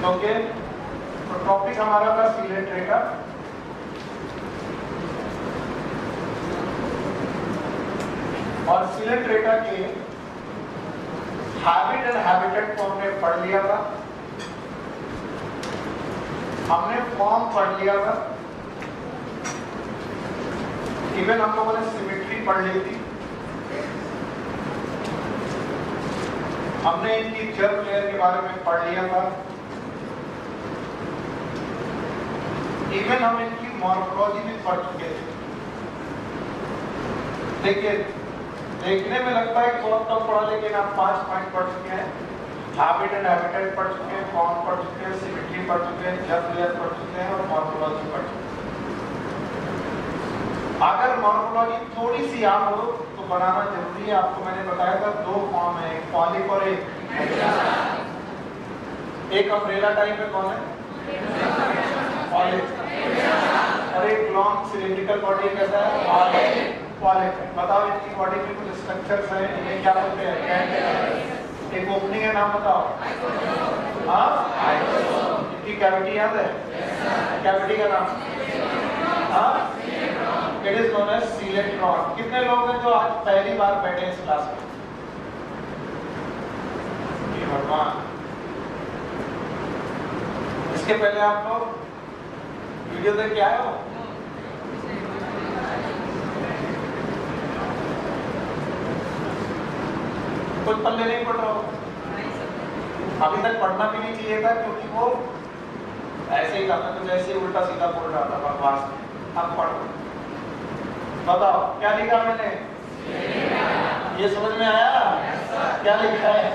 Okay, तो topic हमारा था सीलेंट रेटा। और सीलेंट रेटा के हैबिट एंड हैबिटेट को हमने पढ़ लिया था, हमने फॉर्म पढ़ लिया था, इवन हम लोगों ने सिमेट्री पढ़ ली थी, हमने इनकी जर्म लेयर के बारे में पढ़ लिया था, इवन हम इनकी मॉर्फोलॉजी भी पढ़ चुके थे। देखिए, देखने में लगता है कि बहुत कम पढ़ा, लेकिन आप 5 पॉइंट पढ़ चुके हैं। हैबिट एंड हैबिटेट पढ़ चुके हैं, फॉर्म पढ़ चुके हैं, सिमेट्री पढ़ चुके हैं, जर्म लेयर पढ़ चुके हैं और मॉर्फोलॉजी पढ़ चुके हैं। अगर मॉर्फोलॉजी थोड़ी सी याद हो तो बनाना जरूरी है। आपको मैंने बताया था 2 फॉर्म है, एक पॉलिप और एक अम्ब्रेला टाइप में। कौन है? पॉलिप। और एक लॉन्ग सिलिंड्रिकल बॉडी कैसा है? पॉलिप। बताओ इनकी बॉडी में कुछ स्ट्रक्चर्स हैं, ये क्या बोलते हैं? एक ओपनिंग है, नाम बताओ। हाँ, इनकी कैविटी याद है? कैविटी का नाम इट इज नोन एज सीलेंट्रॉन। कितने लोग हैं जो आज पहली बार बैठे इस क्लास में? भगवान, इसके पहले आप लोग वीडियो देख के आए हो? कुछ पल्ले नहीं पढ़ रहा हो? अभी तक पढ़ना भी नहीं चाहिए था, क्योंकि वो ऐसे ही था, कुछ ऐसे ही उल्टा सीधा बोल रहा था बकवास में। अब पढ़ो, बताओ क्या लिखा मैंने? ये समझ में आया? क्या लिखा है?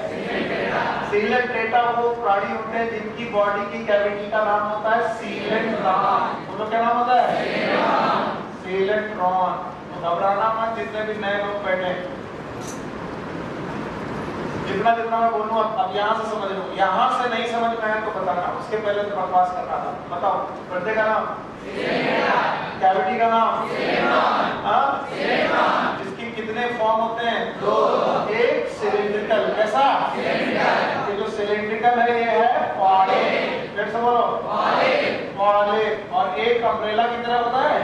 सीलेंट रेटा वो प्राणी होते हैं जिनकी बॉडी की कैविटी का नाम होता है सीलेंट्रॉन। उनका क्या नाम होता है? सीलेंट्रॉन। तो घबराना मत, जितने भी नए लोग बैठे, जितना जितना मैं बोलूं अब यहाँ से समझ लो। यहाँ से नहीं समझ में आया तो बताना, उसके पहले तो बकवास करना था। बताओ, पर्दे का नाम? कैविटी का नाम? जिसकी कितने फॉर्म होते हैं? 2। एक सिलिंड्रिकल, कैसा? ये जो सिलिंड्रिकल है ये है पॉलिप। फिर से बोलो, पॉलिप। और एक अम्ब्रेला की तरह होता है,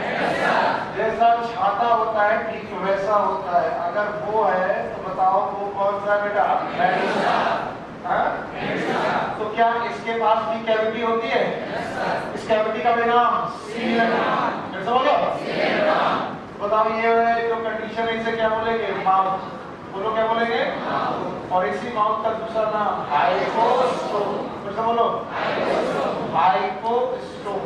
जैसा छाता होता है ठीक वैसा होता है। अगर वो है तो बताओ वो कौन सा बेटा? मेडुसा। तो क्या इसके पास भी कैविटी होती है? इस कैविटी का भी नाम सीलेंट्रॉन। फिर से बोलो, बताओ ये जो कंडीशन है इसे क्या बोलेंगे? माउथ। बोलो क्या बोलेंगे? और इसी माउथ का दूसरा नाम हाइपोस्टोम। फिर से बोलो, हाइपोस्टोम।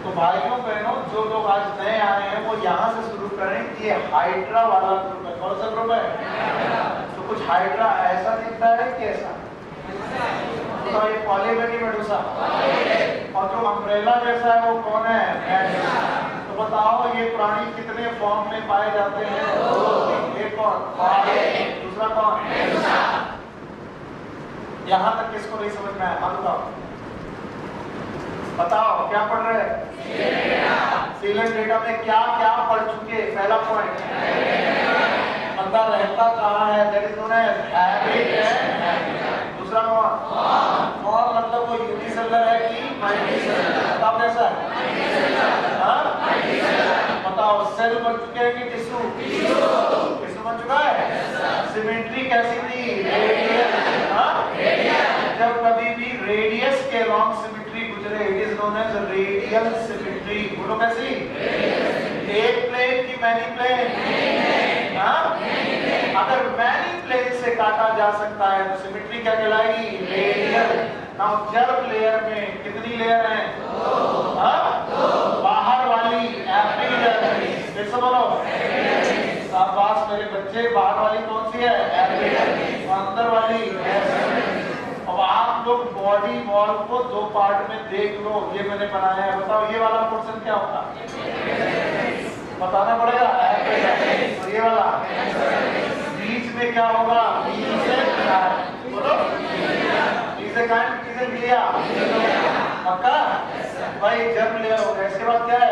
तो भाइयों बहनों, जो लोग आज नए आए हैं वो यहाँ से शुरू करें कि ये हाइड्रा वाला ग्रुप है। कौन सा ग्रुप है? तो कुछ हाइड्रा ऐसा दिखता है कि ऐसा? तो ये पॉलिप है कि मेडुसा? और जो अम्ब्रेला जैसा है वो कौन है? मेडुसा। तो बताओ ये प्राणी कितने फॉर्म में पाए जाते हैं? 2। एक कौन? पॉलिप। दूसरा कौन? मेडुसा। यहाँ तक किसको नहीं समझ में आया? हाँ बताओ, बताओ क्या पढ़ रहे हैं? सीलेंट रेटा में क्या क्या पढ़ चुके? पहला पॉइंट, बंदा रहता कहाँ है? That is known as habit. दूसरा कौन? और मतलब वो यूनिसेलुलर है कि मल्टीसेलुलर? बताओ कैसा है? बताओ सेल बन चुके हैं कि टिश्यू? टिश्यू बन चुका है। सिमेट्री कैसी थी? रेडियल। जब कभी भी रेडियस के लॉन्ग सिमेट्री गुजरे, it is known as radial symmetry. बोलो कैसी? एक प्लेन की मैनी प्लेन? अगर मैनी प्लेन से काटा जा सकता है तो सिमेट्री क्या कहलाएगी? रेडियल। नाउ जर्म लेयर में कितनी लेयर है? 2। बाहर वाली एपिडर्मिस। फिर से बोलो, शाबाश मेरे बच्चे। बाहर वाली कौन सी है? एपिडर्मिस। अंदर वाली? अब आप लोग बॉडी वॉल को 2 पार्ट में देख लो, ये मैंने बनाया है। बताओ ये वाला पोर्शन क्या होगा? बताना पड़ेगा। तो ये वाला बीच में क्या होगा? बोलो, किसे लिया? पक्का भाई, जर्म लेयर होगा। इसके बाद क्या है?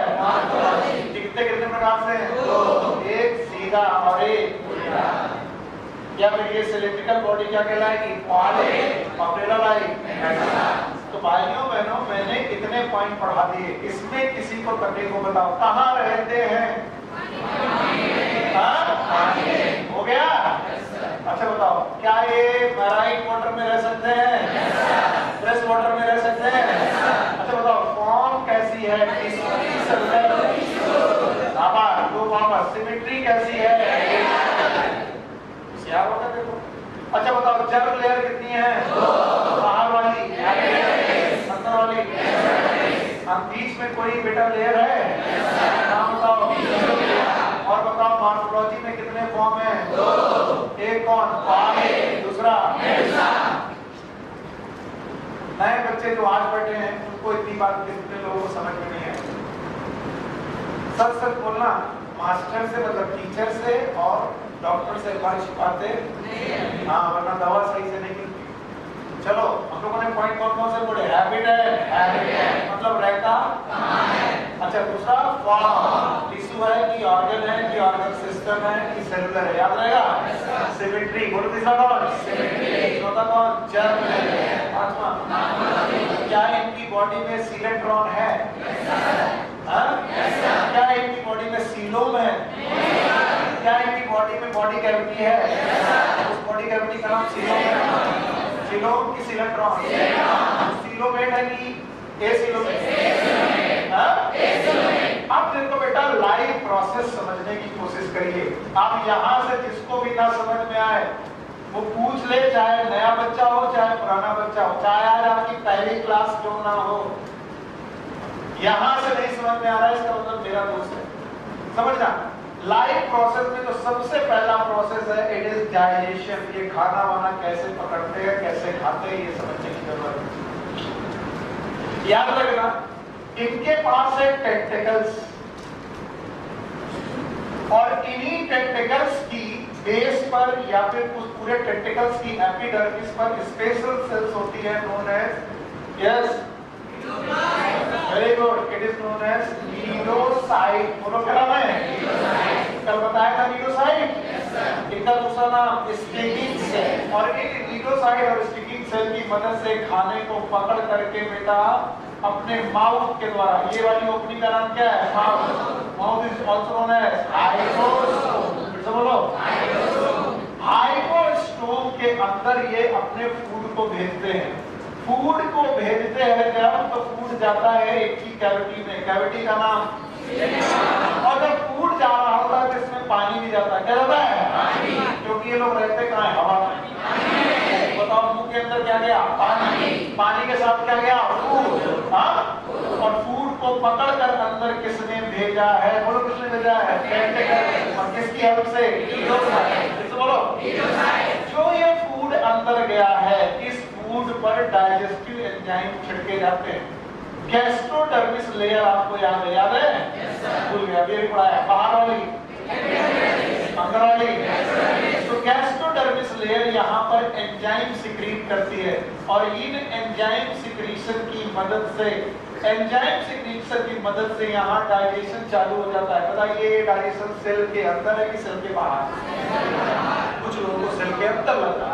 कितने कितने प्रकार से? 2। एक सीधा और एक उल्टा। या फिर ये सिलिंड्रिकल बॉडी क्या कहलाएगी? पॉलिप। Umbrella like? तो भाइयों बहनों मैंने इतने पॉइंट पढ़ा दिए, इसमें किसी को तकलीफ को बताओ कहाँ रहते हैं? हो गया? अच्छा बताओ, क्या ये मैराइन वाटर में रह सकते हैं? फ्रेश वाटर में रह सकते हैं? अच्छा बताओ, फॉर्म कैसी है? सिमेट्री कैसी है? क्या होगा देखो। अच्छा बताओ, जर्म लेयर कितनी है? बाहर वाली, अंदर वाली, हम बीच में कोई बेटा लेयर है? नाम बताओ। और बताओ मॉर्फोलॉजी में कितने फॉर्म है? एक कौन? दूसरा नए बच्चे जो आज बैठे हैं उनको इतनी बात कितने लोगों को समझ में नहीं है। सच सच बोलना, मास्टर से मतलब टीचर से और डॉक्टर से बात छिपाते हाँ, वरना दवा सही से नहीं मिलती। चलो हम लोगों ने पॉइंट कौन कौन से पढ़े? हैबिट है, मतलब रहता है। अच्छा दूसरा फॉर्म, टिश्यू है कि ऑर्गन है कि ऑर्गन सिस्टम है कि सेलुलर है, याद रहेगा। सिमेट्री, बोलो तीसरा कौन? चौथा कौन? जर्म है। पांचवा, क्या इनकी बॉडी में सीलेंट्रॉन है? क्या इनकी बॉडी में सीलोम है? क्या इनकी बॉडी में बॉडी कैविटी है? उस बॉडी कैविटी का नाम सीलोम है। सीलोम की सीलेंट्रॉन, सीलोमेट है कि एसीलोमेट? अब देखो बेटा, लाइव प्रोसेस समझने की कोशिश करिए। आप यहाँ से जिसको भी ना समझ में आए वो पूछ ले, चाहे नया बच्चा हो चाहे पुराना बच्चा हो, चाहे आज आपकी पहली क्लास क्यों ना हो। यहाँ से नहीं समझ में आ रहा है इसका मतलब मेरा दोस्त है। समझना, लाइव प्रोसेस में जो सबसे पहला प्रोसेस है इट इज डाइजेशन। ये खाना वाना कैसे पकड़ते हैं, कैसे खाते हैं, ये समझने की जरूरत है। याद रखना, इनके पास है टेंटिकल्स और इन्हीं टेंटिकल्स की बेस पर या फिर उस पूरे टेंटिकल्स की एपिडर्मिस पर स्पेशल सेल्स होती है known as, yes very good, it is known as cnidocyte. बोलो क्या नाम है? कल बताया था नीडोसाइट। इनका दूसरा नाम स्टिकिंग सेल। और इन नीडोसाइट और स्टिकिंग सेल की मदद से खाने को पकड़ करके बेटा अपने माउथ के द्वारा, ये वाली ओपनिंग का नाम क्या है? Mouth is also known as hypostome. फिर से बोलो, हाइपोस्टोम के अंदर ये अपने फूड को भेजते हैं। फूड को भेजते हैं जब, तो फूड जाता है एक की कैविटी में, कैविटी का नाम। और जब फूड जा रहा होता है तो इसमें पानी भी जाता है। क्या जाता है? पानी। क्योंकि ये लोग रहते कहाँ है? हवा में। बताओ, मुंह के अंदर क्या गया? पानी। पानी के साथ क्या गया? फूड। और फूड को पकड़ कर अंदर किसने भेजा है? बोलो किसने भेजा है? और किसकी हेल्प से? बोलो, जो ये फूड अंदर गया है, इस फूड पर डाइजेस्टिव एंजाइम छिड़के जाते हैं। गैस्ट्रोडर्मिस लेयर आपको याद है? याद है? भूल गया, ये पढ़ा है। बाहर वाली, अंदर वाली। तो गैस्ट्रोडर्मिस लेयर यहाँ पर एंजाइम सिक्रीट करती है और इन एंजाइम सिक्रीशन की मदद से यहाँ डाइजेशन चालू हो जाता है। बताइए, डाइजेशन सेल के अंदर है कि सेल के बाहर? कुछ लोगों को सेल के अंदर लगता है,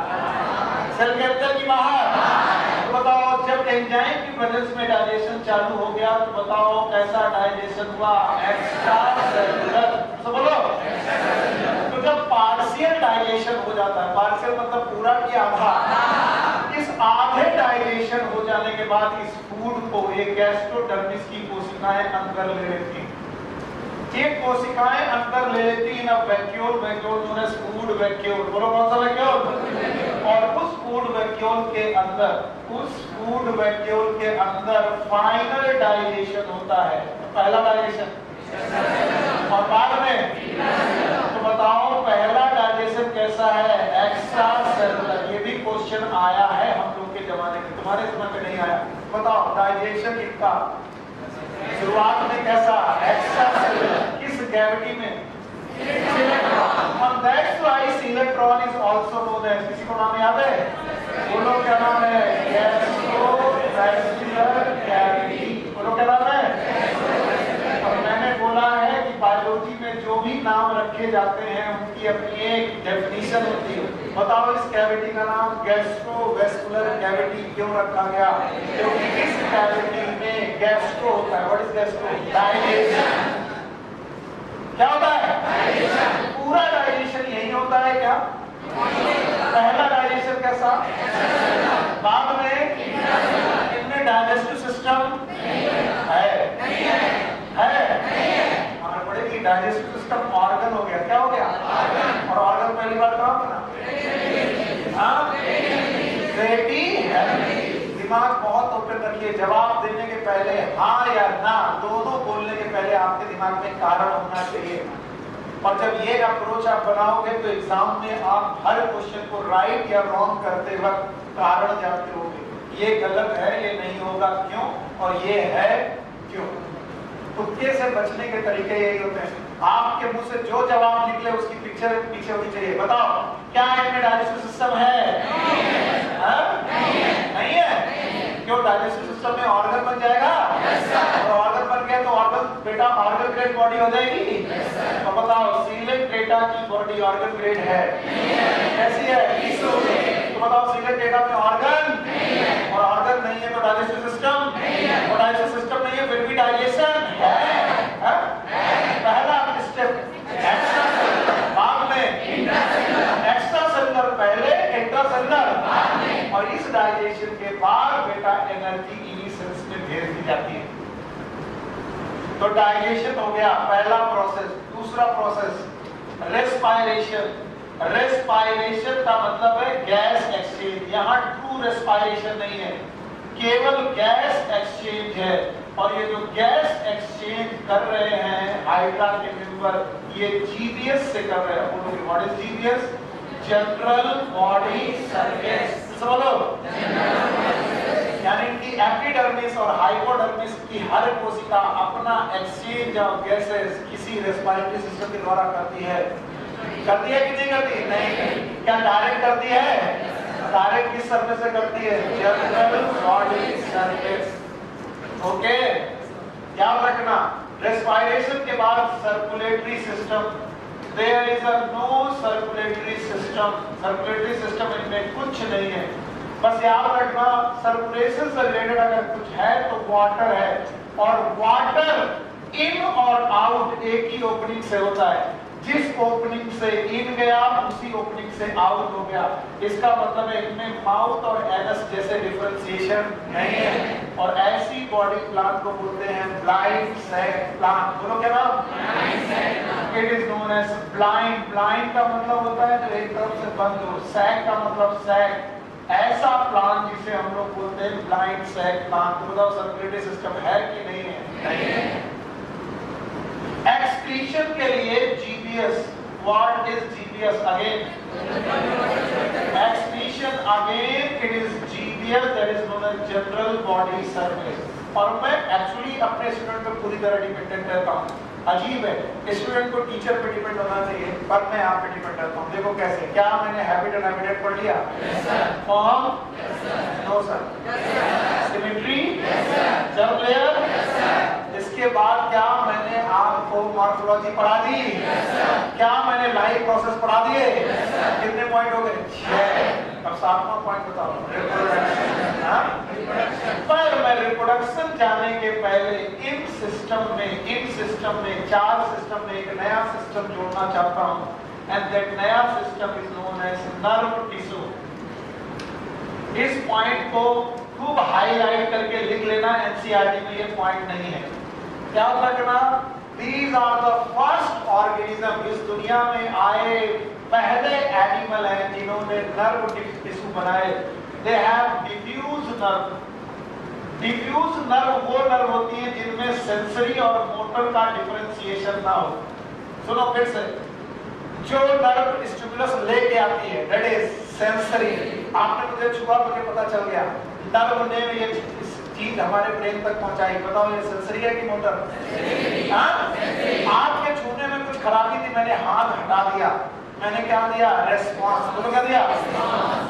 सेल के अंदर की बाहर। तो बताओ, जब एंजाइम की प्रेजेंस में डाइजेशन चालू हो गया तो बताओ कैसा डाइजेशन हुआ? Extra cellular. तो बोलो, तो जब पार्शियल डाइजेशन हो जाता है, पार्शियल मतलब पूरा की आधा, इस आधे डाइजेशन हो जाने के बाद इस फूड को एक गैस्ट्रोडर्मिस की कोशिकाएं अंदर ले लेती हैं। ये कोशिकाएं अंदर ले लेती हैं ना vacuole, known as food vacuole. बोलो कौन सा वैक्यूल? और उस फूड वैक्यूल के अंदर फाइनल डाइजेशन होता है। पहला डाइजेशन और बाद में। तो बताओ पहला डाइजेशन कैसा है? Extra cellular. ये भी क्वेश्चन आया है हम लोग के जमाने में, तुम्हारे समय में नहीं आया। बताओ डाइजेशन इनका शुरुआत में कैसा? Extra cellular. किस कैविटी में? And that's why selectron is also known as, किसी को नाम याद है? बोलो क्या नाम है? Gastrovascular cavity. बोलो क्या नाम है? और मैंने बोला है कि बायोलॉजी में जो भी नाम रखे जाते हैं उनकी अपनी एक डेफिनेशन होती है। बताओ इस कैविटी का नाम गैस्ट्रोवेस्कुलर कैविटी क्यों रखा गया? क्योंकि इस कैविटी में गैस्ट्रो होता है। What is gastro? डाइजेशन। क्या होता है? डाइजेशन। पूरा डाइजेशन यही होता है क्या? पहला डाइजेशन कैसा? बाद में इनमें डाइजेस्टिव सिस्टम है? हमारे पढ़ेगी डाइजेस्टिव सिस्टम ऑर्गन हो गया। क्या हो गया? और ऑर्गन पहली बार कहाँ बना? दिमाग बहुत ओपन रखिए। जवाब देने के पहले हाँ या ना दोनों बोलने के पहले आपके दिमाग में कारण होना चाहिए। और जब ये अप्रोच आप बनाओगे तो एग्जाम में आप हर क्वेश्चन को राइट या रॉन्ग करते वक्त कारण जानते होगे। ये गलत है, ये नहीं होगा क्यों, और ये है क्यों। तुक्के से बचने के तरीके यही होते हैं। आपके मुंह से जो जवाब निकले उसकी पिक्चर पीछे होनी चाहिए। बताओ क्या इनमें डाइजेस्टिव सिस्टम है? नहीं है। क्यों? डाइजेस्टिव सिस्टम में ऑर्गन बन जाएगा। और ऑर्गन बन गया तो ऑर्गन बेटा ऑर्गन ग्रेड बॉडी हो जाएगी। तो बताओ सीलेट डेटा की बॉडी ऑर्गन ग्रेड है? कैसी है? तो बताओ सीलेट डेटा में ऑर्गन और ऑर्गन नहीं है तो डाइजेस्टिव सिस्टम, और डाइजेस्टिव सिस्टम नहीं है फिर भी डाइजेशन है। पहला स्टेप बाद में एक्स्ट्रा सेलुलर, पहले इंट्रासेलुलर, और इस डाइजेशन के बाद बेटा एनर्जी इन्हीं सेल्स में भेज दी जाती है। तो डाइजेशन हो गया पहला प्रोसेस। दूसरा प्रोसेस रेस्पायरेशन। रेस्पायरेशन का मतलब है गैस एक्सचेंज। यहाँ ट्रू रेस्पायरेशन नहीं है, केवल गैस एक्सचेंज है। और ये जो गैस एक्सचेंज कर रहे हैं हाइड्रा के मेंबर, ये जीबीएस से कर रहे हैं। बोलोगे what is GBS? General body surface. बोलो यानी कि एपिडर्मिस और हाइपोडर्मिस की हर कोशिका अपना एक्सचेंज ऑफ गैसेस किसी रेस्पिरेटरी सिस्टम के द्वारा करती है। करती है कि नहीं करती? नहीं। क्या डायरेक्ट करती है? डायरेक्ट किस सरफेस से करती है? General body surface. ओके, याद रखना रेस्पिरेशन के बाद circulatory system. There is no circulatory system. Circulatory system इनमें कुछ नहीं है। बस याद रखना सर्कुलेशन से रिलेटेड अगर कुछ है तो वाटर है, और वाटर इन और आउट एक ही ओपनिंग से होता है। जिस ओपनिंग से इन गया उसी ओपनिंग से आउट हो गया। इसका मतलब है इनमें माउथ और एनस जैसे डिफरेंशिएशन नहीं है। और ऐसी बॉडी प्लान को बोलते हैं ब्लाइंड सैक प्लान। बोलो क्या नाम? It is known as blind. Blind का मतलब होता है जो एक तरफ से बंद हो। सैक का मतलब सैक। ऐसा प्लान जिसे हम लोग बोलते हैं ब्लाइंड सैक प्लान। तो बताओ सर्कुलेटरी सिस्टम है कि नहीं है? नहीं है। एक्सक्रीशन के लिए GBS. What is GBS? Again excretion, again it is GBS, that is known as general body surface. और मैं एक्चुअली अपने स्टूडेंट पर पूरी तरह डिपेंडेंट रहता हूँ। अजीब है, स्टूडेंट को टीचर पे डिपेंड होना चाहिए, पर मैं आप पे डिपेंड रहता हूँ। देखो कैसे? क्या मैंने हैबिट एंड हैबिटेट पढ़ लिया? Form? No sir. Symmetry? Germ layer? इसके बाद क्या मैंने आपको मॉर्फोलॉजी पढ़ा दी? क्या मैंने लाइफ प्रोसेस पढ़ा दिए? कितने पॉइंट हो गए? 6। अब 7वां पॉइंट बताओ। पर मैं रिप्रोडक्शन जाने के पहले इन सिस्टम में 4 सिस्टम में एक नया सिस्टम जोड़ना चाहता हूं, एंड दैट नया system is known as nerve tissue. इस पॉइंट को खूब हाईलाइट करके लिख लेना, एनसीईआरटी में ये पॉइंट नहीं है। क्या रखना? These are the first organism, इस दुनिया में आए पहले एनिमल हैं जिन्होंने नर्व टिश्यू बनाए। They have diffuse nerve। Diffuse nerve वो नर्व होती है जिनमें सेंसरी और मोटर का डिफरेंशिएशन ना हो। सुनो फिर से, जो नर्व स्टिमुलस लेके आती है दैट इज सेंसरी। आपने मुझे छुआ, मुझे पता चल गया नर्व ने ये चीज हमारे ब्रेन तक पहुंचाई। बताओ ये सेंसरी है कि मोटर? आपके छूने में कुछ खराबी थी, मैंने हाथ हटा दिया, मैंने क्या दिया? रेस्पॉन्स। बोलो क्या दिया?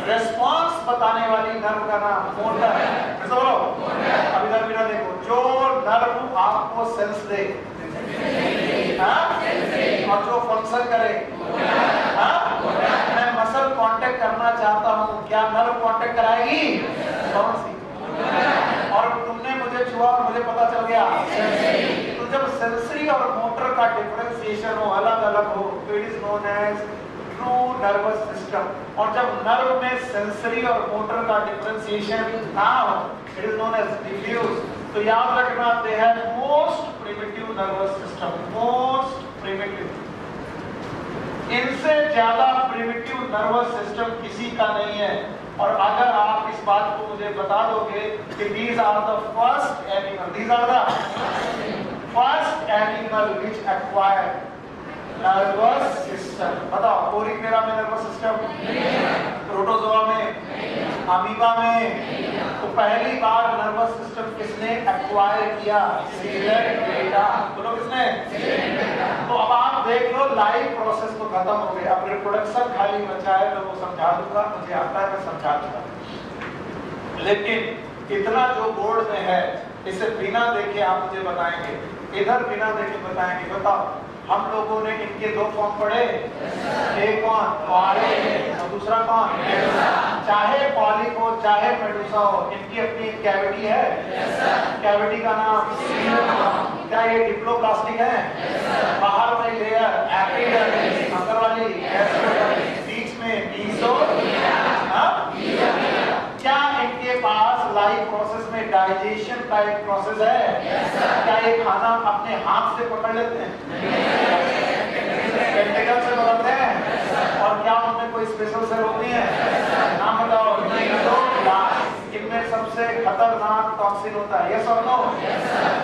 रेस्पॉन्स बताने वाली नर्व का नाम मोटर है। बोलो अभी इधर मेरा देखो, जो नर्व आपको सेंस दे और जो फंक्शन करे, मैं मसल कांटेक्ट कांटेक्ट करना चाहता हूँ, क्या नर्व कांटेक्ट कराएगी? कौन सी? और तुमने मुझे छुआ और मुझे पता चल गया सेंसरी। तो जब सेंसरी और मोटर का डिफरेंशिएशन हो, अलग अलग हो, तो it is known as true nervous system. और जब नर्व में सेंसरी और मोटर का डिफरेंशिएशन ना हो, it is known as diffuse. तो याद रखना, they have most primitive nervous system, most primitive. इनसे ज्यादा प्रिमिटिव नर्वस सिस्टम किसी का नहीं है। और अगर आप इस बात को मुझे बता दोगे कि these are the first animal, these are the first animal which acquire nervous system, बताओ, कोरिकेरा में नर्वस सिस्टम, प्रोटोजोआ में, अमीबा में, तो पहली बार नर्वस सिस्टम किसने एक्वायर किया? सीलेट बेटा। बोलो किसने? तो अब आप देख लो, लाइफ प्रोसेस तो खत्म हो गया, अब रिप्रोडक्शन खाली बचा है, तो वो समझा दूंगा, मुझे आता है, मैं समझा दूंगा। लेकिन इतना जो बोर्ड में है, इसे बिना देखे आप मुझे बताएंगे, इधर बिना देखे बताएंगे। बताओ, हम लोगों ने इनके दो फॉर्म पढ़े, एक कौन? पॉली, और दूसरा कौन? चाहे पॉलिप हो चाहे मेडुसा हो, इनकी अपनी कैविटी है। कैविटी का नाम? क्या ये डिप्लोप्लास्टिक है? बाहर में लेयर एपिडर्मिस, अंदर वाली एपिडर्मिस, बीच में मीसोफिलिया। क्या इनके पास लाइफ प्रोसेस में डाइजेशन का एक प्रोसेस है? क्या ये खाना अपने हाथ से पकड़ लेते हैं? टेंटिकल से पकड़ते हैं? और क्या उनमें कोई स्पेशल सेल होती है? नाम बताओ। इनमें सबसे खतरनाक टॉक्सिन होता है, यस और नो?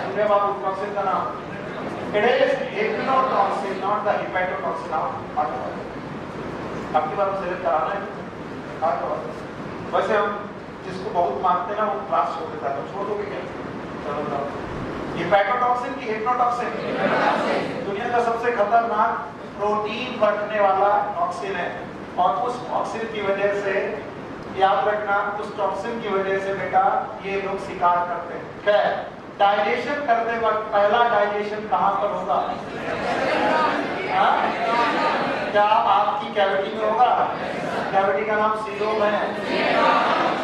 सूर्य बाबू, टॉक्सिन का नाम? It is hypnotoxin, not the hepatotoxin. आपकी बात सेलेक्ट कराना है। वैसे हम जिसको बहुत मानते हैं ना, वो क्लास छोड़ देता है, तो छोड़ दोगे क्या? चलो बताओ, हेपेटोटॉक्सिन की हिप्नोटॉक्सिन? दुनिया का सबसे खतरनाक प्रोटीन बढ़ने वाला टॉक्सिन है। और उस टॉक्सिन की वजह से, याद रखना, उस टॉक्सिन की वजह से बेटा ये लोग शिकार करते हैं। क्या? डाइजेशन करते वक्त पहला डाइजेशन कहाँ पर होगा? क्या आपकी कैविटी में होगा? कैविटी का नाम सीलोम है।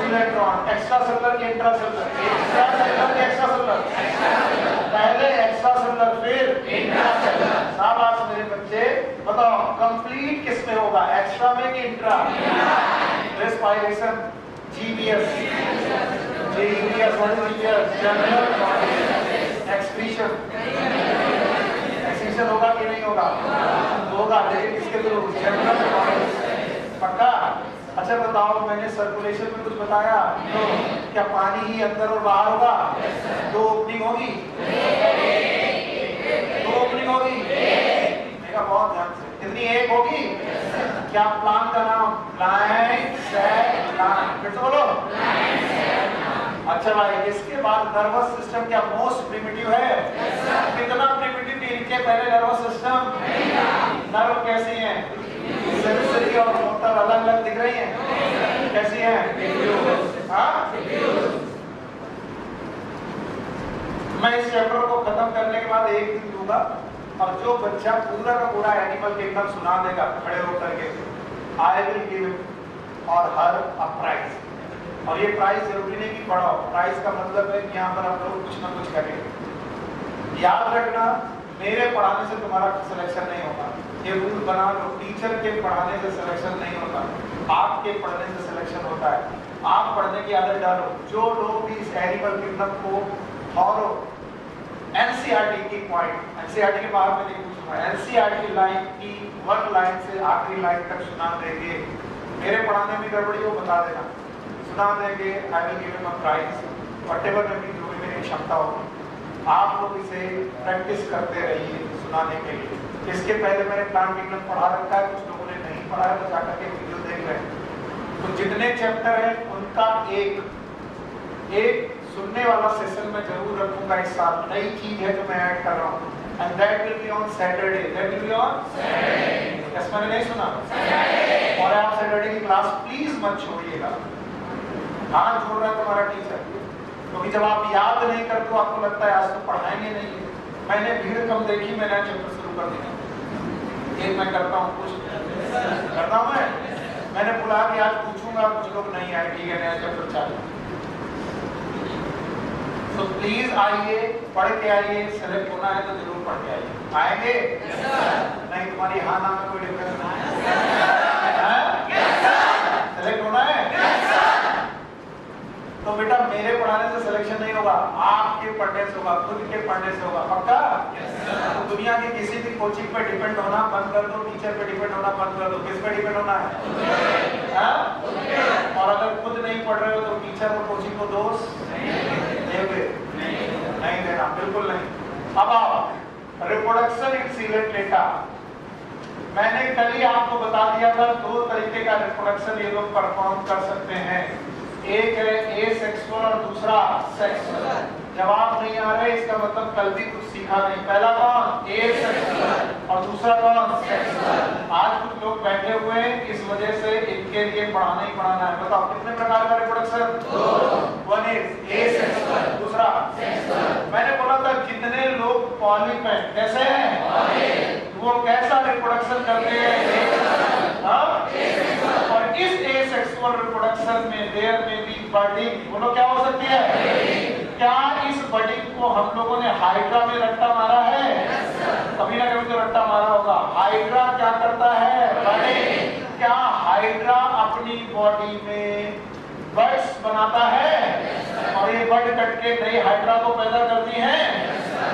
इलेक्ट्रॉन एक्स्ट्रा सेलुलर के इंट्रा सेलुलर, एक्स्ट्रा सेलुलर के एक्स्ट्रा सेलुलर, पहले एक्स्ट्रा सेलुलर फिर इंट्रा सेलुलर। शाबाश मेरे बच्चे, बताओ कंप्लीट किस में होगा, एक्स्ट्रा में कि intra? Respiration, GBS, GBS, general excretion, excretion होगा कि नहीं होगा? होगा, लेकिन किसके थ्रू? जनरल। पक्का? अच्छा बताओ, मैंने सर्कुलेशन में कुछ बताया? तो क्या पानी ही अंदर और बाहर होगा? दो ओपनिंग होगी? दो ओपनिंग होगी? देखा बहुत ध्यान से, कितनी? एक होगी। क्या प्लांट का नाम? Plant cell plant. फिर से बोलो। अच्छा भाई, इसके बाद नर्वस सिस्टम क्या मोस्ट प्रिमिटिव है? कितना प्रिमिटिव? इनके पहले नर्वस सिस्टम, नर्व कैसी है? सेंसरी और मोटर अलग अलग दिख रही हैं? कैसी हैं? मैं इस चैप्टर को खत्म करने के बाद एक दिन दूंगा, और जो बच्चा पूरा का पूरा एनिमल किंगडम सुना देगा खड़े होकर के, आई विल गिव और हर अ प्राइज। और ये प्राइज जरूरी नहीं कि पढ़ाओ, प्राइज का मतलब है कि यहाँ पर आप लोग कुछ ना कुछ करेंगे। याद रखना, मेरे पढ़ाने से तुम्हारा सिलेक्शन नहीं होगा, ये रूल बना लो। टीचर के पढ़ाने से सिलेक्शन नहीं होता, आपके पढ़ने से सिलेक्शन होता है। आप पढ़ने की आदत डालो। जो लोग भी इस एनिमल किंगडम को फॉलो, एनसीईआरटी की पॉइंट, एनसीईआरटी के बाहर में नहीं पूछूंगा, एनसीईआरटी लाइन की 1 लाइन से आखिरी लाइन तक सुना देंगे। मेरे पढ़ाने में गड़बड़ी हो बता देना, सुना देंगे। I will give him a prize, whatever में भी जो भी मेरी क्षमता होगी। आप लोग इसे प्रैक्टिस करते रहिए सुनाने के लिए। इसके पहले मैंने प्लांट किंगडम पढ़ा रखा है, कुछ लोगों ने नहीं पढ़ा है तो जाकर के वीडियो देख रहे हैं। तो जितने चैप्टर हैं उनका एक सुनने वाला सेशन मैं जरूर रखूंगा इस साल। नई चीज है जो मैं ऐड कर रहा हूँ, and that will be on Saturday. That will be on Saturday. Yes, मैंने नहीं सुना? और आप सैटरडे की क्लास प्लीज मत छोड़िएगा। हाथ जोड़ रहा है तुम्हारा टीचर, क्योंकि जब आप याद नहीं करते तो आपको लगता है आज तो पढ़ाएंगे नहीं। मैंने भीड़ कम देखी, मैंने चैप्टर शुरू कर दिया। एक मैं करता हूँ, कुछ करता हूँ, मैंने बुला के आज पूछूंगा, कुछ लोग नहीं आए, ठीक है, नया चैप्टर चालू। तो प्लीज आइए, पढ़ के आइए, सेलेक्ट होना है तो जरूर पढ़ के आइए। आएंगे? नहीं, तुम्हारी हाँ ना में कोई डिफरेंस नहीं है। सेलेक्ट होना है? तो बेटा मेरे पढ़ाने से सिलेक्शन नहीं होगा, आपके पढ़ने से होगा, खुद के पढ़ने से होगा। पक्का? तो दुनिया की किसी भी कोचिंग पे डिपेंड होना बंद कर दो, टीचर पे डिपेंड होना बंद कर दो। किस पे डिपेंड होना है? और अगर खुद नहीं पढ़ रहे हो तो टीचर और कोचिंग को दोष देंगे? नहीं देना, बिल्कुल नहीं। अब आओ, रिप्रोडक्शन इन सीलेंट डेटा। मैंने कल ही आपको बता दिया था 2 तरीके का रिप्रोडक्शन ये लोग परफॉर्म कर सकते हैं। एक है एसेक्सुअल और दूसरा सेक्सुअल। जवाब नहीं आ रहा है इसका मतलब कल भी कुछ सीखा नहीं। पहला कौन? एसेक्सुअल और दूसरा कौन? सेक्सुअल। आज कुछ लोग बैठे हुए हैं, इस वजह से इनके लिए पढ़ाना ही पढ़ाना है। बताओ कितने प्रकार का रिप्रोडक्शन? 2। वन इज एसेक्सुअल, दूसरा सेक्सुअल। मैंने बोला था कितने लोग पॉलिप हैं, कैसे हैं? वो कैसा रिप्रोडक्शन करते हैं? और इस एसेक्सुअल रिप्रोडक्शन में देयर में भी बडिंग, बोलो क्या हो सकती है? क्या इस बडिंग को हम लोगों ने हाइड्रा में रट्टा मारा है? कभी ना कभी तो रट्टा मारा होगा। हाइड्रा क्या करता है? बडिंग। क्या हाइड्रा अपनी बॉडी में बर्ड्स बनाता है और ये बर्ड कट के नई हाइड्रा को पैदा करती है?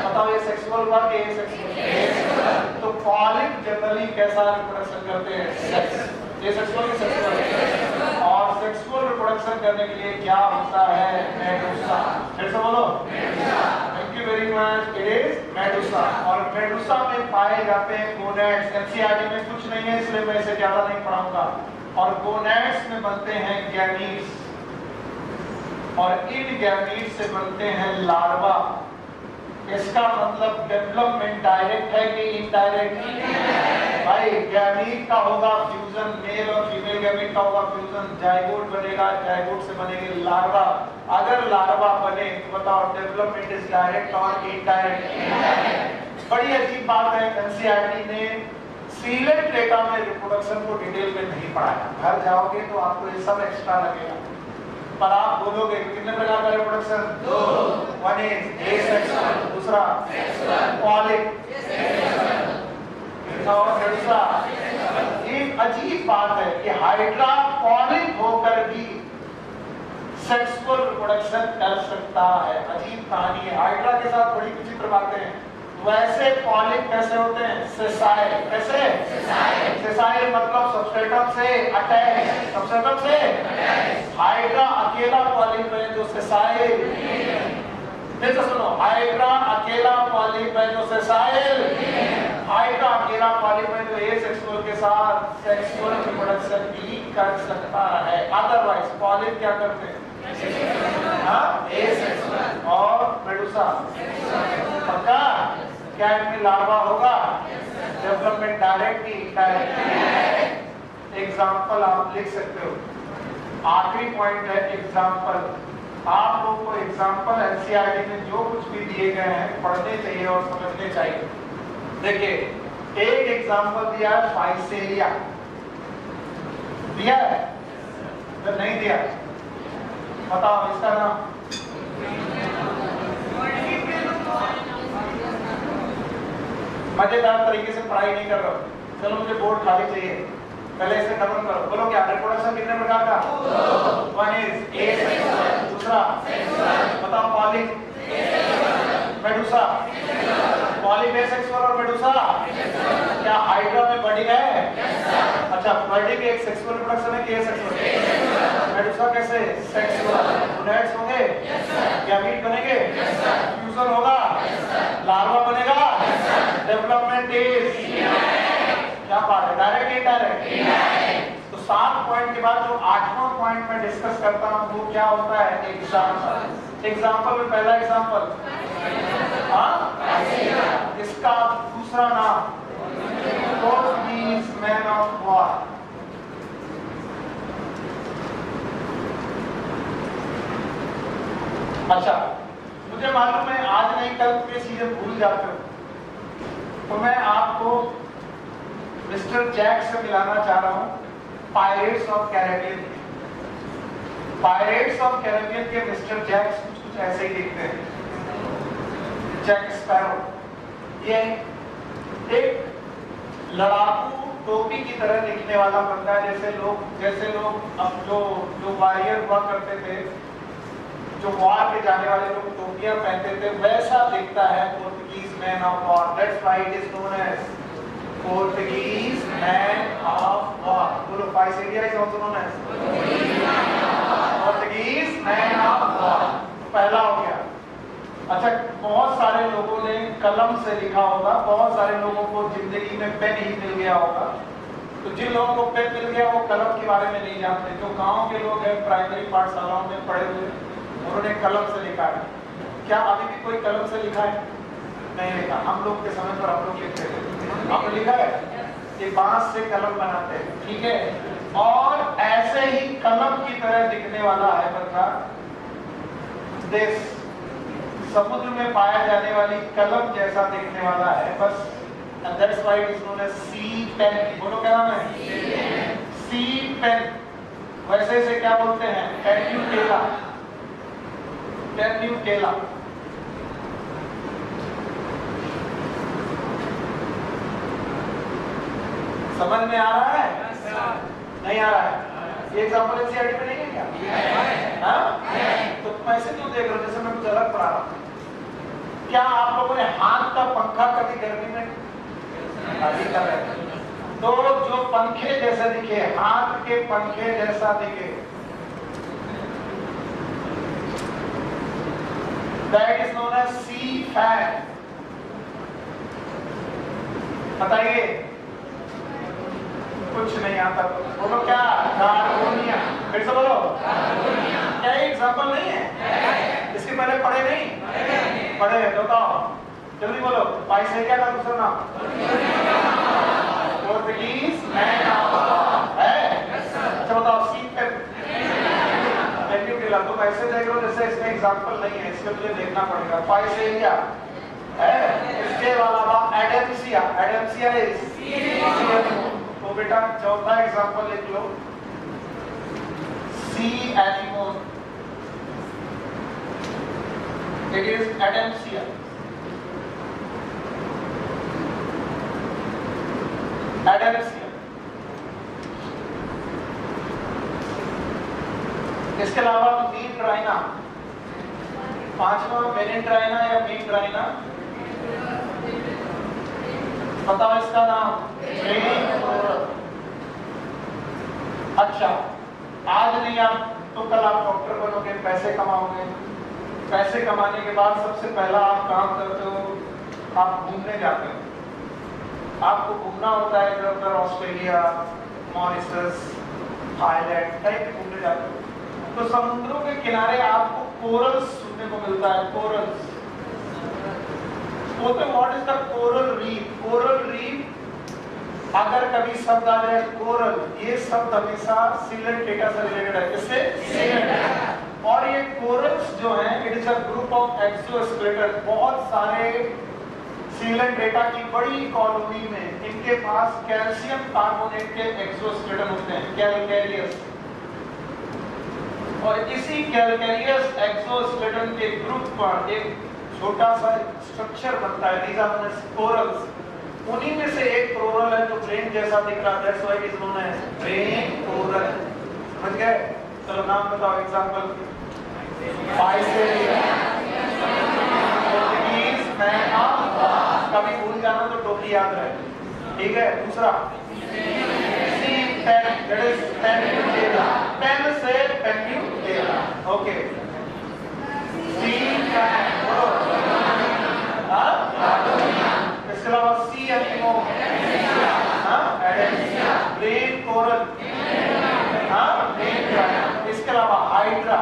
बताओ ये सेक्सुअल हुआ कि एसेक्सुअल? तो पॉलिप जनरली कैसा रिप्रोडक्शन करते हैं? सेक्स। ये सेक्सुअल की सेक्सुअल। और सेक्सुअल रिप्रोडक्शन करने के लिए क्या होता है? मेडुसा। फिर से बोलो। Thank you very much. It is Medusa. और मेडुसा में पाए जाते हैं गोनेड्स। एनसीईआरटी में कुछ नहीं है इसलिए मैं इसे ज्यादा नहीं पढ़ाऊंगा। और गोनेड्स में बनते हैं गैमीट्स और इन गैमीट्स से बनते हैं लार्वा। इसका मतलब डेवलपमेंट डायरेक्ट है कि इनडायरेक्ट? भाई गैमीट का होगा फ्यूजन, मेल और फीमेल गैमीट का होगा फ्यूजन, जाइगोट बनेगा, जाइगोट से बनेंगे लार्वा। अगर लार्वा बने तो बताओ डेवलपमेंट इज डायरेक्ट और इनडायरेक्ट? बड़ी अजीब बात है, एनसीईआरटी ने सीलेंट डेटा में रिप्रोडक्शन को डिटेल में नहीं पढ़ाया। घर जाओगे तो आपको ये सब एक्स्ट्रा लगेगा, पर आप बोलोगे कितने प्रकार का रिप्रोडक्शन? 2। वन इज एसेक्सुअल, दूसरा सेक्सुअल, पॉलिप और दूसरा। एक अजीब बात है कि हाइड्रा पॉलिप होकर भी सेक्सुअल रिप्रोडक्शन कर सकता है। अजीब कहानी है। हाइड्रा के साथ बड़ी विचित्र बातें हैं। वैसे पॉलिप कैसे होते हैं? सेसाइल। कैसे? सेसाइल मतलब सबस्ट्रेटम से अटैच। सबस्ट्रेटम से हाइड्रा अकेला पॉलिप है जो सेसाइल। फिर से सुनो, हाइड्रा अकेला पॉलिप है जो सेसाइल। हाइड्रा अकेला पॉलिप है जो एसेक्सुअल के साथ सेक्सुअल रिप्रोडक्शन भी कर सकता है। अदरवाइज पॉलिप क्या करते हैं? एसेक्सुअल और मेडुसा। पक्का? क्या इनमें लार्वा होगा? डेवलपमेंट डायरेक्ट की इनडायरेक्ट? एग्जाम्पल आप लिख सकते हो। आखिरी पॉइंट है एग्जाम्पल। आप लोगों को एग्जाम्पल एनसीईआरटी में जो कुछ भी दिए गए हैं पढ़ने चाहिए और समझने चाहिए। देखिए एक एग्जाम्पल दिया है फाइसेलिया, दिया है? तो नहीं दिया? बताओ इसका नाम। मजेदार तरीके से पढ़ाई नहीं कर रहा हूं। चलो मुझे बोर्ड खाली चाहिए, पहले इसे खत्म करो। बोलो क्या रिप्रोडक्शन कितने प्रकार का? 1 इज एसेक्सुअल, दूसरा सेक्सुअल। बताओ पॉलिप, मेडुसा। पॉलिप एसेक्सुअल और मेडुसा। क्या हाइड्रा में बडिंग है? अच्छा, बडिंग एक सेक्सुअल रिप्रोडक्शन है कि एसेक्सुअल? मेडुसा कैसे? सेक्सुअल। गोनेड्स होंगे? गैमीट बनेंगे? फ्यूजन होगा? लार्वा बनेगा? डेवलपमेंट इज क्या बात है? Direct indirect? तो 7 पॉइंट के बाद जो 8वां पॉइंट में डिस्कस करता हूं वो क्या होता है? एग्जाम्पल। एग्जाम्पल में पहला एग्जाम्पल इसका दूसरा नाम मैन ऑफ वॉर। अच्छा, मुझे मालूम है आज नहीं कल ये चीजें भूल जाते हो, तो मैं आपको मिस्टर जैक से मिलाना चाह रहा हूं। Pirates of Caribbean. Pirates of Caribbean के मिस्टर जैक्स कुछ ऐसे ही दिखते हैं, जैक स्पैरो। ये एक लड़ाकू टोपी की तरह दिखने वाला बंदा है, जैसे लोग अब जो वॉरियर हुआ करते थे, जो वॉर पे जाने वाले लोग टोपियां पहनते थे, वैसा दिखता है Portuguese man of war. That's why it is known as Portuguese man of war. बोलो physalia is also known as Portuguese man of war. पहला हो गया। अच्छा, बहुत सारे लोगों ने कलम से लिखा होगा, बहुत सारे लोगों को जिंदगी में पेन ही मिल गया होगा। तो जिन लोगों को पेन मिल गया वो कलम के बारे में नहीं जानते। जो गांव के लोग हैं, प्राइमरी पाठशालाओं में पढ़े हुए, उन्होंने कलम से लिखा है। क्या अभी भी कोई कलम से लिखा है? नहीं लिखा। हम लोग के समय पर हम लोग लिखते थे। आपने लिखा है? ये बांस से कलम बनाते हैं, ठीक है। और ऐसे ही कलम की तरह दिखने वाला है बंदा देश, समुद्र में पाया जाने वाली कलम जैसा दिखने वाला है बस। and that's why it is known as sea pen। बोलो क्या नाम है? sea pen। वैसे से क्या बोलते हैं? पेन्यूटेला। पेन्यूटेला। समझ में आ रहा है? नहीं आ रहा है? ये एग्जाम्पल एनसीईआरटी में नहीं है क्या? हाँ? तो तुम ऐसे क्यों देख रहे हो जैसे मैं कुछ अलग पढ़ा रहा हूँ? क्या आप लोगों ने हाथ का पंखा कभी गर्मी में शादी कर रहे हैं? तो जो पंखे जैसे दिखे, हाथ के पंखे जैसा दिखे, that is known as sea fan. बताइए, कुछ नहीं आता। बोलो क्या? कार्बोनिया। फिर से बोलो। क्या ये एग्जाम्पल नहीं है? इसके पहले पढ़े नहीं? पढ़े हैं, बताओ जल्दी बोलो। पाइसेरिया का दूसरा नाम पोर्टुगीज मैन ऑफ वॉर है। अच्छा बताओ, सी पेन। पेन्यूटेला। तुम ऐसे देख लो जैसे इसमें एग्जाम्पल नहीं है, इसके लिए देखना पड़ेगा। पाइसेरिया है। इसके अलावा एडेम्सिया। एडेम्सिया इज। तो बेटा चौथा एग्जाम्पल लिख लो, sea anemone. It is adamsia. Adamsia. इसके अलावा मीनराइना। पांचवा मेनिनराइना या मीनराइना। बताओ इसका नाम? अच्छा, आज नहीं आप तो कल आप डॉक्टर बनोगे, पैसे कमाओगे। पैसे कमाने के बाद सबसे पहला आप काम करते हो, आप घूमने जाते हो। आपको घूमना होता है इधर उधर, ऑस्ट्रेलिया, मॉरिशस, थाईलैंड, कहीं घूमने जाते हो। तो समुद्रों के किनारे आपको कोरल्स सुनने को मिलता है। कोरल्स बोलते, what is the coral reef? Coral reef अगर कभी शब्द आ जाए कोरल, ये शब्द हमेशा सीलेंट डेटा से रिलेटेड है। किससे? सीलेंट। और ये कोरल्स जो हैं, it is a group of exoskeleton. बहुत सारे सीलेंट डेटा की बड़ी कॉलोनी में इनके पास कैल्शियम कार्बोनेट के एक्सोस्केलेटन होते हैं, कैलकेरियस। और इसी कैलकेरियस एक्सोस्केलेटन के ग्रुप पर एक छोटा सा स्ट्रक्चर बनता है, these are known as corals। उन्हीं में से एक कोरल है जो ब्रेन जैसा दिख रहा है, that's why it is known as brain coral। समझ गए? चलो नाम बताओ, example. Physalia, Portuguese man of war. कभी भूल जाना तो टोपी याद रहे, ठीक है? दूसरा सी पेन, that is पेन्यूटेला। पेन से पेन्यूटेला, ओके। सी पेन, इसके अलावा सी एनीमोन, ब्रेन कोरल, इसके अलावा हाइड्रा,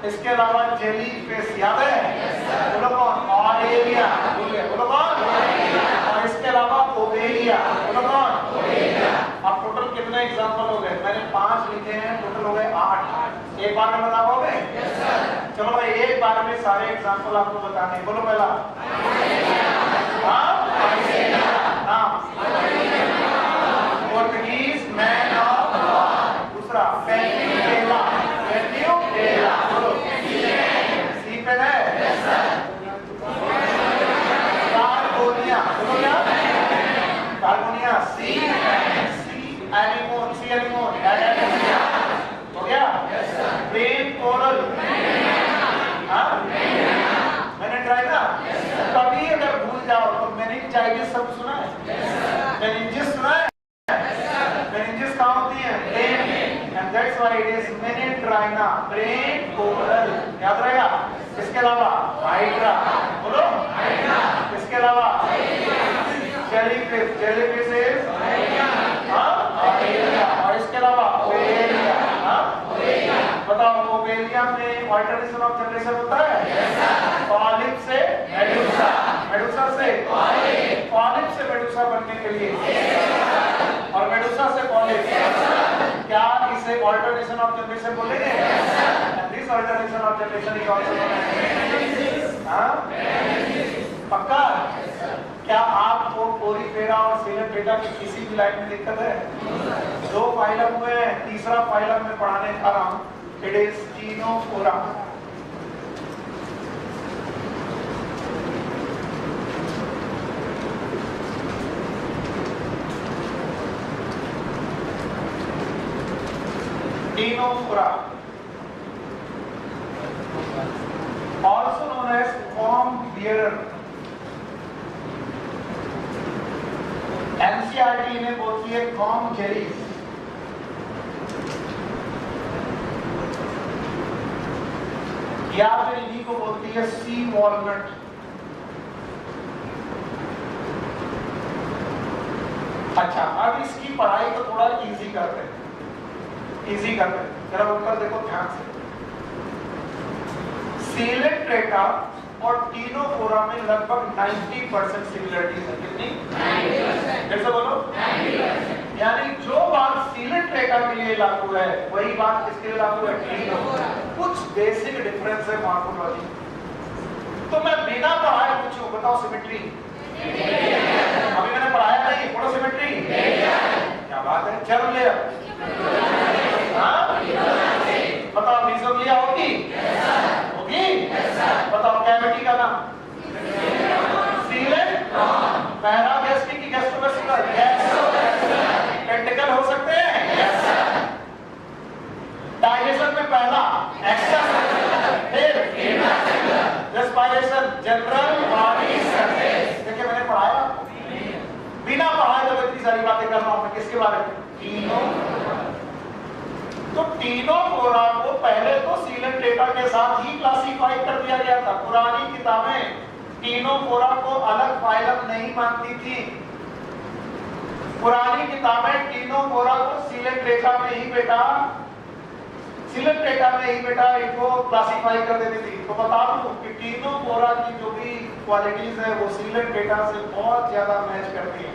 इसके अलावा जेली फिश, याद है? बोलो कौन? ऑरेलिया। बोलो कौन? और इसके अलावा ओवेलिया। बोलो कौन? अब टोटल कितने एग्जाम्पल हो गए? मैंने 5 लिखे हैं, टोटल हो गए 8। एक बार में बताओगे? चलो भाई, एक बार में सारे एग्जाम्पल आपको बताने। बोलो पहला। पोर्टुगीज मैन कैनिकेला, कैनिकेला, बोलो। सी पे है कार्बोनिया, बोलो क्या? कार्बोनिया, सी एलिमोन, सी एलिमोन, हो गया? ब्रेन कोरल, मैंने ट्राई ना। कभी अगर भूल जाओ तो मेनिंजाइटिस सब सुना है? मेनिंजिस सुना है? मेनिंजिस कहाँ होती है? Brain, and that's why it is meandrina, brain coral, याद रहेगा। इसके अलावा हाइड्रा, बोलो इसके अलावा जेलीफिश, जेलीफिश इज और इसके अलावा ओवेलिया, बताओ ओवेलिया में अल्टरनेशन ऑफ जनरेशन होता है? पॉलिप से मेडुसा, मेडुसा से पॉलिप से मेडुसा बनने के लिए, और मेडुसा से पॉलिप, क्या इसे अल्टरनेशन ऑफ जनरेशन बोलेंगे? And this alternation of generation is also known as, पक्का? क्या आपको पोरीफेरा और सीलेंट्रेटा की किसी भी लाइन में दिक्कत है? दो फाइलम हुए हैं, तीसरा फाइलम में पढ़ाने जा रहा हूं, it is Ctenophora. Ctenophora also known as comb bearer. NCERT ने बोलती है comb jellies, या फिर इन्हीं को बोलती है सी वॉलनट। अच्छा, अब इसकी पढ़ाई को थोड़ा इजी करते हैं, इजी करते हैं। जरा ऊपर देखो ध्यान से, सीलेंट्रेटा और टीनोफोरा में लगभग 90% सिमिलरिटीज है। कितनी? 90%। फिर से बोलो 90%। यानी जो बात सीलेंट्रेटा के लिए लागू है वही बात किसके लिए लागू है? टीनोफोरा। कुछ बेसिक डिफरेंस है मॉर्फोलॉजी। तो मैं बिना पढ़ाए पूछूं, बताओ सिमेट्री? अभी मैंने पढ़ाया नहीं, बोलो सिमेट्री। क्या बात है, जर्म लेयर, बताओ मीजोग्लिया होगी? होगी? बताओ कैविटी का नाम? सीलेंट, पैरागैस्ट्रिक की गैस्ट्रोवेस्कुलर, टेंटिकल हो सकते हैं? डाइजेशन में पहला एक्सट्रा, फिर रेस्पिरेशन, जनरल बॉडी सरफेस। देखिए मैंने पढ़ाया, बिना पढ़ाए तो इतनी सारी बातें कर रहा हूं मैं। किसके बारे में? टीनोफोरा। तो टीनोफोरा को पहले तो सीलेंट्रेटा के साथ ही क्लासिफाई कर दिया गया था। पुरानी किताबें टीनोफोरा को अलग फाइलम नहीं मानती थी। पुरानी किताबें टीनोफोरा को सीलेंट्रेटा में ही बेटा इनको क्लासिफाई कर देती थी। तो बता दूं कि टीनोफोरा की जो भी क्वालिटीज है वो सीलेंट्रेटा से बहुत ज्यादा मैच करती है।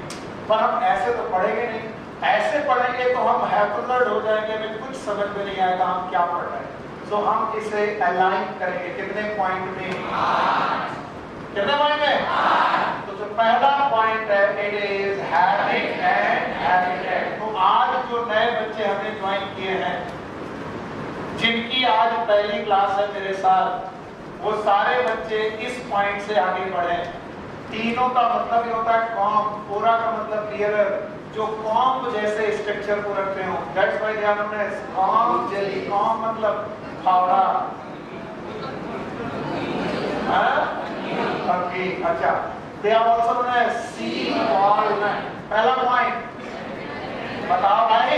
पर हम ऐसे तो पढ़ेंगे नहीं, ऐसे पढ़ेंगे तो हम हैप्पीजर्ड हो जाएंगे, हमें कुछ समझ में नहीं आएगा हम क्या पढ़ रहे हैं। तो हम इसे अलाइन करेंगे कितने पॉइंट में? 8। कितने पॉइंट में? तो जो पहला पॉइंट है it is habit and habitat. तो आज जो नए बच्चे हमने ज्वाइन किए हैं, जिनकी आज पहली क्लास है मेरे साथ, वो सारे बच्चे इस पॉइंट से आगे बढ़े। तीनों का मतलब ये होता है कॉम्ब, फोरा का मतलब बियरर, जो कॉम्ब जैसे स्ट्रक्चर को रखते हो। दैट्स व्हाई ध्यान रखना है, कॉम्ब जेली, कॉम्ब मतलब फावड़ा। ओके, अच्छा, they are also known as sea walnut. पहला पॉइंट बताओ भाई,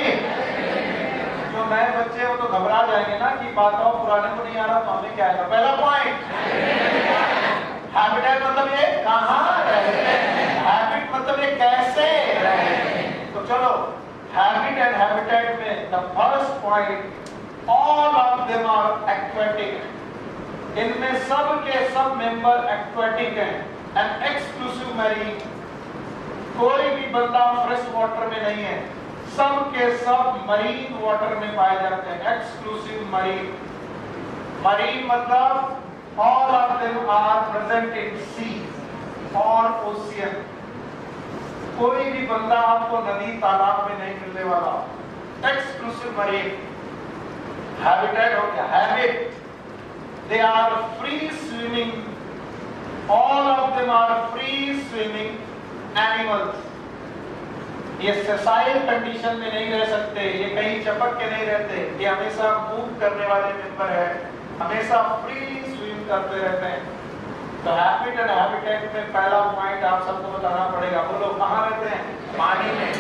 जो नए बच्चे हो तो घबरा जाएंगे ना कि बताओ पुराने को नहीं आ रहा तो हमें क्या आएगा। पहला पॉइंट हैबिटेट, मतलब ये कहाँ रहते हैं, हैबिट मतलब ये कैसे रहते हैं। तो चलो, हैबिट एंड हैबिटेट में the first point, all of them are aquatic. इनमें सब के सब मेंबर एक्वेटिक हैं एंड एक्सक्लूसिव मैरीन। कोई भी बंदा फ्रेश वाटर में नहीं है, सब के सब मरीन वाटर में पाए जाते हैं। एक्सक्लूसिव मरीन, मरीन मतलब all of them are present in sea or ocean। कोई भी बंदा आपको नदी तालाब में नहीं मिलने वाला। Exclusive marine. हैबिटेट हो गया, habit, they are free swimming, all of them are free swimming animals. ये सेसाइल कंडीशन में नहीं रह सकते, ये कहीं चपक के नहीं रहते, ये हमेशा मूव करने वाले मेंबर है, हमेशा फ्रीली स्विम करते रहते हैं। तो हैबिट एंड हैबिटेट में पहला पॉइंट आप सबको बताना पड़ेगा। बोलो कहाँ रहते हैं? पानी में।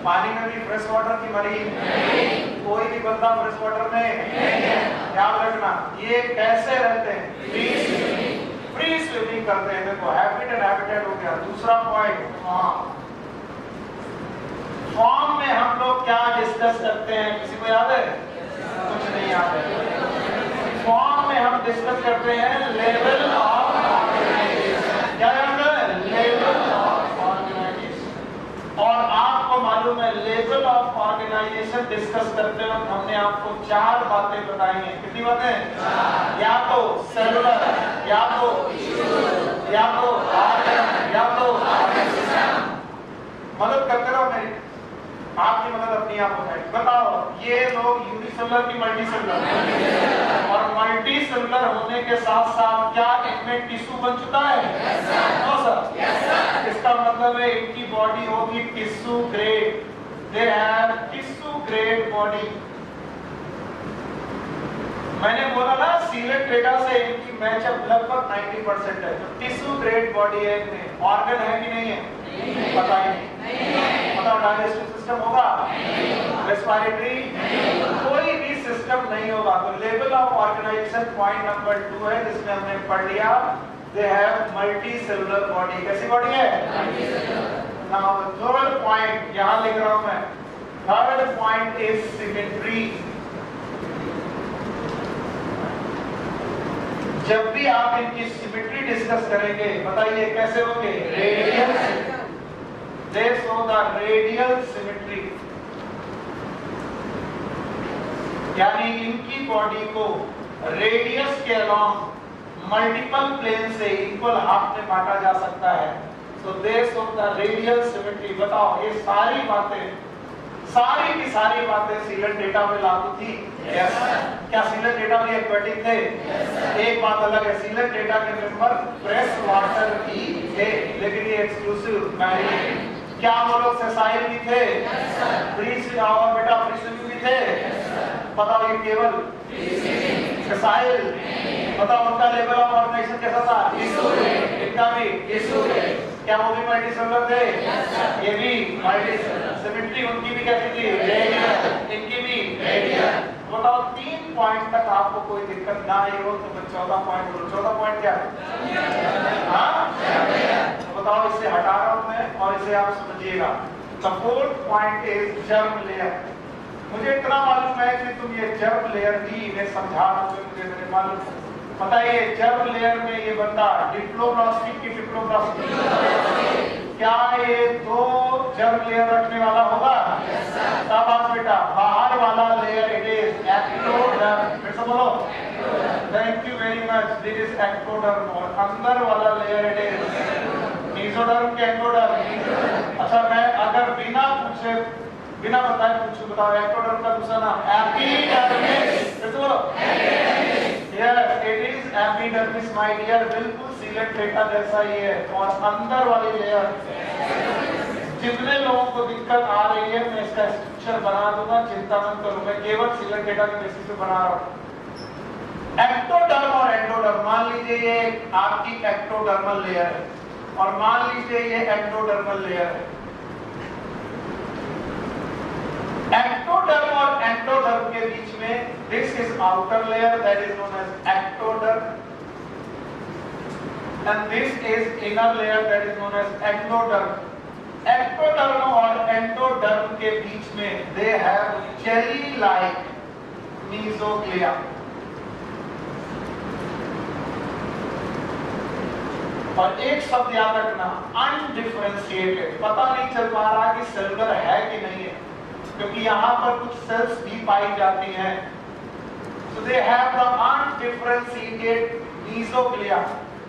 पानी में भी फ्रेश वाटर की मरीन कोई भी बंदा फ्रेश वाटर में याद रखना। ये कैसे रहते हैं? फ्री स्विमिंग करते हैं। देखो हैबिट एंड हैबिटेट हो गया। दूसरा पॉइंट फॉर्म में हम लोग क्या डिस्कस करते हैं? किसी को याद है? कुछ नहीं याद है। फॉर्म में हम डिस्कस करते हैं लेवल ऑफ ऑर्गेनाइजेशन। क्या याद है? Level of organisation. और आपको मालूम है लेवल ऑफ ऑर्गेनाइजेशन डिस्कस करते वक्त हमने आपको 4 बातें बताई हैं। कितनी बातें? या तो सेलुलर, या तो ऑर्गन, या तो मदद करते रहो मेरी, आपकी मदद अपनी आप हो जाएगी। बताओ ये लोग यूनिसेलुलर की मल्टीसेलुलर, और मल्टीसेलुलर होने के साथ साथ क्या इनमें टिश्यू बन चुका है? No sir. इसका मतलब है इनकी बॉडी होगी tissue grade, they have tissue grade body. मैंने बोला ना सीलेट डेटा से इनकी मैचअप लगभग 90% है। तो टिश्यू ग्रेड बॉडी है इनमें। ऑर्गन है कि नहीं है? पता ही नहीं। बताओ डाइजेस्टिव सिस्टम होगा? रेस्पिरेटरी कोई भी सिस्टम नहीं होगा। तो level of organisation point number 2 है जिसमें हमने पढ़ लिया they have multi cellular body. कैसी बॉडी है? नाउ थर्ड पॉइंट यहां लिख रहा हूं मैं। Third point is symmetry. जब भी आप इनकी सिमेट्री डिस्कस करेंगे बताइए कैसे होंगे? रेडियल। This होगा रेडियल सिमेट्री, यानी इनकी बॉडी को रेडियस के अलॉन्ग मल्टीपल प्लेन से इक्वल हाफ में बांटा जा सकता है। So this होगा रेडियल सिमेट्री। बताओ ये सारी बातें, सारी की सारी बातें सीलेट डेटा पे लागू थी? Yes. क्या सीलेट डेटा भी एक्वेटिक थे? Yes. एक बात अलग है, सीलेट डेटा के मेंबर फ्रेश वाटर भी थे, लेकिन ये एक्सक्लूसिव मैरिन। क्या वो लोग सेसाइल भी थे? फ्री और बेटा फ्री स्विमिंग भी थे? बताओ ये केवल सेसाइल। बताओ उनका लेवल ऑफ ऑर्गेनाइजेशन कैसा था? इनका भी। क्या वो भी मल्टीसेलुलर थे? ये भी मल्टीसेलुलर। सिमेट्री उनकी भी कैसी थी? रेडियल। इनकी भी रेडियल। बताओ 3 पॉइंट तक आपको कोई दिक्कत ना आई हो तो मैं 14 पॉइंट बोलूं। 14 पॉइंट क्या है? हाँ बताओ, इसे हटा रहा हूं मैं और इसे आप समझिएगा। The fourth point is germ layer. मुझे इतना मालूम है कि तुम ये जर्म लेयर भी मैं समझा रहा हूं, मुझे मालूम। बताइए जर्म लेयर में ये बंदा डिप्लोब्लास्टिक की डिप्लोब्लास्टिक, क्या ये 2 जर्म लेयर रखने वाला होगा? शाबाश बेटा। बाहर वाला लेयर इट इज एक्टोडर्म। फिर से बोलो। Thank you very much. This is ectoderm. और अंदर वाला लेयर इट इज मेसोडर्म के एंडोडर्म। अच्छा मैं अगर बिना पूछे बिना बताए पूछूं, बताओ एक्टोडर्म का दूसरा नाम? एपिडर्मिस। फिर से बोलो। Yes it is epidermis my dear. बिल्कुल सीलेट डेटा जैसा ही है। और अंदर वाली लेयर, जितने लोगों को दिक्कत आ रही है मैं इसका स्ट्रक्चर बना दूंगा, चिंता मत करो। मैं केवल सीलेट डेटा के बेसिस पे बना रहा हूँ। एक्टोडर्म और एंडोडर्म, मान लीजिए ये आपकी एक्टोडर्मल लेयर है और मान लीजिए ये एंडोडर्मल लेयर है। एक्टोडर्म और एंडोडर्म के बीच में this is outer layer that is known as ectoderm and this is inner layer that is known as endoderm. Ectoderm और एंडोडर्म के बीच में they have jelly like mesoglea. और एक शब्द याद रखना, अनडिफरेंशिएटेड। पता नहीं चल पा रहा कि सेलुलर है कि नहीं है, क्योंकि यहाँ पर कुछ सेल्स भी पाई जाती हैं। So they have the undifferentiated mesoglea,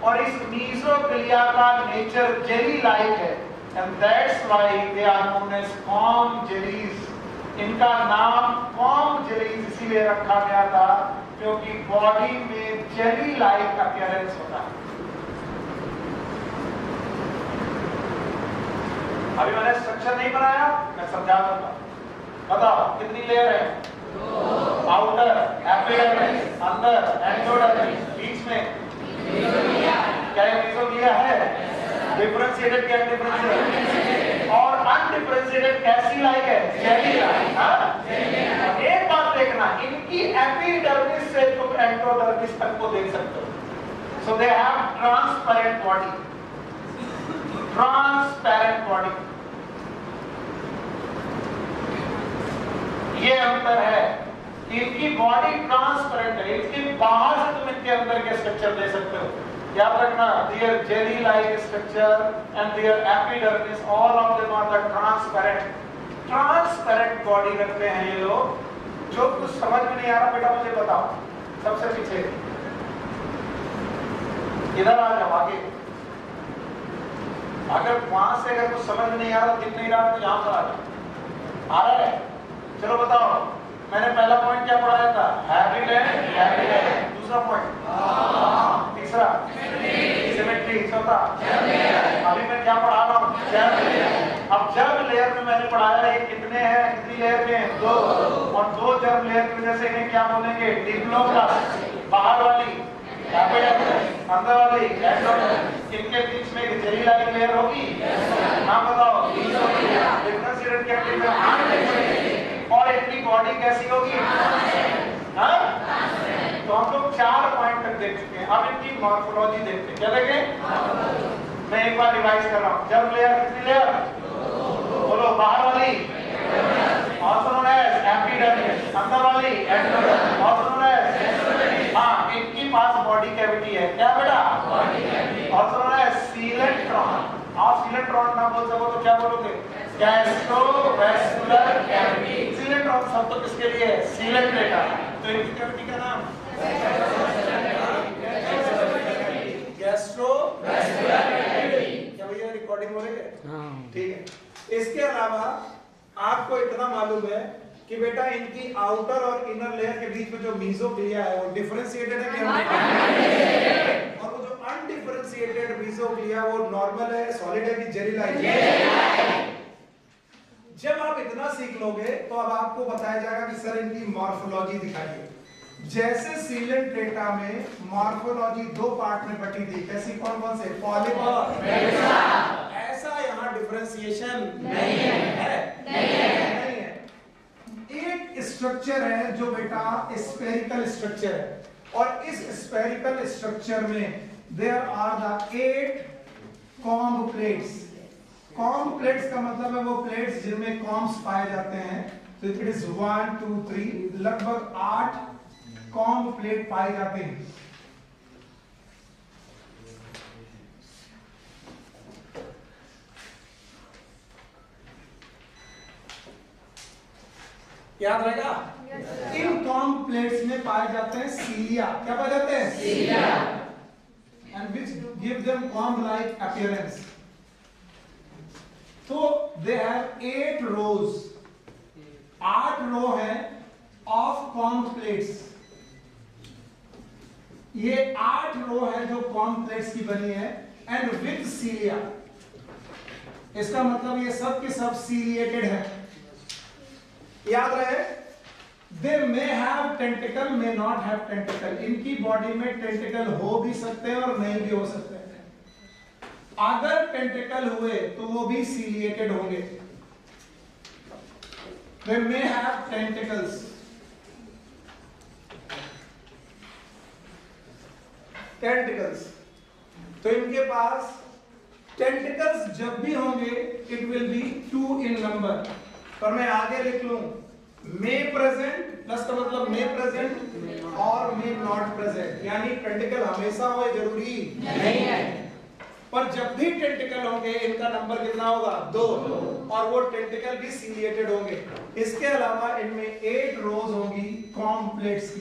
और इस mesoglea का नेचर जेली लाइक है, and that's why they are known as sperm jellies। इनका नाम कॉम्ब जेलीज इसीलिए रखा गया था क्योंकि बॉडी में जेली लाइक अपीयरेंस होता है। अभी मैंने स्ट्रक्चर नहीं बनाया, मैं समझा दूंगा। बताओ कितनी लेयर है? आउटर एपिडर्मिस, अंदर एंडोडर्मिस, बीच में क्या ये मेसोग्लिया है? डिफरेंशिएटेड क्या डिफरेंशिएटेड और अनडिफरेंशिएटेड कैसी लाइक है? Jelly like. हां, एक बात देखना, इनकी एपिडर्मिस से तुम एंडोडर्मिस तक को देख सकते हो। So they have transparent body, transparent body. ये अंतर है, इनकी बॉडी ट्रांसपेरेंट है, इसके बाहर से तुम इनके अंदर के स्ट्रक्चर दे सकते हो। याद रखना, their jelly like structure and their epidermis, all of them are the transparent body रखते हैं ये लोग। जो कुछ समझ में नहीं आ रहा बेटा मुझे बताओ, सबसे पीछे इधर आ जाओ आगे। अगर वहां से अगर कुछ समझ में नहीं आ रहा, दिख नहीं रहा तो यहां पर आ जाओ। आ रहा है? चलो बताओ, मैंने पहला पॉइंट क्या पढ़ाया था? हैबिट। दूसरा पॉइंट, तीसरा सिमेट्री, चौथा अभी मैं क्या पढ़ा रहा हूँ? जर्म। अब जर्म लेयर में मैंने पढ़ाया ये कितने हैं? कितनी लेयर में? 2। और 2 जर्म लेयर की वजह से इन्हें क्या बोलेंगे? डिप्लोप्लास्ट। बाहर वाली एपिडर्मिस, अंदर वाली एंडोडर्मिस। इनके बीच में एक जेली लाइक लेयर होगी। नाम बताओ? डिफरेंशिएटेड क्या डिफरेंशिएटेड। और इनकी बॉडी कैसी होगी? हाँ? तो हम लोग 4 पॉइंट तक देख चुके हैं। अब इनकी मॉर्फोलॉजी देखते हैं। क्या देखें? मैं एक बार रिवाइज कर रहा हूँ। जर्म लेयर कितनी लेयर? बोलो। बाहर वाली also known as epidermis, अंदर वाली एंडोडर्मिस also known as। हाँ, इनकी पास बॉडी कैविटी है। क्या बेटा? Body cavity also known as सीलेंट्रॉन। आप सीलेंट्रॉन ना बोल सको तो क्या बोलोगे? Gastrovascular cavity. सीलेंट्रॉन शब्द तो किसके लिए है? Coelenterata. तो इनकी कैविटी का नाम गैस्ट्रोवेस्कुलर कैविटी। क्या भैया रिकॉर्डिंग हो रही है? ठीक है। इसके अलावा आपको इतना मालूम है कि बेटा इनकी आउटर और इनर लेयर के बीच में जो मेसोग्लिया है वो डिफरेंशिएटेड है क्या? और वो जो अनडिफरेंशिएटेड मेसोग्लिया वो नॉर्मल है, सॉलिड है कि जेली लाइक है? जब आप इतना सीख लोगे तो अब आपको बताया जाएगा कि सर इनकी मॉर्फोलॉजी दिखाइए। जैसे सीलेंट्रेटा में मॉर्फोलॉजी 2 पार्ट में बटी थी, कैसी? कौन-कौन से? पॉलिप और मेडुसा। ऐसा यहाँ डिफरेंशिएशन नहीं है। एक स्ट्रक्चर है जो बेटा स्फेरिकल स्ट्रक्चर है, और इस स्फेरिकल स्ट्रक्चर में there are the 8 comb plates. Comb plates का मतलब है वो प्लेट्स जिनमें कॉम्ब्स पाए जाते हैं। तो इट इज 1 2 3, लगभग 8 कॉम्ब प्लेट पाए जाते हैं। याद रहेगा? इन कॉम्ब प्लेट्स में पाए जाते हैं सीलिया। क्या पाए जाते हैं? Cilia. And which give them comb like appearance. तो दे हैव 8 रोज, 8 रो है ऑफ कॉम्ब प्लेट्स। ये 8 रो है जो कॉम्ब प्लेट्स की बनी है एंड विद सीलिया। इसका मतलब ये सब के सब सीलिएटेड है। याद रहे, they may have tentacle, may not have tentacle. इनकी बॉडी में टेंटिकल हो भी सकते हैं और नहीं भी हो सकते हैं। अगर टेंटिकल हुए तो वो भी सीलिएटेड होंगे। दे मे हैव टेंटिकल्स। टेंटिकल्स, तो इनके पास टेंटिकल्स जब भी होंगे it will be 2 in number. पर मैं आगे लिख लूं मे प्रेजेंट, प्लस का मतलब मे प्रेजेंट और मे नॉट प्रेजेंट, यानी टेंटिकल हमेशा हो जरूरी नहीं है। पर जब भी टेंटिकल होंगे इनका नंबर कितना होगा? 2, और वो टेंटिकल भी सीलिएटेड होंगे। इसके अलावा इनमें 8 रोज होंगी कॉम्ब प्लेट्स की।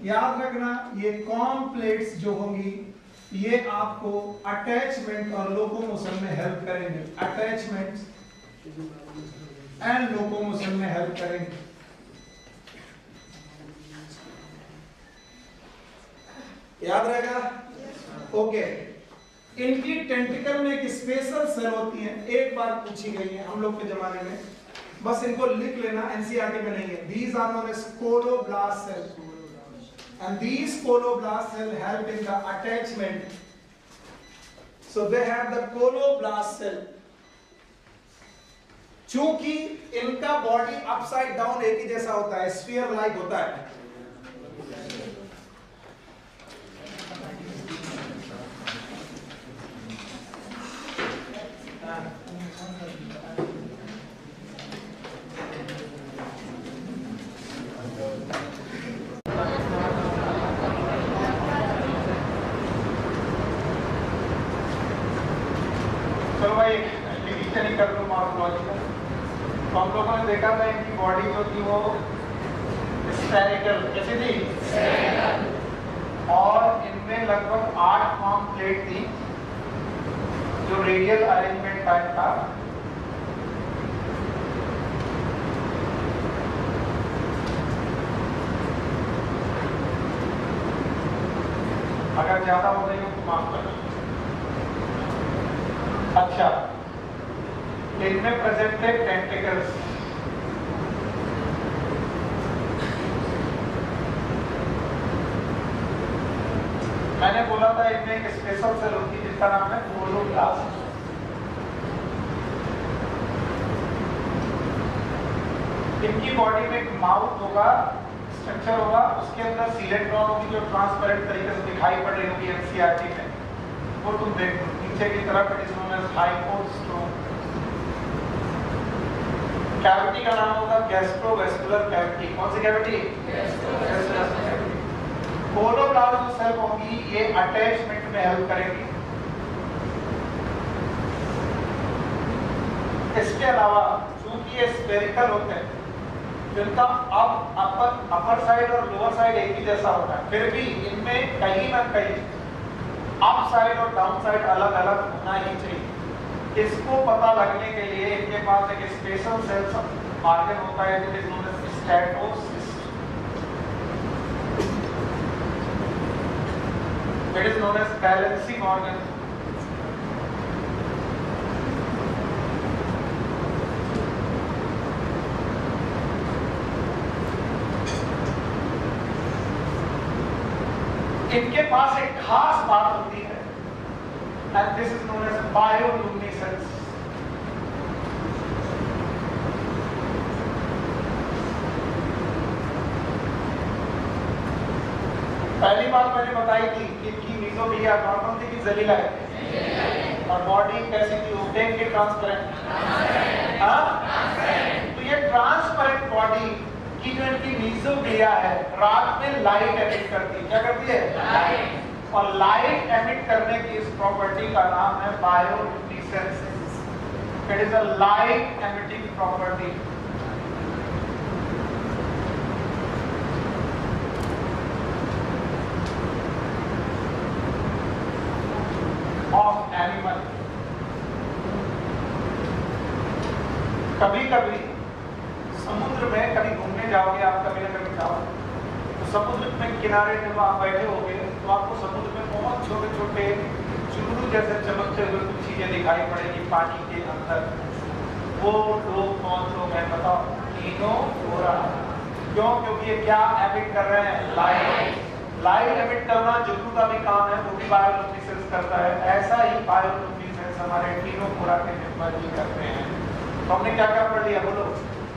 याद रखना, ये कॉम्ब प्लेट्स जो होंगी ये आपको अटैचमेंट और लोकोमोशन में हेल्प करेंगे। अटैचमेंट एंड लोकोमोशन में हेल्प करेंगे। याद रहेगा? ओके। इनकी टेंटिकल में एक स्पेशल सेल होती है, एक बार पूछी गई है हम लोग के जमाने में, बस इनको लिख लेना, एनसीईआरटी में नहीं है। These are known as coloblast cell, and these coloblast cell help in the attachment. So they have the coloblast cell. चूंकि इनका बॉडी अपसाइड डाउन एक ही जैसा होता है, स्फीयर लाइक होता है, चलो भाई डिवीजन ही कर लो मॉर्फोलॉजी का। तो हम लोगों ने देखा था इनकी बॉडी जो थी वो स्फेरिकल, कैसी थी? और इनमें लगभग 8 फॉर्म प्लेट थी जो रेडियल अरेंजमेंट टाइप था। अगर ज्यादा हो गई तो माफ करना। अच्छा, इनमें प्रेजेंट है टेंटिकल्स। मैंने बोला था इनमें एक स्पेशल सेल होती है जिसका नाम है कोलोब्लास्ट। इनकी बॉडी में एक माउथ होगा, स्ट्रक्चर होगा, उसके अंदर सीलेंट्रॉन होगी जो ट्रांसपेरेंट तरीके से दिखाई पड़ रही होगी एनसीईआरटी में, वो तुम देख नीचे की तरफ। It is known as hypostome. Cavity का नाम होगा गैस्ट्रोवेस्कुलर कैविटी। कौन सी कैविटी? Gastrovascular cavity. कोलोब्लास्ट जो सेल होंगी ये अटैचमेंट में हेल्प करेंगी। इसके अलावा चूंकि ये स्फेरिकल होते हैं, जिनका अपर साइड और लोअर साइड एक ही जैसा होता है, फिर भी इनमें कहीं ना कहीं अप साइड और डाउन साइड अलग अलग होना ही चाहिए। इसको पता लगने के लिए इनके पास एक स्पेशल सेल ऑर्गन होता है जो is known as statocyst. It is known as balancing organ. इनके पास एक खास बात होती है, and this is known as bioluminescence. पहली बात मैंने बताई थी कि इनकी मीजोग्लिया नॉर्मल थी कि जलीला है, और बॉडी कैसी थी? ओपेक की ट्रांसपेरेंट। तो ये ट्रांसपेरेंट बॉडी की जो इनकी मीजोग्लिया है रात में लाइट एमिट करती है। क्या करती है? लाइट। और लाइट एमिट करने की इस प्रॉपर्टी का नाम है bioluminescence. It is a light emitting property. Of animal. कभी कभी समुद्र में कभी घूमने जाओगे आप, कभी ना कभी जाओ तो समुद्र में किनारे जब आप बैठे होगे तो आपको समुद्र में बहुत छोटे छोटे चुनरू जैसे चमकते हुए कुछ चीजें दिखाई पड़ेगी पानी के अंदर। वो लोग कौन लोग हैं बताओ? कीनोफोरा। क्यों? क्योंकि ये क्या एमिट कर रहे हैं? लाइट। लाइट एमिट करना जुगनू का भी काम है, वो भी बायोलुमिनेसेंस करता है। ऐसा ही बायोलुमिनेसेंस हमारे कीनोफोरा के मेंबर भी करते हैं। तो हमने क्या क्या पढ़ लिया? बोलो।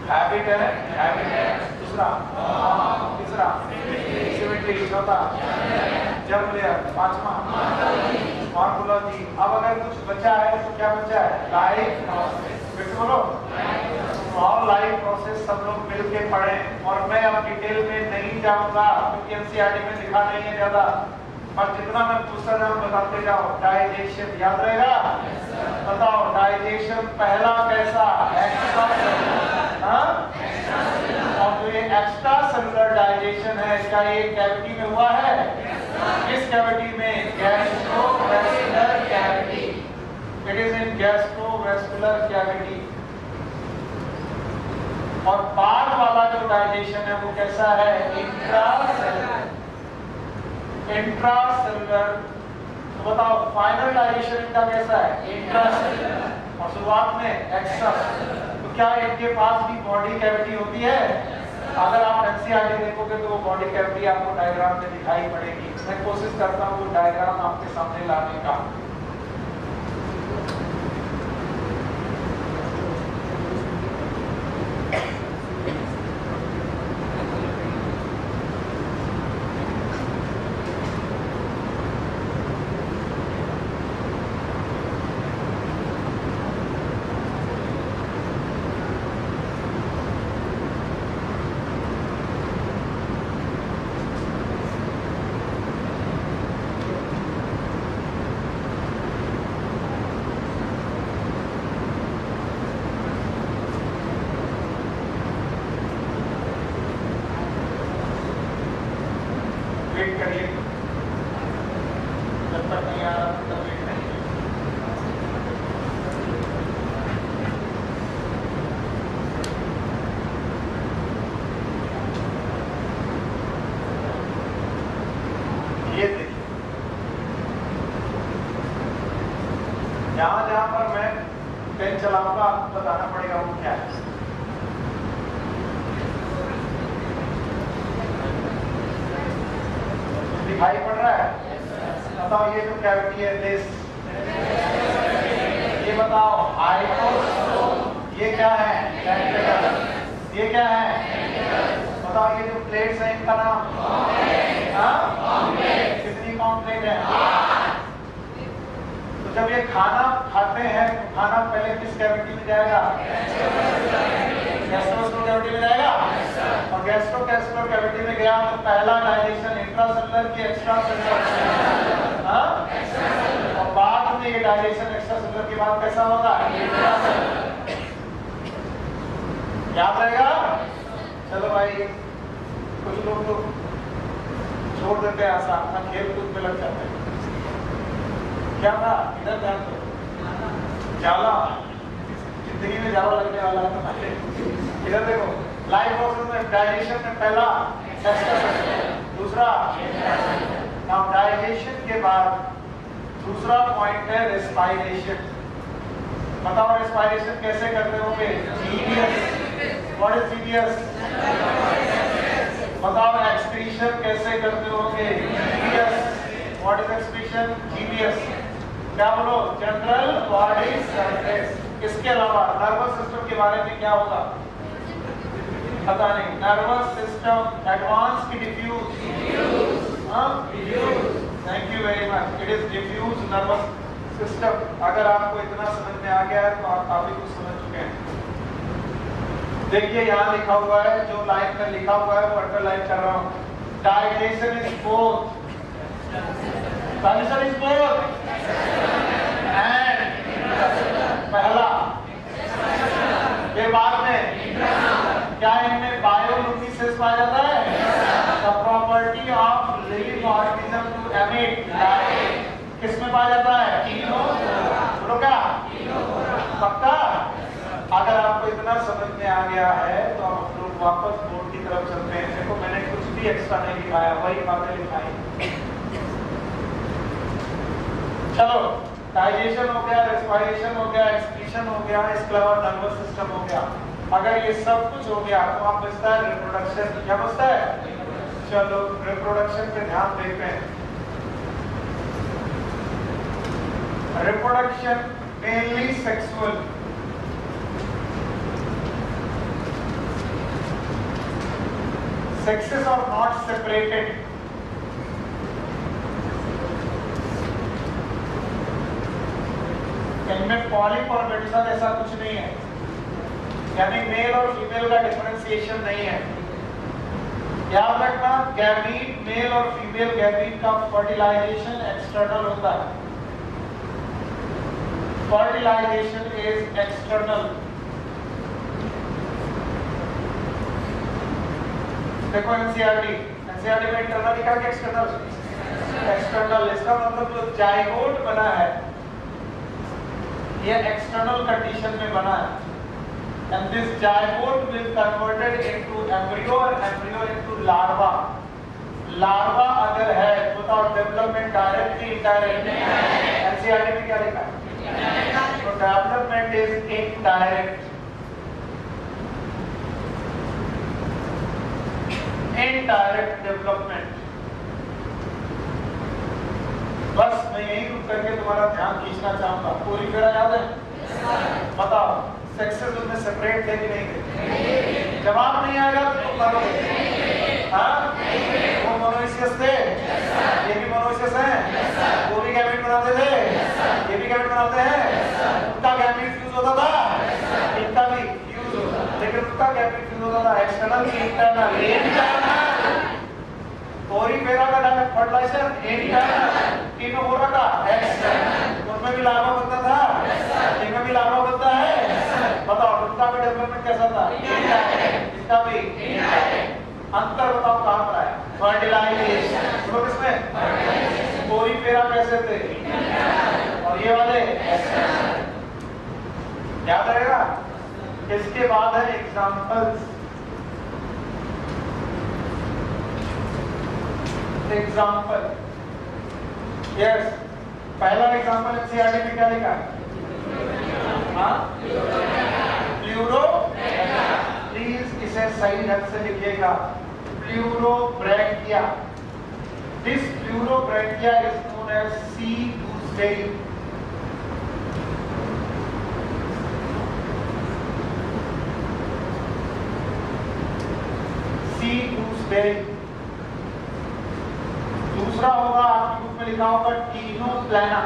हैबिट है। दूसरा तीसरा सिमेट्री, चौथा जर्म लेयर, पांचवा मॉर्फोलॉजी। अब अगर कुछ बचा है तो क्या बचा है? Life process. फिर बोलो। और लाइफ प्रोसेस सब लोग मिलके पढ़ें, और मैं अब डिटेल में नहीं जाऊंगा क्योंकि एनसीईआरटी में लिखा नहीं है ज्यादा, पर जितना मैं पूछता जाऊं बताते जाओ। डाइजेशन याद रहेगा? बताओ डाइजेशन पहला कैसा? और जो ये एक्स्ट्रा सेलुलर डाइजेशन है क्या ये कैविटी में हुआ है? किस कैविटी में? Gastrovascular cavity. It is in gastrovascular cavity. और बाद वाला जो डाइजेशन है वो कैसा है? इंट्रासेलुलर। इंट्रासेलुलर। तो बताओ फाइनल डाइजेशन इनका कैसा है? इंट्रासेलुलर। और शुरुआत में एक्स्ट्रा। तो क्या इनके पास भी बॉडी कैविटी होती है? अगर आप एनसीईआरटी देखोगे तो वो बॉडी कैविटी आपको डायग्राम में दिखाई पड़ेगी। मैं कोशिश करता हूँ वो डायग्राम आपके सामने लाने का। जहां पर मैं पेन चलाऊंगा आपको बताना पड़ेगा वो क्या है। दिखाई पड़ रहा है? बताओ ये जो कैविटी है दिस, ये बताओ हाइपोस्टोम, ये क्या है? वेंट्रिकल। ये क्या है? बताओ ये जो प्लेट्स है इनका नाम? कितनी कॉम्प्लेट है? तो जब ये खाना खाते हैं तो खाना पहले किस कैविटी में जाएगा? गैस्ट्रोस्टोम कैविटी में जाएगा। और गैस्ट्रोगैस्ट्रो कैविटी में गया तो पहला डाइजेशन इंट्रासेलुलर की एक्स्ट्रासेलुलर, और बाद में ये डाइजेशन एक्स्ट्रासेलुलर के बाद कैसा होगा? याद रहेगा? चलो भाई, कुछ लोग तो छोड़ देते हैं आसान, अपना खेल कूद में लग जाते हैं। क्या था? इधर ध्यान दो। जाला, जिंदगी में जाला लगने वाला है तो इधर देखो। लाइफ प्रोसेस में डाइजेशन में पहला एक्स्ट्रासेलुलर, दूसरा नाउ डाइजेशन के बाद दूसरा पॉइंट है रेस्पिरेशन। बताओ रेस्पिरेशन कैसे करते होंगे? जीवीएस। What is GVS? बताओ एक्सक्रीशन कैसे करते होंगे? GVS. What is excretion? GVS. क्या बोलो? General body surface. इसके अलावा नर्वस सिस्टम के बारे में क्या होगा? पता नहीं। नर्वस सिस्टम एडवांस की diffuse. Thank you very much. It is diffuse nervous system. अगर आपको इतना समझ में आ गया है तो आप काफी कुछ समझ चुके हैं। देखिए यहाँ लिखा हुआ है, जो लाइन में लिखा हुआ है वो अंडरलाइन कर रहा हूँ। Digestion is both, digestion is both and पहला के बाद में क्या इनमें बायोलुमिनेसेंस पाया जाता है? The property of living organism to emit light किसमें पाया जाता है? बोलो क्या? पक्का? अगर आपको इतना समझ में आ गया है तो हम लोग वापस बोर्ड की तरफ चलते हैं। देखो मैंने कुछ भी एक्स्ट्रा नहीं लिखाया, वही बातें लिखाई। चलो, डाइजेशन हो गया, रेस्पिरेशन हो गया, एक्सक्रीशन हो गया, इसके अलावा नर्वस सिस्टम हो गया। अगर ये सब कुछ हो गया तो आप बचता है रिप्रोडक्शन। क्या बचता है? चलो रिप्रोडक्शन पे ध्यान देते हैं। Reproduction mainly sexual. Sexes are not separated. इनमें पॉलिप और मेडुसा ऐसा कुछ नहीं है, यानी मेल और फीमेल का डिफरेंशिएशन नहीं है। याद रखना, गैमीट मेल और फीमेल गैमीट का फर्टिलाइजेशन एक्सटर्नल होता है। Fertilisation is external. देखो एनसीईआरटी में इंटरनल लिखा है कि एक्सटर्नल? एक्सटर्नल। इसका मतलब जो जाइगोट बना है ये एक्सटर्नल कंडीशन में बना है। and this zygote will converted into embryo and embryo into larva. Larva अगर है तो बताओ डेवलपमेंट डायरेक्ट की इनडायरेक्ट? एनसीईआरटी में क्या लिखा है? तो development is indirect. Indirect development. बस मैं यही रुक करके तुम्हारा ध्यान खींचना चाहूंगा। पूरी फेरा याद है? बताओ सेक्सेस उसमें सेपरेट थे कि नहीं थे? जवाब नहीं आएगा तो मारोगे। हाँ? वो मोनोइसियस थे, ये भी मोनोइसियस हैं, वो भी गैमेट बनाते थे, ये भी गैमेट बनाते हैं। उनका गैमेट फ्यूज होता था, इनका भी फ्यूज होता, लेकिन उनका गैमेट फ्यूज होता था एक्सटर्नल की इंटरनल। कोरीफेरा का फर्टिलाइजेशन इंटरनल, टिनोफोरा का एक्सटर्नल। उनमें भी लार्वा बनता था, इनमें भी लार्वा बनता है। बताओ उनका भी डेवलपमेंट कैसा था? इसका भी अंतर बताओ कहां पर है? फर्टिलाइजेशन। सुनो किसमें? कोरीफेरा कैसे थे और ये वाले याद रहेगा। इसके बाद है एग्जांपल्स। एग्जांपल यस, पहला एग्जांपल एनसीईआरटी में क्या लिखा है? हाँ, प्लूरो, प्लीज इसे सही ढंग से लिखिएगा। Pleurobrachia. This pleurobrachia is known as sea gooseberry. Sea gooseberry. दूसरा होगा आपकी बुक में लिखा होगा टीनोप्लाना।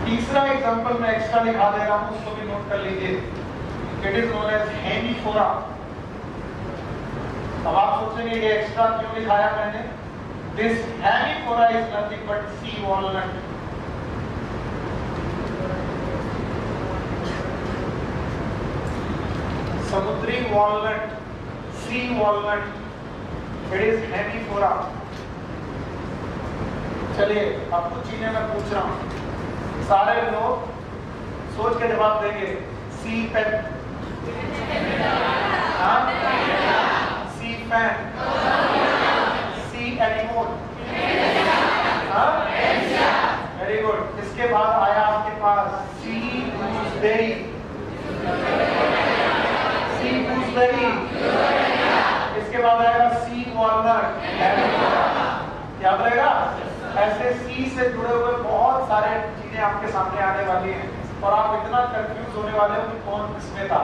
तीसरा एग्जांपल मैं एक्स्ट्रा लिखा दे रहा हूं, उसको भी नोट कर लीजिए। It is known as hormiphora. अब आप सोचेंगे ये एक्स्ट्रा क्यों लिखाया मैंने? This hormiphora is nothing but sea walnut. समुद्री walnut, sea walnut, it is hormiphora. चलिए अब कुछ चीजें मैं पूछ रहा हूं, सारे लोग सोच के जवाब देंगे। सी पेन, सी फैन, सी एनिमोल। Very good. इसके बाद आया आपके पास सी गूसबेरी। Sea gooseberry. इसके बाद आएगा सी वॉलनट। याद रहेगा? ऐसे सी से जुड़े हुए बहुत सारे चीजें आपके सामने आने वाली हैं और आप इतना कंफ्यूज होने वाले हो कि कौन किसमें था।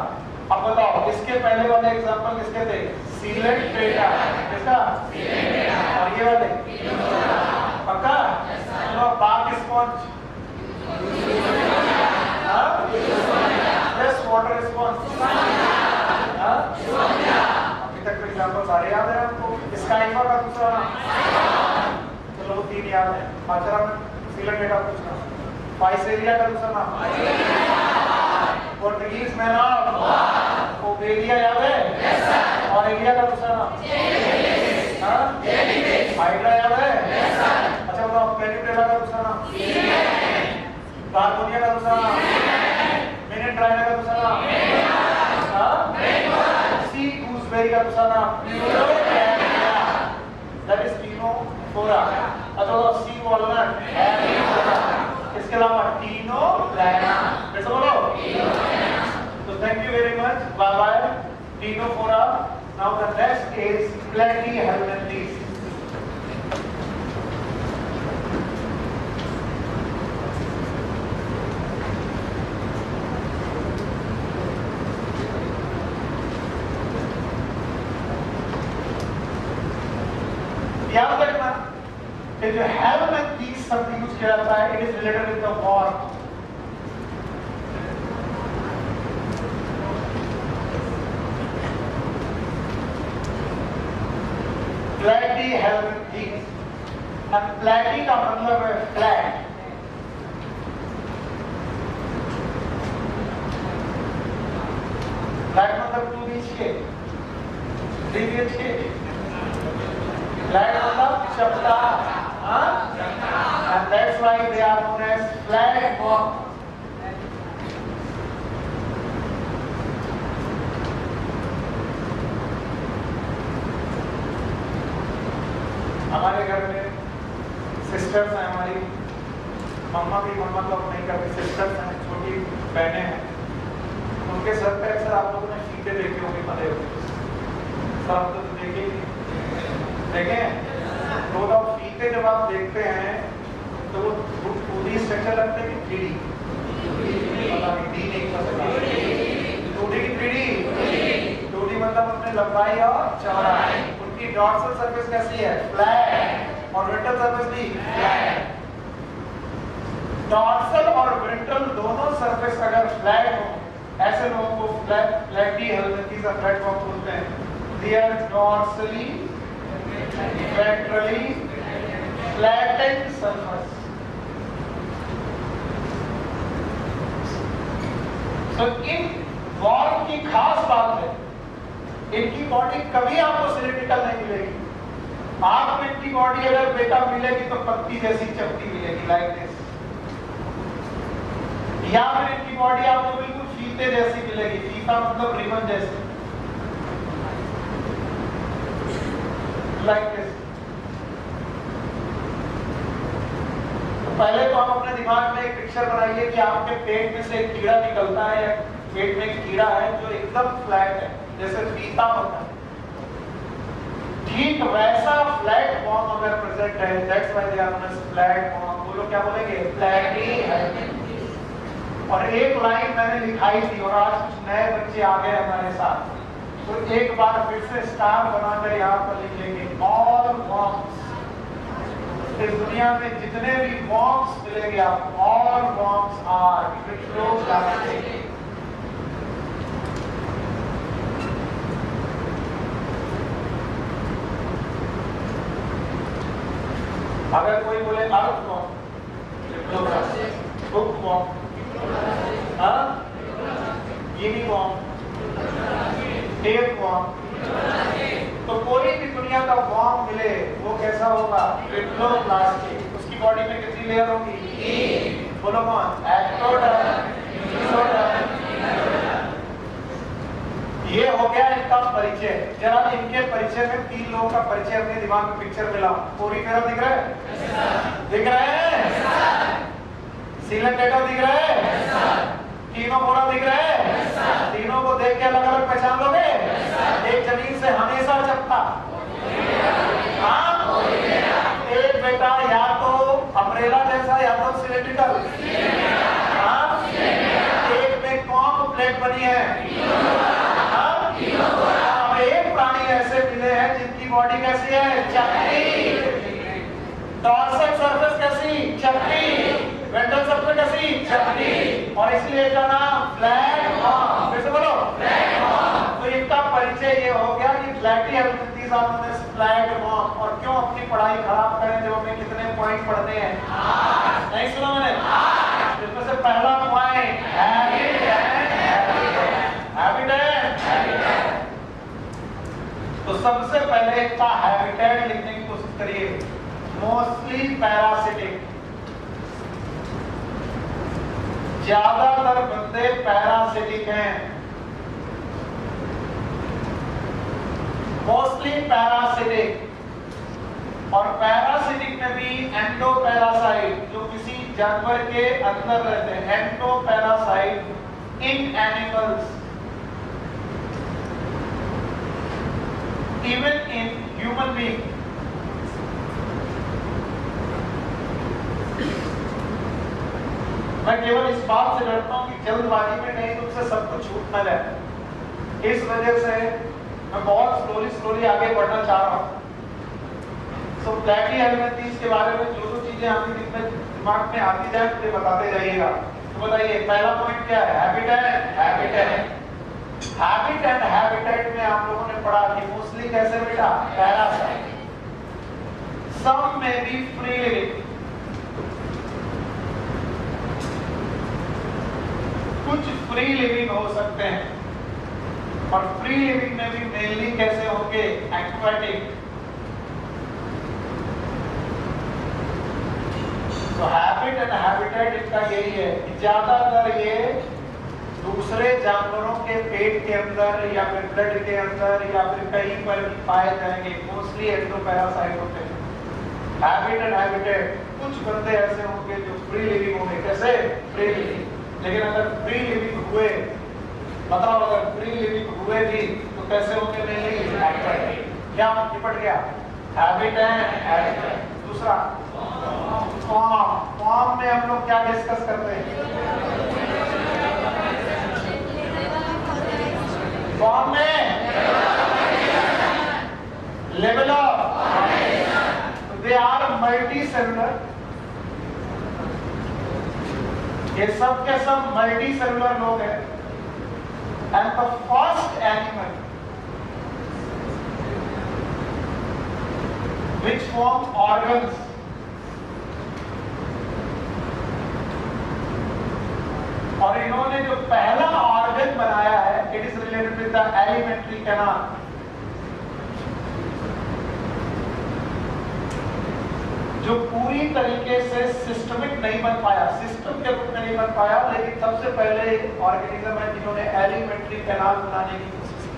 अब बताओ इसके पहले वाले एग्जांपल किसके थे? Sealant PETA. किसका? और ये वाले पक्का? चलो बाक स्पॉन्ज, फ्रेश वाटर स्पॉन्ज। अभी तक एग्जांपल सारे याद है आपको? स्काइफा का दूसरा नाम, चलो वो तीन याद है। अच्छा सीलेंट पेटा पूछना। पाइसेरिया का दूसरा नाम, पोर्टुगीज मैन ऑफ ओबेलिया याद है? Yes sir. और एलिया का दूसरा नाम? हाइड्रा याद है? Yes sir. अच्छा बताओ पेनिटेला का दूसरा नाम? कार्बोनिया का दूसरा नाम? मेनेंड्राइना का दूसरा नाम? सी गूसबेरी का दूसरा नाम? That is Ctenophora. अच्छा बताओ सी वॉलनट, इसके अलावा टीनोप्लाना। कैसे बोलो? तो thank you very much, bye bye. Ctenophora. Now the next is platyhelminthes. याद रखना कि जो हेल्मिन्थेस शब्द यूज किया जाता है, it is related with the war. Platyhelminthes. अब प्लेटी का मतलब है फ्लैट। फ्लैट मतलब 2 BHK, 3 BHK। फ्लैट मतलब चपटा, and that's why they are known as flat walk. Sisters हैं हमारी, मम्मा की मम्मा तो नहीं करती, सिस्टर्स हैं, छोटी बहनें हैं, उनके सर पे अक्सर आप लोगों ने फीते देखे होंगे, पते होंगे सर, आप तो देखे देखें तो फीते जब आप देखते हैं तो वो 2D स्ट्रक्चर लगते हैं कि 3D, पता नहीं, डी नहीं पता, 2D की 3D, 2D मतलब अपने लंबाई और चौड़ाई। उनकी डॉर्सल सरफेस कैसी है? फ्लैट, और वेंट्रल सरफेस भी फ्लैट। डॉर्सल और वेंट्रल दोनों सरफेस अगर फ्लैट हो, ऐसे लोगों को फ्लैटी हेलमिंथीज और फ्लैटफॉर्म बोलते हैं। They are dorsally, ventrally flattened surface. So in warm की खास बात है, इनकी बॉडी कभी आपको सिलिंड्रिकल नहीं मिलेगी। आपको इनकी बॉडी अगर बेटा मिलेगी तो पत्ती जैसी चपटी मिलेगी, लाइक दिस, या फिर इनकी बॉडी आपको बिल्कुल फीते जैसी मिलेगी, फीता मतलब रिबन जैसी, लाइक दिस। तो पहले तो आप अपने दिमाग में एक पिक्चर बनाइए कि आपके पेट में से एक कीड़ा निकलता है, या पेट में एक कीड़ा है जो एकदम फ्लैट है, जैसे फीता होता है, ठीक वैसा फ्लैट फॉर्म अगर प्रेजेंट है, that's why they are known as flat form. बोलो क्या बोलेंगे? Platyhelminthes. और एक लाइन मैंने लिखाई थी और आज कुछ नए बच्चे आ गए हमारे साथ, तो एक बार फिर से स्टार बनाकर यहाँ पर लिखेंगे, ऑल वॉर्म्स, इस दुनिया में जितने भी वॉर्म्स मिलेंगे आपको, ऑल वॉर्म्स आर क्रिप्टोप्लास्टिक। अगर कोई बोले अर्थ वॉर्म, क्रिप्टोप्लास्टिक, बुक वॉर्म, गिनी वॉर्म, टेप वॉर्म, तो कोई भी दुनिया का वॉर्म मिले वो कैसा होगा? क्रिप्टोप्लास्टिक। उसकी बॉडी में कितनी लेयर होगी? बोलो कौन? Ectoderm, mesoderm. ये हो गया इनका परिचय। जरा इनके परिचय में 3 लोगों का परिचय अपने दिमाग में पिक्चर मिला, पूरी तरह दिख रहा है? दिख रहे हैं? सीलन डेटा दिख रहा है? तीनों पूरा दिख रहा है? तीनों को देख के अलग अलग पहचान लोगे? एक जमीन से हमेशा चपटा, हाँ, एक बेटा या तो अम्ब्रेला जैसा या तो सिलिंड्रिकल, हाँ, एक में कॉम्ब प्लेट बनी है, हाँ, एक प्राणी ऐसे मिले हैं जिनकी बॉडी कैसी है? चपटी। डॉर्सल सरफेस कैसी? चपटी। वेंट्रल सरफेस कैसी? चपटी। और इसलिए इसका नाम फ्लैट वॉर्म। फिर से बोलो, फ्लैट वॉर्म। तो इनका परिचय ये हो गया कि platyhelminthes are known as flat worm. और क्यों अपनी पढ़ाई खराब करें जब हमें कितने पॉइंट पढ़ने हैं? 8। नहीं सुना मैंने? 8। इसमें से पहला पॉइंट हैबिटेट। तो सबसे पहले इसका हैबिटेट लिखने की कोशिश करिए। मोस्टली पैरासिटिक, ज्यादातर बंदे पैरासिटिक हैं, मोस्टली पैरासिटिक। और पैरासिटिक में भी एंडोपैरासाइट, जो किसी जानवर के अंदर रहते हैं, endoparasite in animals, even in human being. मैं केवल इस बात से डरता हूं कि जल्दबाजी में कहीं तुमसे सब कुछ छूट न जाए, इस वजह से मैं बहुत स्लोली आगे बढ़ना चाह रहा हूं। सो फ्लैटी हेलमिंथीज के बारे में जो चीजें आपके दिमाग में आती जाए मुझे बताते जाइएगा। तो बताइए पहला पॉइंट क्या है? हैबिटेट। हैबिट एंड हैबिटेट में आप लोगों ने पढ़ा कि मोस्टली कैसे बेटा? पैरासाइट। सम में भी फ्री लिविंग, कुछ फ्री लिविंग हो सकते हैं। और फ्री लिविंग में भी मेनली कैसे होंगे? एक्वाटिक। तो हैबिट एंड हैबिटेट इनका यही है कि ज्यादातर ये दूसरे जानवरों के पेट के अंदर या फिर ब्लड के अंदर या फिर कहीं पर भी पाए जाएंगे। मोस्टली एंडोपैरासाइट होते हैं। हैबिट एंड हैबिटेट कुछ बंदे ऐसे होंगे जो फ्री लिविंग होंगे। कैसे? Free living. लेकिन अगर फ्री लिविंग हुए, मतलब अगर फ्री लिविंग हुए भी तो कैसे होंगे? नहीं, क्या निपट गया? हैबिट है। दूसरा फॉर्म में हम लोग क्या डिस्कस करते हैं? फॉर्म में level of, they are multi cellular. ये सब के सब मल्टी सेलुलर लोग हैं। And the first animal which form organs, और इन्होंने जो पहला ऑर्गन बनाया है, it is related with the alimentary canal. जो पूरी तरीके से सिस्टमिक नहीं बन पाया, सिस्टम के रूप में नहीं बन पाया, लेकिन सबसे पहले ऑर्गेनिज्म है जिन्होंने एलिमेंट्री कैनाल बनाने की कोशिश की।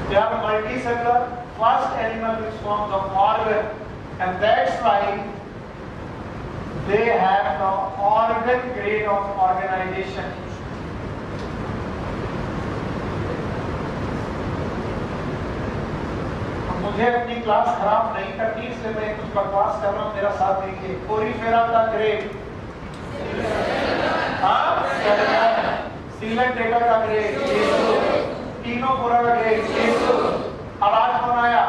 They are multicellular, first animal which forms an organ, and that's why they have the organ grade of organization. मुझे अपनी क्लास खराब नहीं करनी, इसलिए मैं कुछ बकवास कर रहा हूँ, मेरा साथ दीजिए। कोरीफेरा का ग्रेड, सीलेंट डेटा का ग्रेड, टीनोफोरा का ग्रेड, आवाज कौन आया?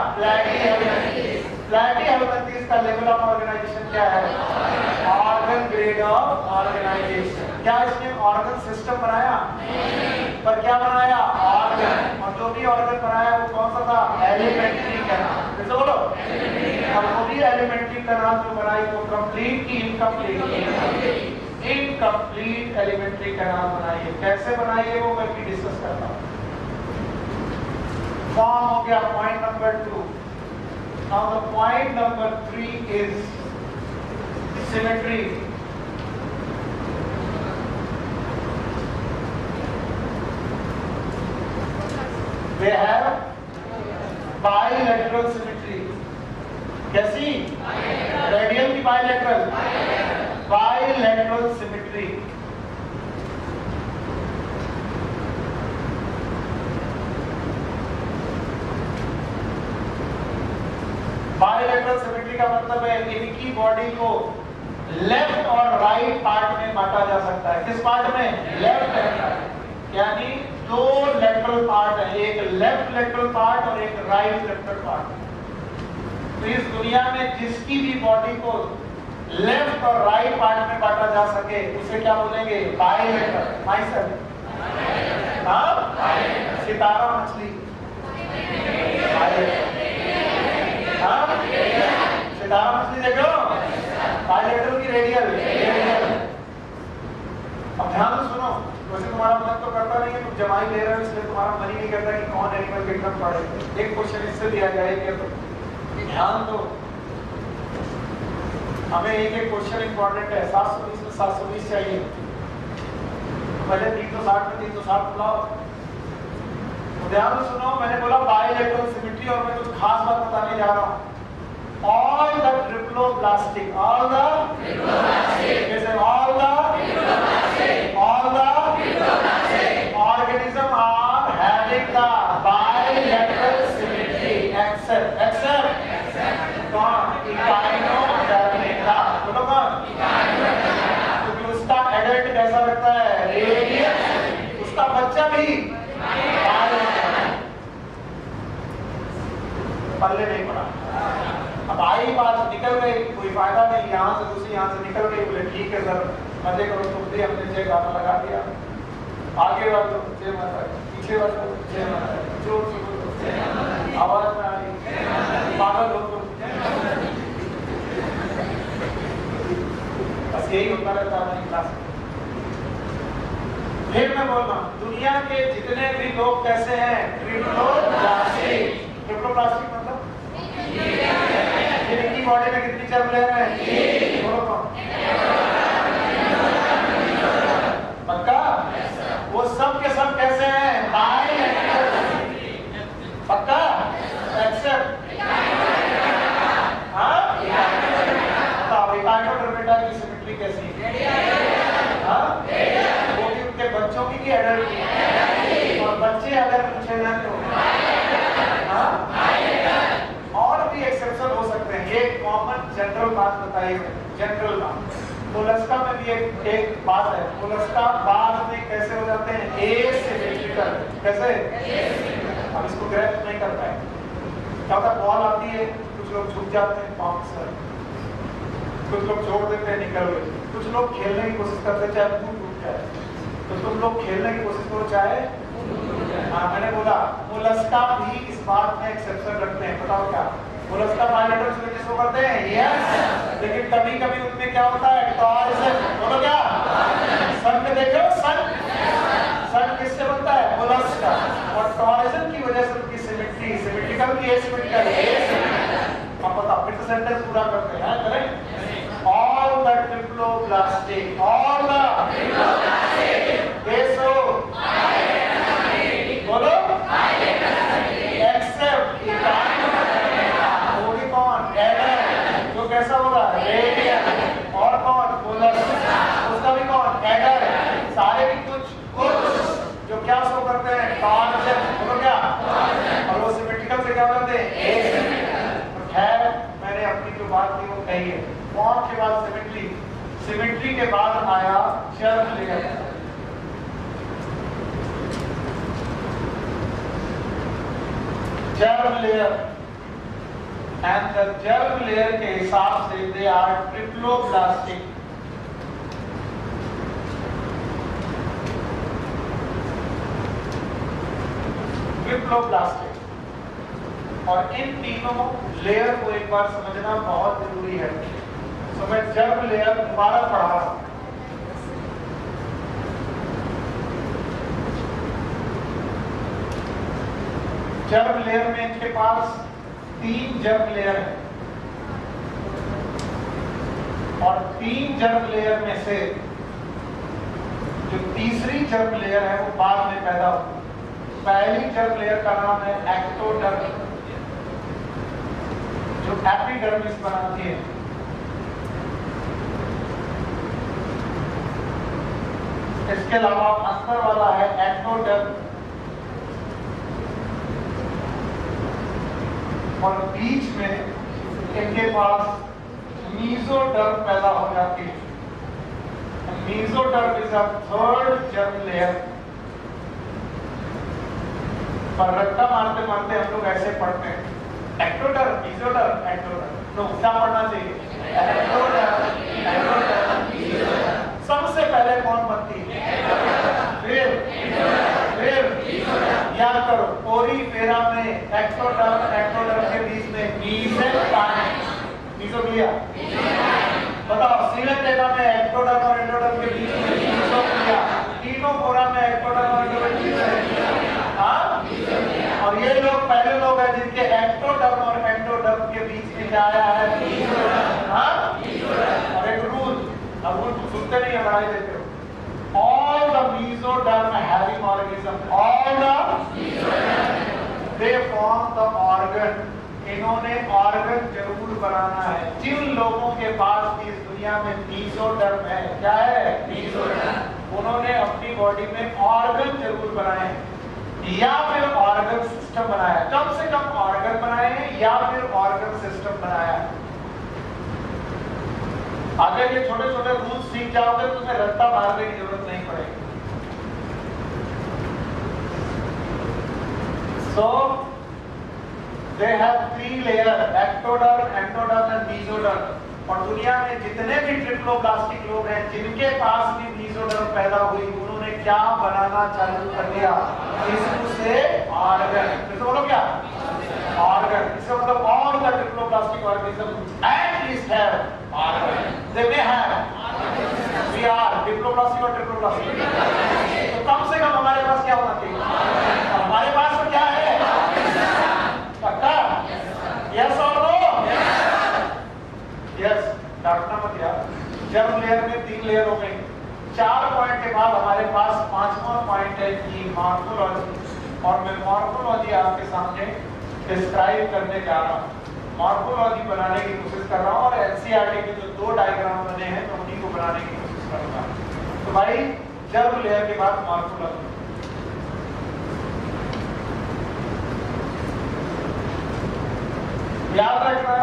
प्लैटीहेल्मिन्थेस का लेवल ऑफ ऑर्गेनाइजेशन क्या है? Organ grade of organisation. क्या इसने ऑर्गन सिस्टम बनाया? पर क्या बनाया? ऑर्गन। और जो भी ऑर्गन बनाया वो कौन सा था? Alimentary canal. जैसे बोलो, अब वो भी एलिमेंट्री कैनाल जो बनाई वो कंप्लीट की इनकम्प्लीट? इनकम्प्लीट एलिमेंट्री कैनाल बनाई है। कैसे बनाई है वो मैं भी डिस्कस करता हूँ। फॉर्म हो गया point number 2। Now the point number 3 is symmetry. They have bilateral symmetry. कैसी? रेडियल की bilateral? Bilateral symmetry. Bilateral symmetry का मतलब है इनकी बॉडी को लेफ्ट और राइट पार्ट में बांटा जा सकता है। किस पार्ट में? Left and right. यानी दो लेटरल पार्ट है, एक लेफ्ट लेटरल पार्ट और एक राइट लेटरल पार्ट। तो इस दुनिया में जिसकी भी बॉडी को लेफ्ट और राइट पार्ट में बांटा जा सके उसे क्या बोलेंगे? बायलैटरल। माइसेल्फ, सितारा मछली, सितारा मछली देख लो, बायलैटरल की रेडियल। अब ध्यान से सुनो, वैसे तुम्हारा मन तो करता नहीं है, तुम जमाई ले रहे हो, इसलिए तुम्हारा मन ही नहीं करता कि कौन एनिमल कितना पढ़े। एक क्वेश्चन इससे दिया जाए तो ध्यान दो, हमें एक क्वेश्चन इंपॉर्टेंट है। 720 में 720 चाहिए। पहले 360 में 360 बुलाओ। ध्यान से सुनो, मैंने बोला बायलैटरल सिमेट्री और मैं कुछ खास बात बताने जा रहा हूँ। All the triploblastic, all the organism are having the bilateral symmetry except कौन? Echinodermata। बोलो कौन? क्योंकि उसका एडल्ट कैसा लगता है? रेडियल। उसका बच्चा भी पल्ले नहीं पड़ा। अब आई बात, निकल गई, कोई फायदा नहीं। यहाँ से दूसरी, यहाँ से निकल गई, बोले ठीक है सर, मजे करो। तुम भी हमने जय गाना लगा दिया। आगे वाले जय माता, पीछे वाले जय माता, जोर से बोलो, आवाज में आ रही, पागल हो तुम। बस यही होता रहता है हमारी क्लास में। फिर मैं बोल रहा हूँ, दुनिया के जितने भी लोग कैसे हैं? ट्रिप्लोप्लास्टिक। ट्रिप्लोप्लास्टिक मतलब इनकी बॉडी में कितनी चर्बलेयर है? बोलो कौन? पक्का? वो सब के सब कैसे हैं? बायलैटरल। पक्का? एक्सेप्ट, हाँ? बताइए, जनरल बात। मोलस्का में भी एक बात है, मोलस्का बाद में कैसे हो जाते हैं, एसिमेट्रिकल। कैसे? अब इसको ग्रैस्प नहीं कर पाए। क्या होता है, बॉल आती है, कुछ लोग झुक जाते हैं पंप से, कुछ लोग छोड़ देते हैं, निकल गए। कुछ लोग खेलने की कोशिश करते हैं, चाहे फूट टूट जाए। तो तुम लोग खेलने की कोशिश करो, चाहे मैंने बोला मोलस्का भी इस बात में एक्सेप्शन रखते हैं। बताओ क्या? मोलस्का बायोलेटरल सिमेट्री शो करते हैं, यस। लेकिन कभी कभी उनमें क्या होता है, टॉर्जन। बोलो क्या? सन में देखो, सन किससे बनता है? मोलस्का। और टॉर्जन की वजह से उनकी सिमेट्री सिमेट्रिकल की एसिमेट्रिकल। अब पता, फिर से सेंटेंस पूरा करते हैं, करें। All the triploblastic, all the बेसो, बोलो, एक्सेप्ट कौन? एडर। जो कैसा होगा? रेडियल। और कौन? मोलस्का। उसका भी कौन? एडर। सारे भी कुछ जो क्या शो करते हैं? टॉर्जन। बोलो क्या? और वो सिमेट्रिकल से क्या करते हैं? एसिमेट्रिकल। खैर, मैंने अपनी जो बात थी वो कही है। फॉर्म के बाद सिमेट्री, सिमेट्री के बाद आया germ layer. germ layer, and the germ layer के हिसाब से they are triploblastic. ट्रिप्लोब्लास्टिक। और इन तीनों लेयर को एक बार समझना बहुत जरूरी है। तो मैं जर्म लेयर दोबारा पढ़ा रहा हूं। जर्म लेयर में इनके पास 3 जर्म लेयर है, और 3 जर्म लेयर में से जो तीसरी जर्म लेयर है वो बाद में पैदा हुई। पहली जर्म लेयर का नाम है एक्टोडर्म, जो एपिडर्मिस बनाती है। इसके अलावा अंदर वाला है एक्टोडर्म, और बीच में इनके पास मीजोडर्म पैदा हो जाती है। Mesoderm is a third germ layer. पर रट्टा मारते मारते हम लोग ऐसे पढ़ते हैं, एक्टोडर्म, मीजोडर्म, एक्टोडर्म। तो क्या पढ़ना चाहिए? Ectoderm, ectoderm, mesoderm. सबसे पहले कौन बनती है? फिर याद करो, पोरीफेरा में एक्टोडर्म एक्टोडर्म के बीच में मीसेंकाइम, मीसोग्लिया। बताओ, सीलेंटेरा में एक्टोडर्म और एंडोडर्म के बीच में मीसोग्लिया। टीनोफोरा में एक्टोडर्म और एंडोडर्म के बीच में, हाँ? और ये लोग पहले लोग हैं जिनके एक्टोडर्म और एंडोडर्म के बीच में क्या आया है? मीसोडर्म, हाँ? और एक रूल, अब रूल सुनते नहीं है, बढ़ाई देते हो। All the mesoderm having organism, all the they form the organ. इन्होंने ऑर्गन जरूर बनाना है। जिन लोगों के पास इस दुनिया में मीजोडर्म है, क्या है? मीजोडर्म। उन्होंने अपनी बॉडी में ऑर्गन जरूर बनाए हैं, या फिर ऑर्गन सिस्टम बनाया। कम से कम ऑर्गन बनाए हैं या फिर ऑर्गन सिस्टम बनाया है। अगर ये छोटे छोटे रूल्स सीख जाओगे तो तुम्हें रट्टा मारने की जरूरत नहीं पड़ेगी। So they have 3 layers, ectoderm, endoderm and mesoderm। और दुनिया में जितने भी ट्रिप्लोब्लास्टिक लोग हैं जिनके पास भी मीजोडर्म पैदा हुई, उन्होंने क्या बनाना चालू कर दिया? टिश्यू से ऑर्गन। तो बोलो क्या? ऑर्गन। इसका मतलब all the triploblastic organism at least have organ. They may have, we are diploblastic और ट्रिप्लोब्लास्टिक। तो कम से कम हमारे पास क्या होना चाहिए? हमारे पास तो क्या है? पक्का? यस और नो? यस। डांटना मत यार। जर्म लेयर में 3 लेयर हो गई। 4 पॉइंट के बाद हमारे पास 5वां पॉइंट है कि मॉर्फोलॉजी। और मैं मॉर्फोलॉजी आपके सामने डिस्क्राइब करने जा रहा हूँ। मॉर्फोलॉजी बनाने की कोशिश कर रहा हूँ, और एनसीईआरटी के जो 2 डायग्राम बने हैं तो उन्हीं को बनाने की कोशिश करूंगा। तो भाई, जर्म लेयर के बाद मॉर्फोलॉजी। याद रखना,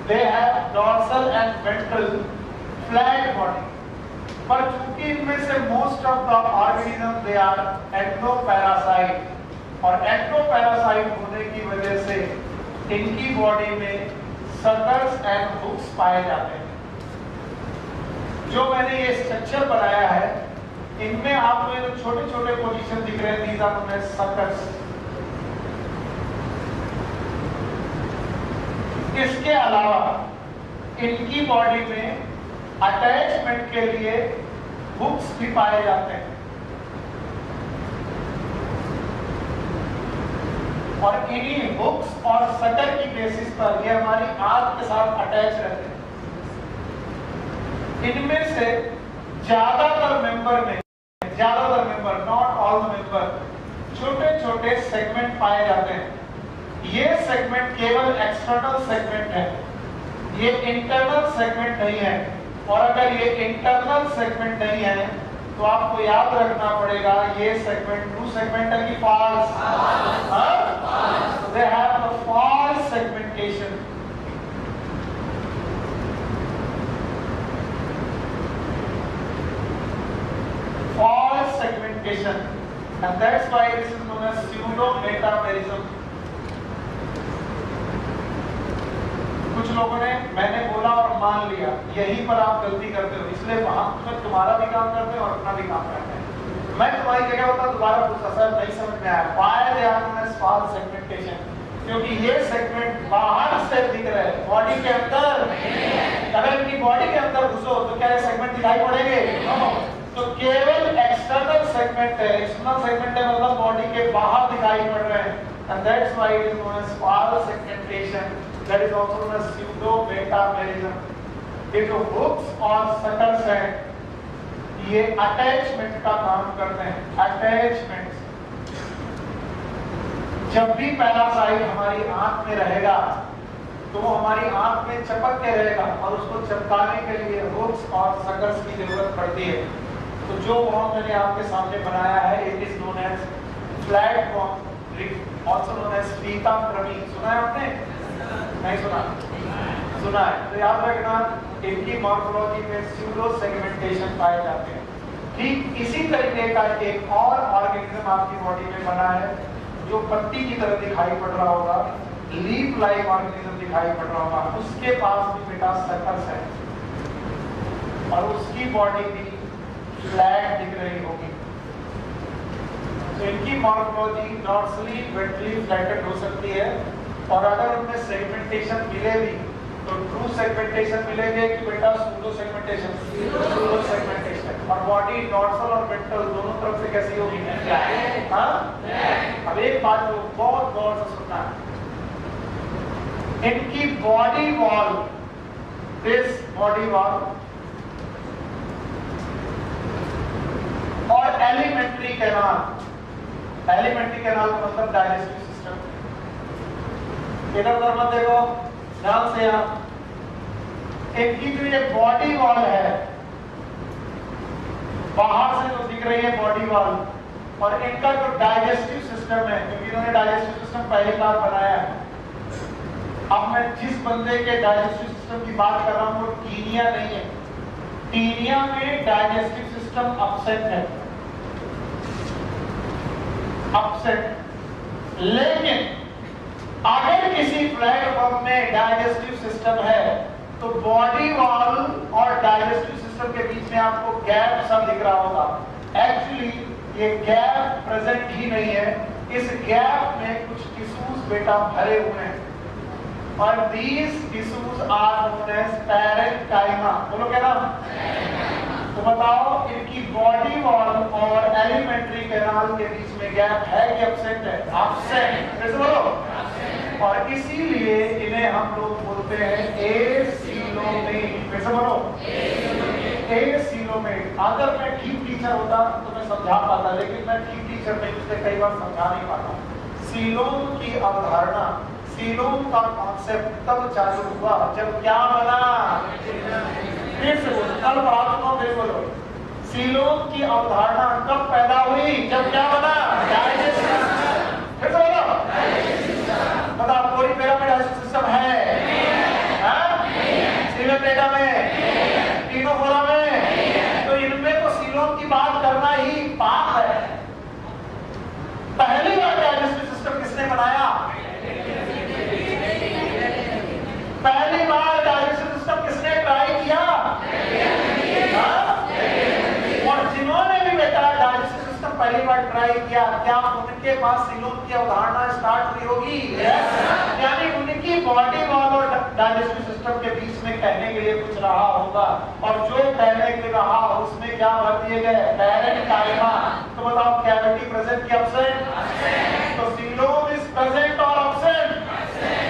they have dorsal and ventral flat body. पर चूंकि इनमें से most of the organism they are ectoparasite, और एक्टोपैरासाइट होने की वजह से इनकी बॉडी में सकर्स एंड हुक्स पाए जाते हैं। जो मैंने ये स्ट्रक्चर बनाया है, इनमें आपको ये छोटे छोटे पोजीशन दिख रहे हैं, these are known as suckers. इसके अलावा इनकी बॉडी में अटैचमेंट के लिए हुक्स भी पाए जाते हैं, और इन्हीं हुक्स और सकर की बेसिस पर ये हमारी आंख के साथ अटैच रहते हैं। इनमें से ज्यादातर member, not all the member, छोटे छोटे सेगमेंट पाए जाते हैं। ये सेगमेंट केवल एक्सटर्नल सेगमेंट है, ये इंटरनल सेगमेंट नहीं है। और अगर ये इंटरनल सेगमेंट नहीं है तो आपको याद रखना पड़ेगा ये सेगमेंट ट्रू सेगमेंट है कि false. They have the false segmentation. False segmentation, and that's why this is known as pseudo-metamerism. कुछ लोगों ने मैंने बोला और मान लिया, यहीं पर आप गलती करते हो, इसलिए हम तुम्हारा भी काम करते हैं और अपना भी काम करते हैं। मैं तुम्हारी जगह होता दोबारा पूछता, सर नहीं समझ में आया, why they are known as false segmentation? क्योंकि ये सेगमेंट बाहर से दिख रहे हैं, बॉडी के अंदर। अगर इनकी बॉडी के अंदर घुसो तो क्या ये सेगमेंट दिखाई पड़ेंगे? तो केवल एक्सटर्नल सेगमेंट है, एक्सटर्नल सेगमेंट है मतलब बॉडी के बाहर दिखाई पड़ रहे हैं, and that's why it is known as false segmentation, that is also known as pseudo-metamerism. ये जो hooks और suckers हैं, ये अटैचमेंट का काम करते हैं, अटैचमेंट। जब भी पैरासाइट हमारी आंख में रहेगा तो वो हमारी आंख में चपक के रहेगा, और उसको चिपकाने के लिए hooks और suckers की जरूरत पड़ती है। तो जो वॉर्म मैंने आपके सामने बनाया है, it is known as flat worm, also known as पीताम्रमी। सुना है आपने? नहीं सुना? सुना है तो याद रखना, इनकी मॉर्फोलॉजी में स्यूडो सेगमेंटेशन पाए जाते हैं। ठीक इसी तरीके का एक और ऑर्गेनिज्म आपकी बॉडी में बना है जो पत्ती की तरह दिखाई पड़ रहा होगा, लीफ लाइक ऑर्गेनिज्म दिखाई पड़ रहा होगा, उसके पास भी बेटा सकर्स है और उसकी बॉडी भी फ्लैट दिख रही होगी। तो इनकी मॉर्फोलॉजी डॉर्सली वेंट्रली फ्लैटेड हो सकती है, और अगर उनमें सेगमेंटेशन मिले भी तो ट्रू सेगमेंटेशन मिलेंगे कि बेटा सूडो सेगमेंटेशन? Pseudo segmentation. और बॉडी डॉर्सल और वेंट्रल दोनों तरफ से कैसी होगी? हाँ? अब एक बात जो बहुत गौर से सुनना है, इनकी body wall, this body wall और एलिमेंट्री कैनाल, एलिमेंट्री कैनाल का मतलब डाइजेस्टिव सिस्टम। इधर उधर मत देखो, ध्यान से यहाँ, इनकी जो ये बॉडी वॉल है, बाहर से जो दिख रही है बॉडी वॉल, और इनका जो डाइजेस्टिव सिस्टम है, क्योंकि इन्होंने डाइजेस्टिव सिस्टम पहली बार बनाया है। अब मैं जिस बंदे के डाइजेस्टिव सिस्टम की बात कर रहा हूँ वो टीनिया नहीं है, टीनिया में डाइजेस्टिव सिस्टम अपसेट है, अपसेट। लेकिन अगर किसी प्लेटफॉर्म में डाइजेस्टिव सिस्टम है तो बॉडी वॉल और डाइजेस्टिव सिस्टम के बीच में आपको गैप सा दिख रहा होगा। एक्चुअली ये गैप प्रेजेंट ही नहीं है, इस गैप में कुछ टिश्यूज बेटा भरे हुए हैं, और these tissues are known as parenchyma। बोलो क्या नाम? तो बताओ इनकी बॉडी वॉल और एलिमेंट्री कैनाल के बीच में गैप है कि एब्सेंट है? एब्सेंट। कैसे बोलो? और इसीलिए इन्हें हम लोग बोलते हैं एसीलोमेट। कैसे बोलो? एसीलोमेट। अगर मैं ठीक टीचर होता तो मैं समझा पाता, लेकिन मैं ठीक टीचर नहीं, इसलिए कई बार समझा नहीं पाता। सीलोम की अवधारणा, सीलोम का कॉन्सेप्ट तब चालू हुआ जब क्या बना? फिर से बोलो, कल पढ़ा दूंगा, फिर बोलो। सीलोम की अवधारणा कब पैदा हुई? जब क्या बना? Digestive system. फिर से बोलो, बता, पूरी पिरामिड सिस्टम है? ट्राई किया, क्या उनके पास सीलोम की अवधारणा स्टार्ट हुई होगी? यानी उनकी बॉडी वॉल और डाइजेस्टिव सिस्टम के बीच में कहने के लिए कुछ रहा होगा, और जो कहने के लिए रहा उसमें क्या भर दिए गए? पैरेन्काइमा। तो बताओ कैविटी प्रेजेंट की एब्सेंट? तो सीलोम इज प्रेजेंट और एब्सेंट?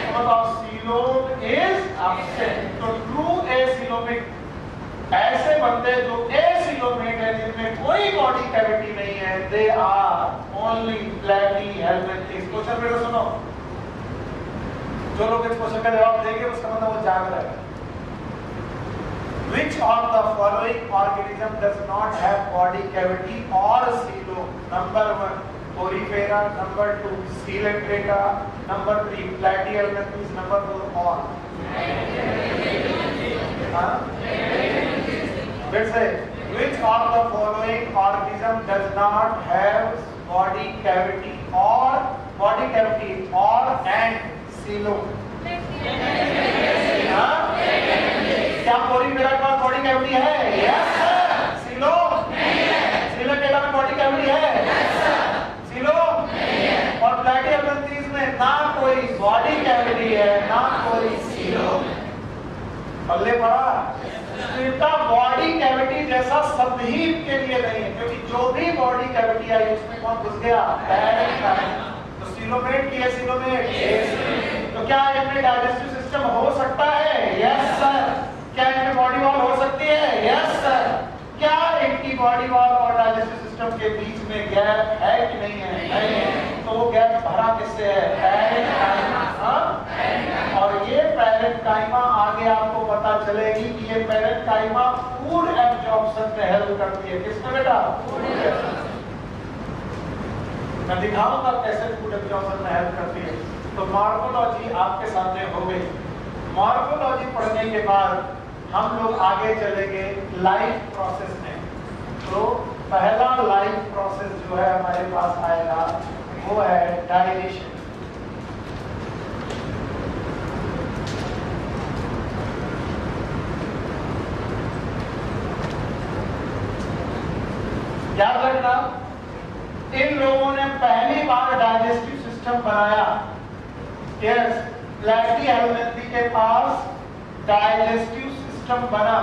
तो बताओ सीलोम इज एब्सेंट। तो ट्रू एसिलोमिक ऐसे बंदे जो एसिलोमेट है, जिनमें कोई बॉडी कैविटी नहीं है, they are only platyhelminthes. Question फिर सुनो, जो लोग इस क्वेश्चन का जवाब देंगे उसका मतलब वो जाग रहा है। Which of the following organism does not have body cavity or coelom? Number 1, Porifera. Number 2, Coelenterata. Number 3, Platyhelminthes. Number 4, all. Let's say, which of the following organism does not have body cavity or and coelom? क्या Porifera के पास body cavity है? Yes sir. Coelom? सीलोटेटा में body cavity है? Yes sir. Coelom? और प्लैटीहेलमिंथेस में ना कोई body cavity है, ना कोई सीलोम। पल्ले पड़ा? इनका बॉडी कैविटी जैसा शब्द ही के लिए नहीं है, क्योंकि जो भी बॉडी कैविटी आई उसमें कौन घुस गया? पैरेन्काइमा। तो सीलोमेट की है, सीलोमेट। तो क्या इनमें डाइजेस्टिव सिस्टम हो सकता है? Yes sir. क्या इनमें बॉडी वॉल हो सकती है? Yes sir. क्या इनकी बॉडी वॉल और डाइजेस्टिव सिस्टम के बीच में गैप है कि नहीं है? नहीं है। तो वो गैप भरा किससे है? पैरेन्काइमा। और ये पैरेन्काइमा आगे आपको पता चलेगी कि ये पैरेन्काइमा फूड एब्जॉर्प्शन में हेल्प करती है। किसमें बेटा? मैं दिखाऊंगा कैसे फूड एब्जॉर्प्शन में हेल्प करती है। तो मॉर्फोलॉजी आपके सामने हो गई। मॉर्फोलॉजी पढ़ने के बाद हम लोग आगे चलेंगे लाइफ प्रोसेस में। तो पहला लाइफ प्रोसेस जो है हमारे पास आएगा वो है डाइजेशन। याद रखना, इन लोगों ने पहली बार डाइजेस्टिव सिस्टम बनाया। यस, प्लैटीहेलमिंथी के पास डाइजेस्टिव सिस्टम बना,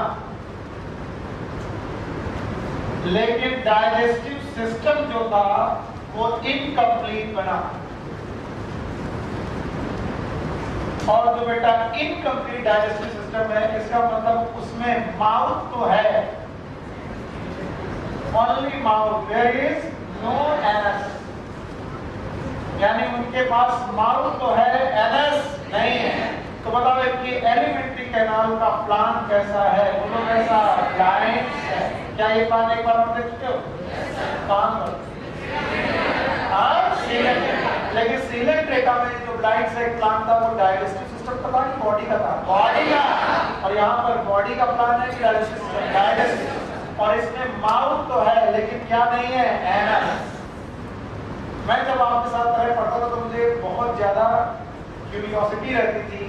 लेकिन डाइजेस्टिव सिस्टम जो था वो इनकम्प्लीट बना। और जो बेटा इनकम्प्लीट डाइजेस्टिव सिस्टम है, इसका मतलब उसमें माउथ तो है, only mouth, there is no anus. यानी उनके पास माउथ तो है, एनस नहीं है। तो बताओ इनकी एलिमेंट्री कैनाल का प्लान कैसा है? बोलो कैसा? लाइन्स है। क्या ये प्लान एक बार आप देख चुके हो? कहां पर? लेकिन सीलेंट्रेटा में जो लाइन्स एक प्लान था वो डाइजेस्टिव सिस्टम का था कि बॉडी का था? बॉडी का। और यहाँ पर बॉडी का प्लान है कि डाइजेस्टिव सिस्टम? डाइजेस्टिव। और इसमें माउथ तो है लेकिन क्या नहीं है? एनस। मैं जब आपके साथ पढ़ता था तो मुझे बहुत ज्यादा क्यूरियोसिटी रहती थी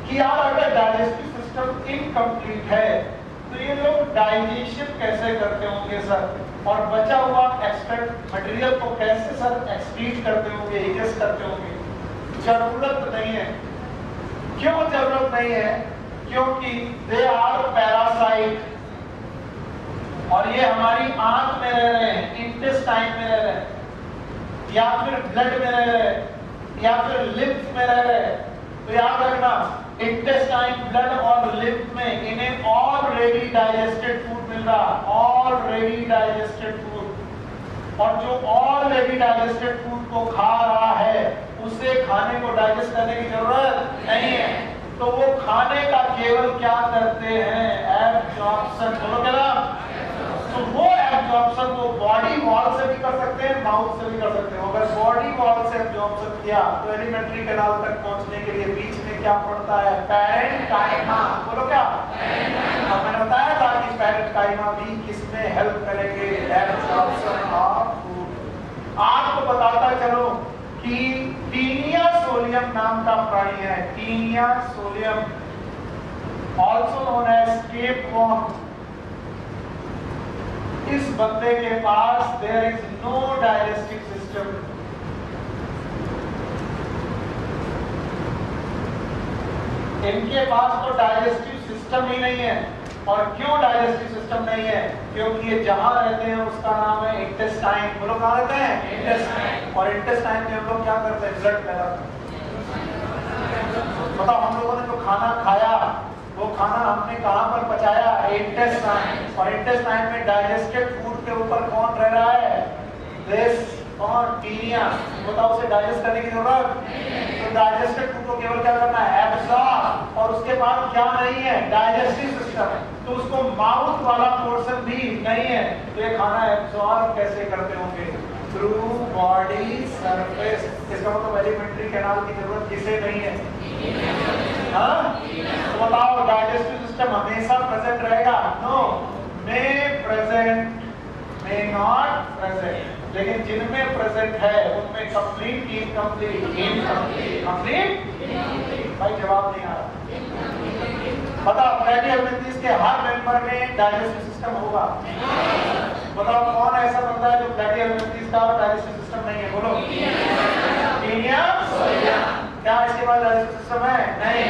कि यार अगर डाइजेस्टिव सिस्टम इनकम्प्लीट है तो ये लोग डाइजेशन कैसे करते होंगे सर, और बचा हुआ एक्सट्रैक्ट मटेरियल को कैसे सर एक्सक्रीट करते होंगे, इजेस्ट करते होंगे? जरूरत नहीं है। क्यों जरूरत नहीं है? क्योंकि दे आर पैरासाइट, और ये हमारी आंत में रह रहे हैं, इंटेस्टाइन में रह रहे हैं, या फिर ब्लड में रह रहे हैं, या फिर लिम्फ में रह रहे हैं। तो याद रखना, इंटेस्टाइन, ब्लड और लिम्फ में इन्हें ऑलरेडी डाइजेस्टेड फूड मिल रहा, ऑलरेडी डाइजेस्टेड फूड। और जो ऑलरेडी डाइजेस्टेड फूड को खा रहा है उसे खाने को डाइजेस्ट करने की जरूरत नहीं है। तो वो खाने का केवल क्या करते हैं? एब्जॉर्प्शन। बोलो क्या? तो वो एब्जॉर्प्शन वो बॉडी वॉल से भी कर सकते हैं, माउथ से भी कर सकते हैं। अगर बॉडी वॉल से एब्जॉर्प्शन किया तो एलिमेंट्री कैनाल तक पहुंचने के लिए बीच में क्या पड़ता है? पैरेन्काइमा। बोलो क्या? अब मैंने बताया था कि पैरेन्काइमा भी किसमें हेल्प करेंगे? Absorption of food. आपको बताता चलो कि टीनिया सोलियम नाम का प्राणी है, taenia solium, also known as tape worm. इस बंदे के पास there is no digestive system. इनके पास तो डाइजेस्टिव सिस्टम ही नहीं है। और क्यों डाइजेस्टिव सिस्टम नहीं है? क्योंकि ये जहां रहते हैं उसका नाम है इंटेस्टाइन। वो लोग कहां रहते हैं? इंटेस्टाइन। और इंटेस्टाइन में हम लोग क्या करते हैं? ब्लड पैदा करते हैं। बताओ, हम लोगों ने जो खाना खाया वो खाना हमने कहां पर पचाया? इंटेस्टाइन। और इंटेस्टाइन में डाइजेस्टेड फूड के ऊपर कौन रह रहा है? दिस और टीनिया। बताओ, उसे डाइजेस्ट करने की जरूरत? तो डाइजेस्टेड फूड को केवल क्या करना है? एब्सॉर्ब। और उसके बाद क्या नहीं है? डाइजेस्टिव सिस्टम है। तो उसको माउथ वाला पोर्शन भी नहीं है। तो ये खाना एब्सॉर्ब कैसे करते होंगे? Through body surface. इसका मतलब एलिमेंट्री कैनाल की जरूरत किसे नहीं है? तो बताओ, डाइजेस्टिव सिस्टम हमेशा प्रेजेंट रहेगा? No, may present, may not present. लेकिन जिनमें प्रेजेंट है उनमें कंप्लीट, इनकम्प्लीट, इनकम्प्लीट, कंप्लीट। भाई जवाब नहीं आ रहा। बताओ, फैटी एलिमेंट्स के हर मेंबर में डाइजेस्टिव सिस्टम होगा? बताओ, कौन ऐसा बंदा है जो फैटी एलिमेंट्स का डाइजेस्टिव सिस्टम नहीं है? बोलो। टीनिया, क्या इसके पास डाइजेस्टिव सिस्टम है? नहीं।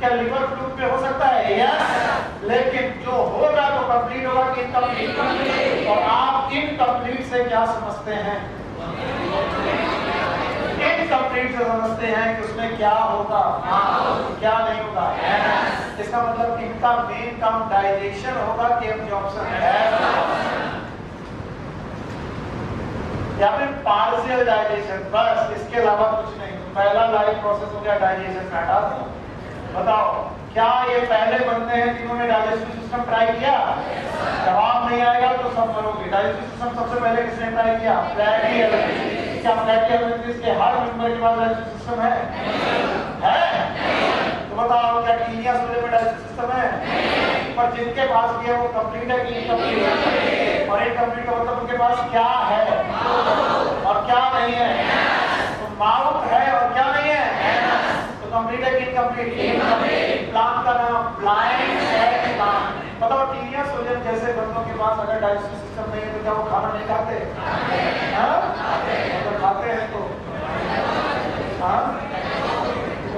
क्या लिवर फ्लूइड पे हो सकता है? यस। लेकिन जो होगा तो कंप्लीट होगा कि इनकम्प्लीट? और आप इनकम्प्लीट से क्या समझते हैं? इनकम्प्लीट से समझते हैं कि उसमें क्या होगा, क्या नहीं होगा। इसका मतलब इनका मेन काम डाइजेशन होगा कि एब्जॉर्प्शन है, या फिर पार्शियल डाइजेशन, बस। इसके अलावा कुछ नहीं। पहला लाइफ प्रोसेस हो गया डाइजेशन का। हटा दो। बताओ, क्या ये पहले बंदे हैं जिन्होंने डाइजेस्टिव सिस्टम ट्राई किया? जवाब नहीं आएगा तो सब मरोगे। डाइजेस्टिव सिस्टम सबसे पहले किसने ट्राई किया? Fatty elements. क्या फैटी एलिमेंट्स के हर मेंबर के पास डाइजेस्टिव सिस्टम है? तो बताओ, क्या टीनिया सोले में डाइजेस्टिव सिस्टम है? पर जिनके पास भी है वो कंप्लीट है कि इनकम्प्लीट? और इनकम्प्लीट का मतलब उनके पास क्या है और क्या नहीं है? तो माउथ है और क्या नहीं है? तो कंप्लीट है कि इनकम्प्लीट? इनकम्प्लीट। प्लांट का नाम ब्लाइंड एग प्लांट। बताओ, टीनिया सोलियम जैसे बंदों के पास अगर डाइजेस्टिव सिस्टम नहीं है तो क्या वो खाना नहीं खाते? अगर खाते हैं तो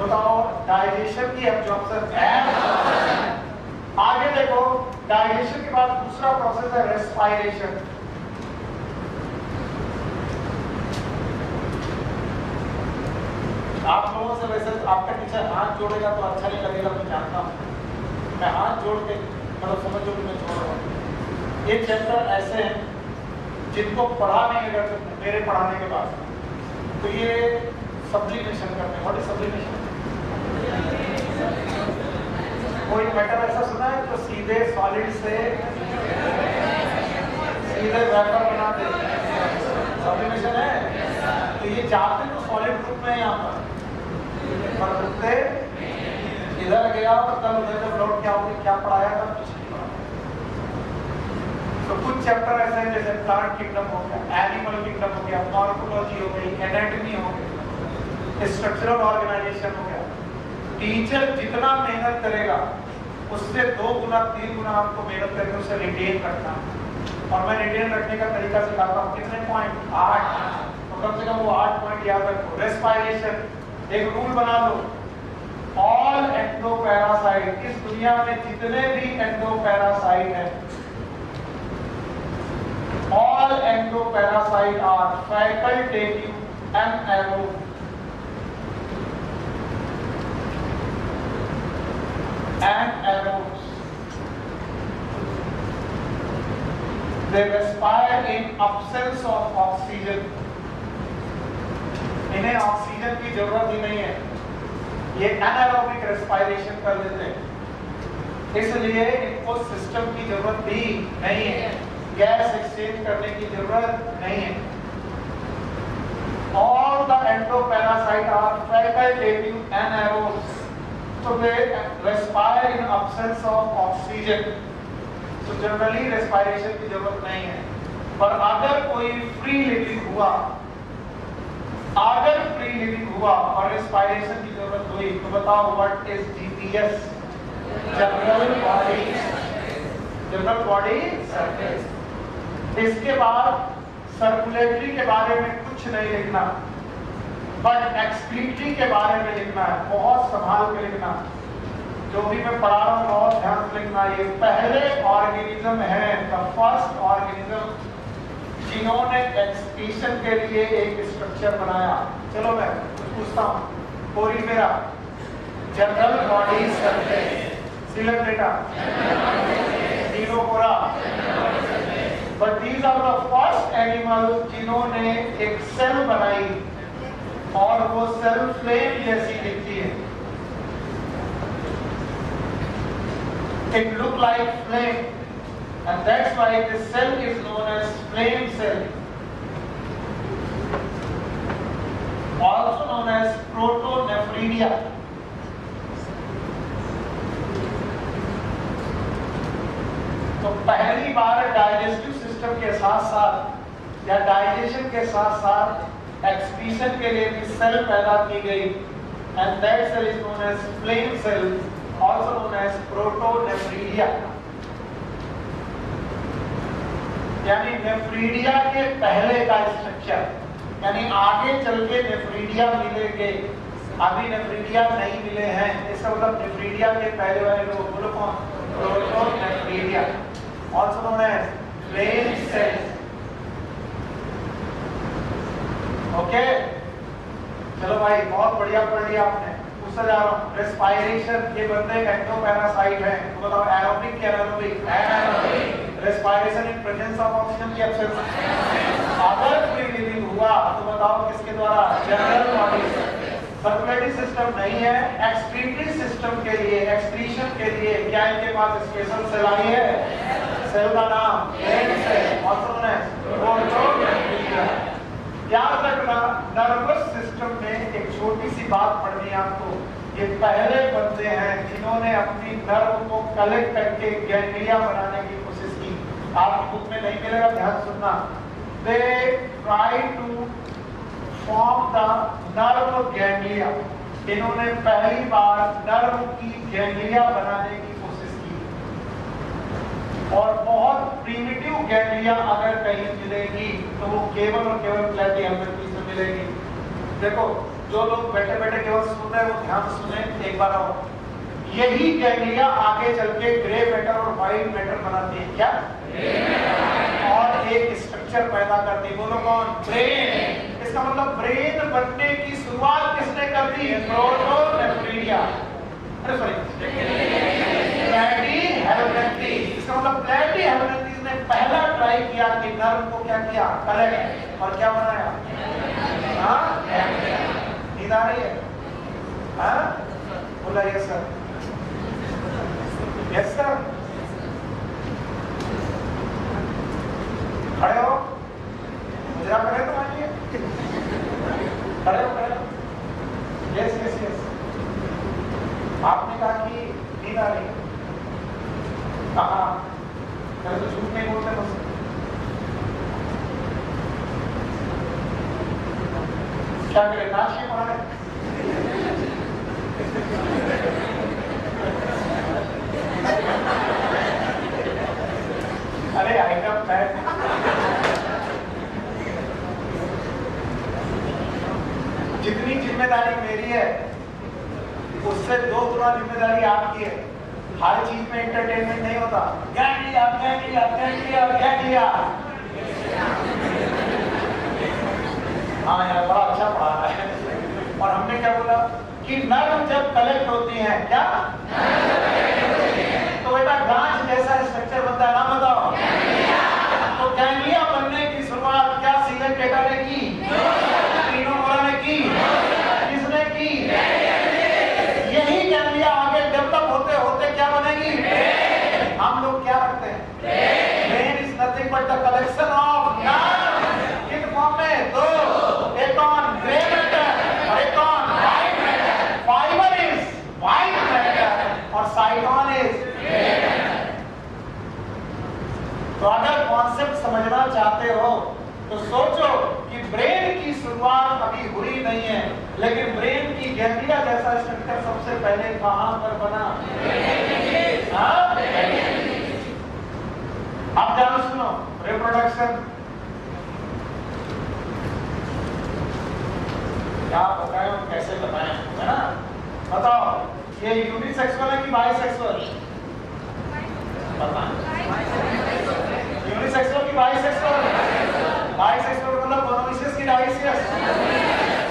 बताओ, डाइजेशन की एब्जॉर्प्शन है। आगे देखो, डाइजेशन के बाद दूसरा प्रोसेस है रेस्पायरेशन। आप लोगों से वैसे आपका टीचर हाथ जोड़ेगा तो अच्छा नहीं लगेगा, मैं जानता हूँ। मैं हाथ जोड़ के मतलब समझो कि मैं जोड़ रहा हूँ। ये चैप्टर ऐसे हैं जिनको पढ़ा नहीं अगर मेरे पढ़ाने के बाद, तो ये सब्लिमेशन करते हैं। What is sublimation? कोई मैटर ऐसा सुना है जो सीधे सॉलिड से सीधे वेपर बना दे? सब्लिमेशन है। तो ये जाते तो सॉलिड ग्रुप में यहाँ पर रुकते इधर गया और कल उधर जब लौट के आओगे क्या पढ़ाया था? कुछ नहीं पढ़ा। तो कुछ चैप्टर ऐसे हैं जैसे प्लांट किंगडम हो गया, एनिमल किंगडम हो गया, मॉर्फोलॉजी हो गई, एनाटॉमी हो गई, स्ट्रक्चरल ऑर्गेनाइजेशन हो गया। टीचर जितना मेहनत करेगा उससे 2 गुना 3 गुना आपको मेहनत करके उसे रिटेन रखना। और मैं रिटेन रखने का तरीका सिखाता हूँ। कितने पॉइंट? 8। तो कम से कम वो 8 पॉइंट याद रखो। रेस्पायरेशन, एक रूल बना लो, ऑल एंडोपैरासाइट, इस दुनिया में जितने भी एंडोपैरासाइट हैं, all endoparasite are facultative anaerobe. Anaerobes. They respire in absence of oxygen. इन्हें ऑक्सीजन की जरूरत ही नहीं है, ये एनाएरोबिक रेस्पायरेशन कर लेते हैं। इसलिए इनको सिस्टम की जरूरत भी नहीं है, गैस एक्सचेंज करने की जरूरत नहीं है। All the endoparasaite are facultative anaerobes. So they respire in absence of oxygen. So generally respiration की जरूरत नहीं है। पर अगर कोई फ्री लिविंग हुआ, अगर फ्री लिविंग हुआ और रेस्पायरेशन की जरूरत हुई, तो बताओ what is GPS? General body surface. इसके बाद सर्कुलेटरी के बारे में कुछ नहीं लिखना, बट एक्सक्रीटरी के बारे में लिखना है, बहुत संभाल के लिखना। जो भी मैं पढ़ा रहा हूँ बहुत ध्यान से लिखना। ये पहले ऑर्गेनिज्म है, द फर्स्ट ऑर्गेनिज्म जिन्होंने एक्सक्रीशन के लिए एक स्ट्रक्चर बनाया। चलो मैं पूछता हूँ, Porifera, general body surface, सिलेक्टेटा, नीलोफोरा, but these are the first animal जिन्होंने एक सेल बनाई और वो सेल फ्लेम जैसी दिखती है। It look like flame, and that's why this cell is known as flame cell, also known as protonephridia. तो पहली बार डाइजेस्टिव सिस्टम के साथ साथ या डाइजेशन के साथ साथ एक्सक्रीशन के लिए भी सेल पैदा की गई, and that cell is known as flame cell, also known as protonephridia. यानी नेफ्रीडिया के पहले का स्ट्रक्चर, यानी आगे चल के नेफ्रीडिया मिलेंगे, अभी नेफ्रीडिया नहीं मिले हैं। इसका मतलब नेफ्रीडिया के पहले वाले लोग बोलो कौन? Protonephridia, also known as flame cells. Okay, चलो भाई बहुत बढ़िया पढ़ लिया आपने। उससे जा रहा हूँ, रेस्पायरेशन, ये बंदे का एक्टोपैरासाइट है। तो बताओ एरोबिक क्या aerobic? Aerobic. Respiration in presence of oxygen की एब्सेंस। अगर फ्री लिविंग हुआ तो बताओ किसके द्वारा? General body. सर्कुलेटरी सिस्टम नहीं है, एक्सक्रीटरी सिस्टम के लिए, एक्सक्रीशन के लिए क्या इनके पास स्पेशल सेल आई है? सेल का नाम brain cell, also known as protonephridia. याद रखना, नर्वस सिस्टम में एक छोटी सी बात पढ़नी है आपको। ये पहले बंदे हैं जिन्होंने अपनी नर्व को कलेक्ट करके गैंग्लिया बनाने की कोशिश की। आपकी बुक में नहीं मिलेगा, ध्यान सुनना। They try to form the nerve ganglia। इन्होंने पहली बार नर्व की गैंग्लिया बनाने की कोशिश की, और बहुत प्रिमिटिव गैंग्लिया अगर कहीं मिलेगी तो वो केवल और केवल प्लेटी हेलमिंथी से मिलेगी। देखो, जो लोग बैठे बैठे केवल सुन रहे हैं वो ध्यान सुने एक बार और। यही गैंग्लिया आगे चल के ग्रे मैटर और व्हाइट मैटर बनाती है। क्या? और एक स्ट्रक्चर पैदा करती है। बोलो कौन? ब्रेन। इसका मतलब ब्रेन बनने की शुरुआत किसने कर दी? प्रोटोनेफ्रिडिया। अरे सॉरी, प्लेटी हेलमिंथी। इसका मतलब प्लेटी हेलमिंथी ने पहला ट्राई किया कि नर्व को क्या किया? कलेक्ट, और क्या बनाया? हाँ, नींद आ रही है? हाँ, बोला यस सर, यस सर। खड़े हो, मुजरा करे तो आइए, खड़े हो, खड़े हो। Yes yes yes. आपने कहा कि नींद आ रही है, कहा तो झूठ नहीं बोलते मुझसे। क्या करें, नाच के पढ़ाने? अरे आइटम पैक। जितनी जिम्मेदारी मेरी है उससे 2 गुना जिम्मेदारी आपकी है। हर चीज में एंटरटेनमेंट नहीं होता। Ganglia ganglia ganglia ganglia. हाँ यार, बड़ा अच्छा पढ़ा रहा है। और हमने क्या बोला कि नर्व जब कलेक्ट होती है, क्या तो बेटा गांठ जैसा स्ट्रक्चर बनता है। नाम बताओ। तो गैंग्लिया बनने की शुरुआत क्या सिलेक्टेटा ने की? नीलोफोरा ने की? किसने की? यही गैंग्लिया आगे डेवलप होते होते क्या बनेगी? हम लोग क्या रखते हैं? Brain is nothing but the collection of nerve. किस फॉर्म में? 2, एक ऑन ग्रे मैटर और एक on white matter. Fibre is white matter और साइटोन इज ग्रे मैटर। तो अगर कॉन्सेप्ट समझना चाहते हो तो सोचो कि ब्रेन की शुरुआत अभी हुई नहीं है, लेकिन ब्रेन की गैंग्लिया जैसा स्ट्रक्चर सबसे पहले कहां पर बना? अब ध्यान सुनो, रिप्रोडक्शन क्या बताएं और कैसे बताएं, है ना? बताओ ये यूनिसेक्सुअल है कि बाइसेक्सुअल? बताएं। यूनिसेक्सुअल की बाइसेक्सुअल? बाइसेक्सुअल मतलब मोनोइसियस की डाइसियस?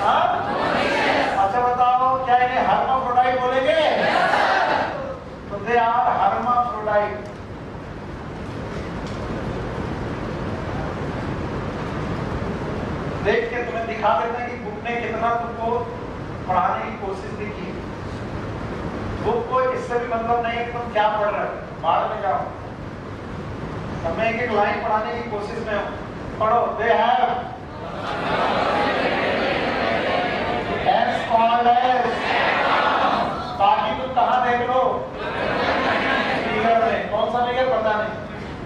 हाँ? अच्छा बताओ क्या इन्हें हर्माफ्रोडाइट बोलेंगे? तो दे आर हर्माफ्रोडाइट। देख के तुम्हें दिखा देते हैं कि बुक ने कितना तुमको पढ़ाने की कोशिश भी की। बुक को इससे भी मतलब नहीं कि तुम क्या पढ़ रहे हो, बाहर में जाओ। अब मैं एक एक लाइन पढ़ाने की कोशिश में हूँ, पढ़ो। They have as called as, बाकी तुम कहाँ देख लो फिगर में, कौन सा फिगर पता नहीं।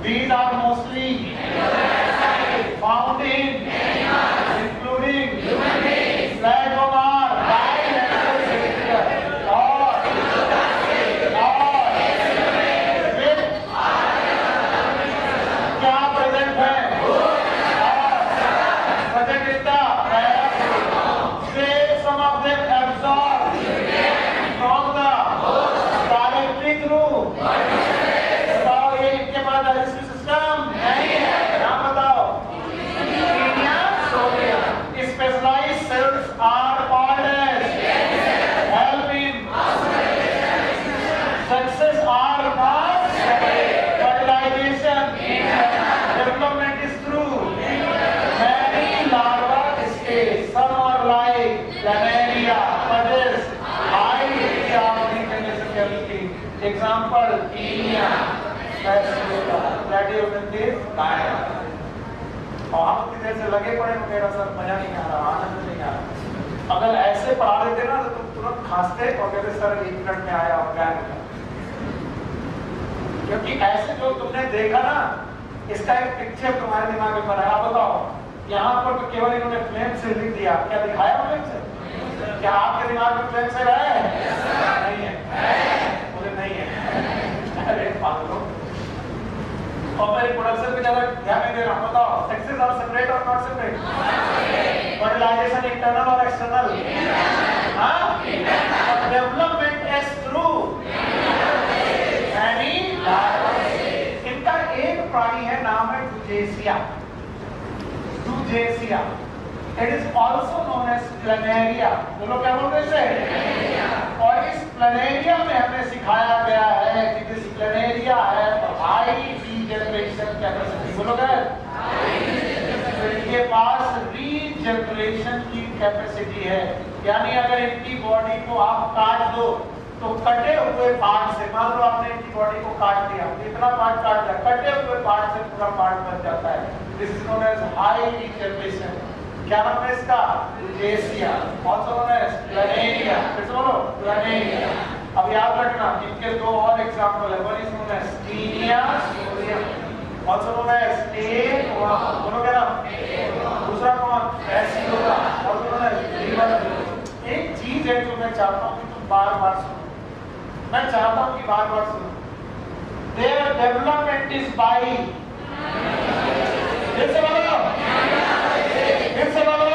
These are mostly found in including flag of our bilateral significance or with क्या present है present is the say some of them absorb from the dietary through। बताओ ये इनके पास डाइजेस्टिव सिस्टम नहीं है, नाम बताओ। Specialized cells are called as help in sexes are not fertilization. Development is through many larval stages. Some are like planaria, others high degree of reproduction capacity. Example: Tinea, Platyhelminth, Gaia। और हम कितने से लगे पड़े मेरा sir मजा नहीं आ रहा, आनंद नहीं आ रहा। अगर ऐसे पढ़ा देते ना तो तुम तुरंत खांसते और कहते सर 1 मिनट में आया और गायब हो गया। क्योंकि ऐसे जो तुमने देखा ना, इसका एक पिक्चर तुम्हारे दिमाग में बना। आप बताओ, यहाँ पर तो केवल इन्होंने फ्लेम से लिख दिया, क्या दिखाया फ्लेम से? क्या आपके दिमाग में फ्लेम से रहा है? नहीं है, बोले नहीं है। अरे पागलों, और मैं रिप्रोडक्शन पे ज्यादा ध्यान नहीं दे रहा हूं। बताओ सेक्सेस आर सेपरेट और नॉट सेपरेट? फर्टिलाइजेशन इंटरनल और एक्सटर्नल? हां, development is through any larva. इनका एक प्राणी है, नाम है dugesia. Dugesia it is also known as planaria. बोलो क्या बोलते हैं? और इस प्लानेरिया में हमें सिखाया गया है कि दिस प्लानेरिया है हाई रीजनरेशन कैपेसिटी। बोलो क्या? इनके पास रीजनरेशन की कैपेसिटी है, यानी अगर इनकी बॉडी को आप काट दो तो कटे हुए पार्ट से, मान लो आपने इनकी बॉडी को काट दिया, इतना पार्ट काट दिया, कटे हुए पार्ट से पूरा पार्ट बन जाता है। This is known as high regeneration. क्या नाम है इसका? डुजेसिया, also known as planaria। फिर से बोलो planaria। अब याद रखना इनके 2 और एग्जांपल है। One is known as Taenia solium, also known as tapeworm। बोलो क्या नाम? दूसरा कौन? एसिडोरा, also known as liver। एक चीज है जो मैं चाहता हूँ कि तुम बार-बार सुनो, मैं चाहता हूँ कि बार-बार सुनो। Their development is by, फिर से बोलो, फिर से बोलो।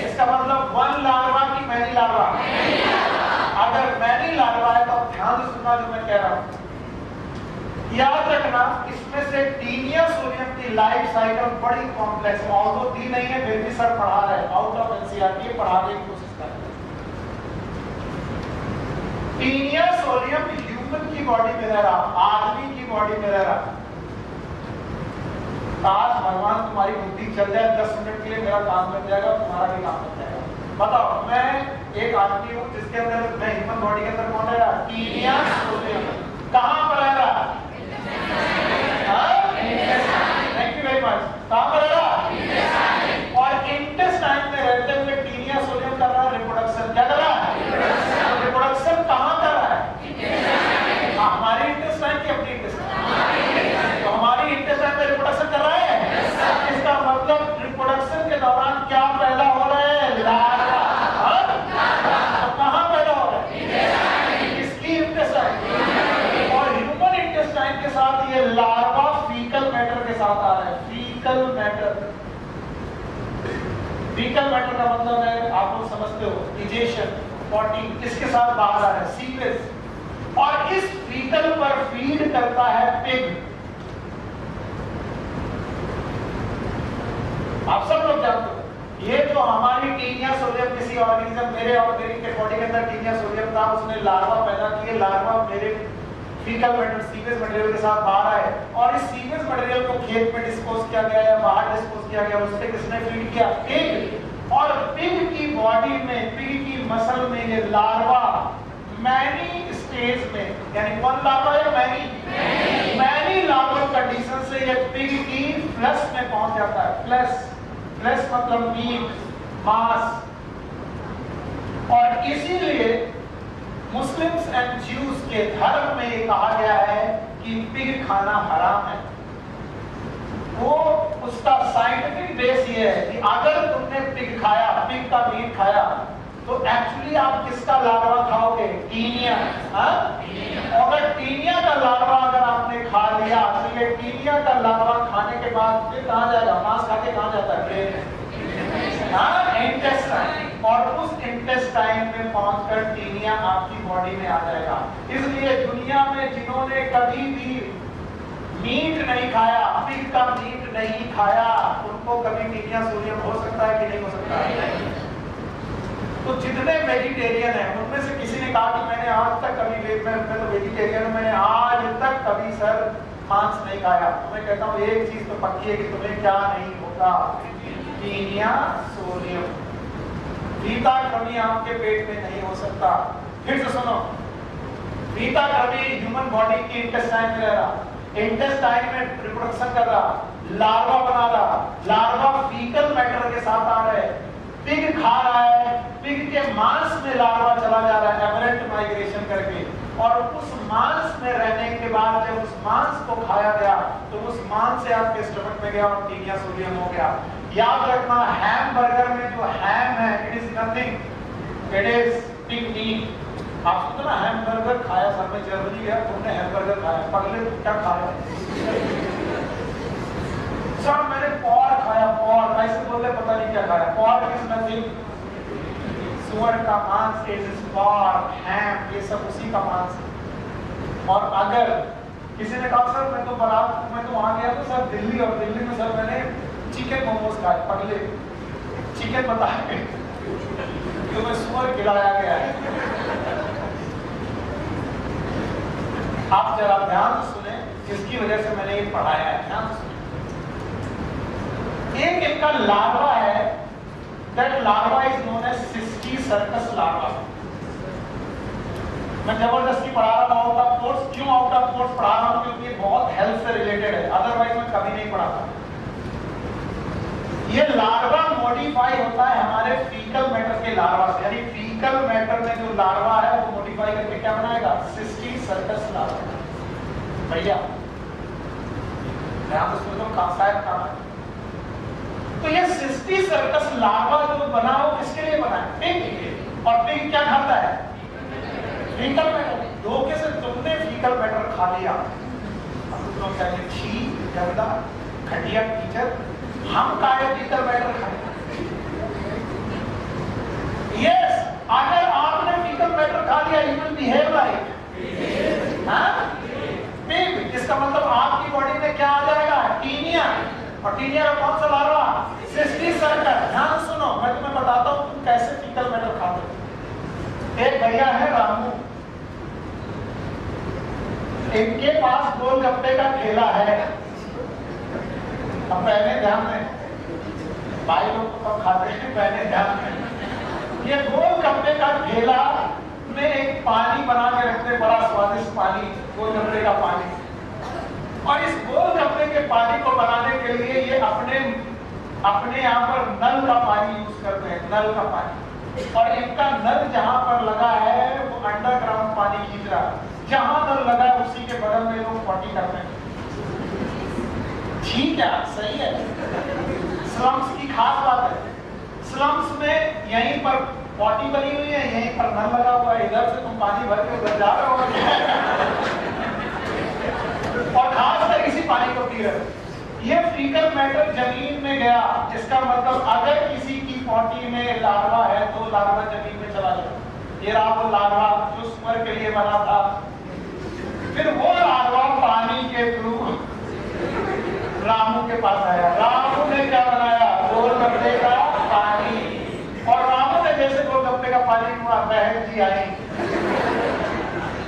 इसका मतलब वन लार्वा की मैनी लार्वा? अगर मैनी लार्वा है तो ध्यान से सुनना जो मैं कह रहा हूं। याद रखना इसमें से टीनिया सोलियम की लाइफ साइकिल बड़ी कॉम्प्लेक्स, ऑल्दो दी नहीं है फिर भी सर पढ़ा रहे, आउट ऑफ एनसीईआरटी पढ़ाने की कोशिश कर रहे। टीनिया सोलियम ह्यूमन की बॉडी में रह रहा, आदमी की बॉडी में रह रहा। आज भगवान तुम्हारी बुद्धि चल जाए 10 मिनट के लिए, मेरा काम बन जाएगा, तुम्हारा भी काम बन जाएगा। बताओ, मैं एक आदमी हूँ जिसके अंदर, मैं ह्यूमन बॉडी के अंदर कौन रह रहा? Taenia solium. कहाँ पर रह रहा? Thank you very much. कहाँ पर रह रहा? और इंटेस्टाइन में रहते हुए टीनिया सोलियम कर रहा है रिप्रोडक्शन। क्या कर रहा है? रिप्रोडक्शन कहाँ कर रहा है? हमारी इंटेस्टाइन की अपनी इंटेस्टाइन, तो हमारी इंटेस्टाइन में रिप्रोडक्शन कर रहा है। इसका मतलब रिप्रोडक्शन के दौरान क्या पैदा हो रहा है? लार्वा। तो कहाँ पैदा हो रहा है? इसकी इंटेस्टाइन। और ह्यूमन इंटेस्टाइन के साथ ये लार्वा फीकल मैटर के फीकल मैटर का मतलब है, आप लोग समझते हो, इजेशन, पॉटी, इसके साथ बाहर आ रहा है सीवेज, और इस फीकल पर फीड करता है पिग। आप सब लोग जानते हो ये जो हमारी टीनिया सोडियम किसी ऑर्गेनिज्म, मेरे और मेरी के बॉडी के अंदर टीनिया सोडियम था, उसने लार्वा पैदा किए, लार्वा मेरे फीकल मैटर सीवेज मटेरियल के साथ बाहर आए, और इस सीवेज मटेरियल को खेत में डिस्पोज किया गया या बाहर डिस्पोज किया गया, उससे किसने फीड किया? पिग। और पिग की बॉडी में, पिग की मसल में ये लार्वा मैनी स्टेज में, यानी वन लार्वा या मैनी लार्वा कंडीशन से ये पिग की फ्लश में पहुंच जाता है। फ्लश मतलब मीट, मांस। और इसीलिए मुस्लिम्स एंड ज्यूज के धर्म में कहा गया है कि पिग खाना हराम है। वो उसका साइंटिफिक बेस ये है कि अगर तुमने पिग खाया, पिग का मीट खाया, तो एक्चुअली आप किसका लार्वा खाओगे? टीनिया। अगर टीनिया का लार्वा अगर आपने खा लिया, तो ये टीनिया का लार्वा खाने के बाद फिर कहाँ जाएगा? मांस खा के कहाँ जाता है? इंटेस्टाइन। और उस इंटेस्टाइन में पहुंचकर टीनिया आपकी बॉडी में आ जाएगा। इसलिए दुनिया में जिन्होंने कभी भी मीट नहीं खाया, पिग का मीट नहीं खाया, उनको कभी टीनिया सोडियम हो सकता है कि नहीं हो सकता है? तो जितने वेजिटेरियन हैं उनमें से किसी ने कहा कि मैंने आज तक कभी, मैं तो वेजिटेरियन, मैंने आज तक कभी सर मांस नहीं खाया, तो मैं कहता हूँ एक चीज तो पक्की है कि तुम्हें क्या नहीं होगा? Taenia sodium. फीता कभी आपके पेट में नहीं हो सकता। फिर से सुनो, फीता कभी ह्यूमन बॉडी की इंटेस्टाइन में रह रहा, इंटेस्टाइन में रिप्रोडक्शन कर रहा, लार्वा बना रहा, लार्वा फीकल मैटर के साथ आ रहे, पिग खा रहा है, पिग के मांस में लार्वा चला जा रहा है एबरेंट माइग्रेशन करके, और उस मांस में रहने के बाद जब उस मांस को खाया गया तो उस मांस से आपके स्टमक में गया और टीनिया सोडियम हो गया। याद रखना, हैम बर्गर में जो हैम है, it is nothing, it is pig meet. आप सोचो ना, हैम बर्गर खाया, सर में जर्मनी गया, तुमने हैम बर्गर खाया, पगले क्या खा रहे? सर मैंने पॉर्क खाया, पॉर्क, ऐसे बोलते पता नहीं क्या खाया। पॉर्क इज नथिंग, सुअर का मांस, इज पॉर्क, हैम, ये सब उसी का मांस है। और अगर किसी ने कहा सर मैं तो वहां गया तो सर दिल्ली, और दिल्ली में सर मैंने चिकन मोमोज खाए, पगले चिकन बताए क्यों मैं सुअर खिलाया गया है। आप जरा ध्यान से सुने, जिसकी वजह से मैंने ये पढ़ाया है, ध्यान से सुने। एक इनका लार्वा है, that larva is known as Cystis circus larva। मैं जबरदस्ती पढ़ा रहा हूँ आउट ऑफ कोर्स। क्यों आउट ऑफ कोर्स पढ़ा रहा हूँ? क्योंकि बहुत हेल्थ से रिलेटेड है, अदरवाइज मैं कभी नहीं पढ़ाता। ये लार्वा मॉडिफाई होता है हमारे फीकल मैटर के लार्वा से, यानी फीकल मैटर में जो लार्वा है वो मॉडिफाई करके क्या बनाएगा? सिस्टीस सर्कस लार्वा। भैया ध्यान से सुनो, शायद काम है। तो ये सिस्टीस सर्कस लार्वा जो बना वो किसके लिए बना है? पिग के लिए। और पिग क्या खाता है? Faecal matter. धोखे से तुमने फीकल मैटर खा लिया, अब तुम लोग कहेंगे छी, गंदा, घटिया टीचर, हम काहे फीकल मैटर खाए? यस, अगर आपने फीकल मैटर खा लिया, you will behave like pig. इसका मतलब आपकी बॉडी में क्या आ जाएगा? टीनिया। और टीनिया का कौन सा लार्वा? सिस्टीस सर्कस। ध्यान सुनो, मैं तुम्हें बताता हूँ तुम कैसे फीकल मैटर खाते हो। एक भैया है रामू, इनके पास गोलगप्पे का ठेला है। अब पहले ध्यान दें, भाई लोग तो कब खाते हैं, पहले ध्यान दें। ये गोलगप्पे का ठेला में एक पानी बना के रखते, बड़ा स्वादिष्ट पानी, गोलगप्पे का पानी। और इस गोलगप्पे के पानी को बनाने के लिए ये अपने यहाँ पर नल का पानी यूज करते हैं, नल का पानी। और इनका नल जहां पर लगा है वो अंडरग्राउंड पानी खींच रहा है। जहां नल लगा है उसी के बगल में लोग पॉटी करते हैं। ठीक है, सही है। स्लम्स की खास बात है, स्लम्स में यहीं पर पॉटी बनी हुई है, यहीं पर नल लगा हुआ है। इधर से तुम पानी भर के उधर जा रहे हो और खासकर इसी पानी को पी रहे हो। ये फीकल मैटर जमीन में गया, इसका मतलब अगर किसी की पॉटी में लार्वा है तो लार्वा जमीन में चला जाए। ये रहा वो लार्वा जो सुअर के लिए बना था। फिर वो लार्वा पानी के थ्रू रामू के पास आया। रामू ने क्या बनाया? गोलगप्पे का पानी। और रामू ने जैसे गोलगप्पे का पानी हुआ, बहन जी आई,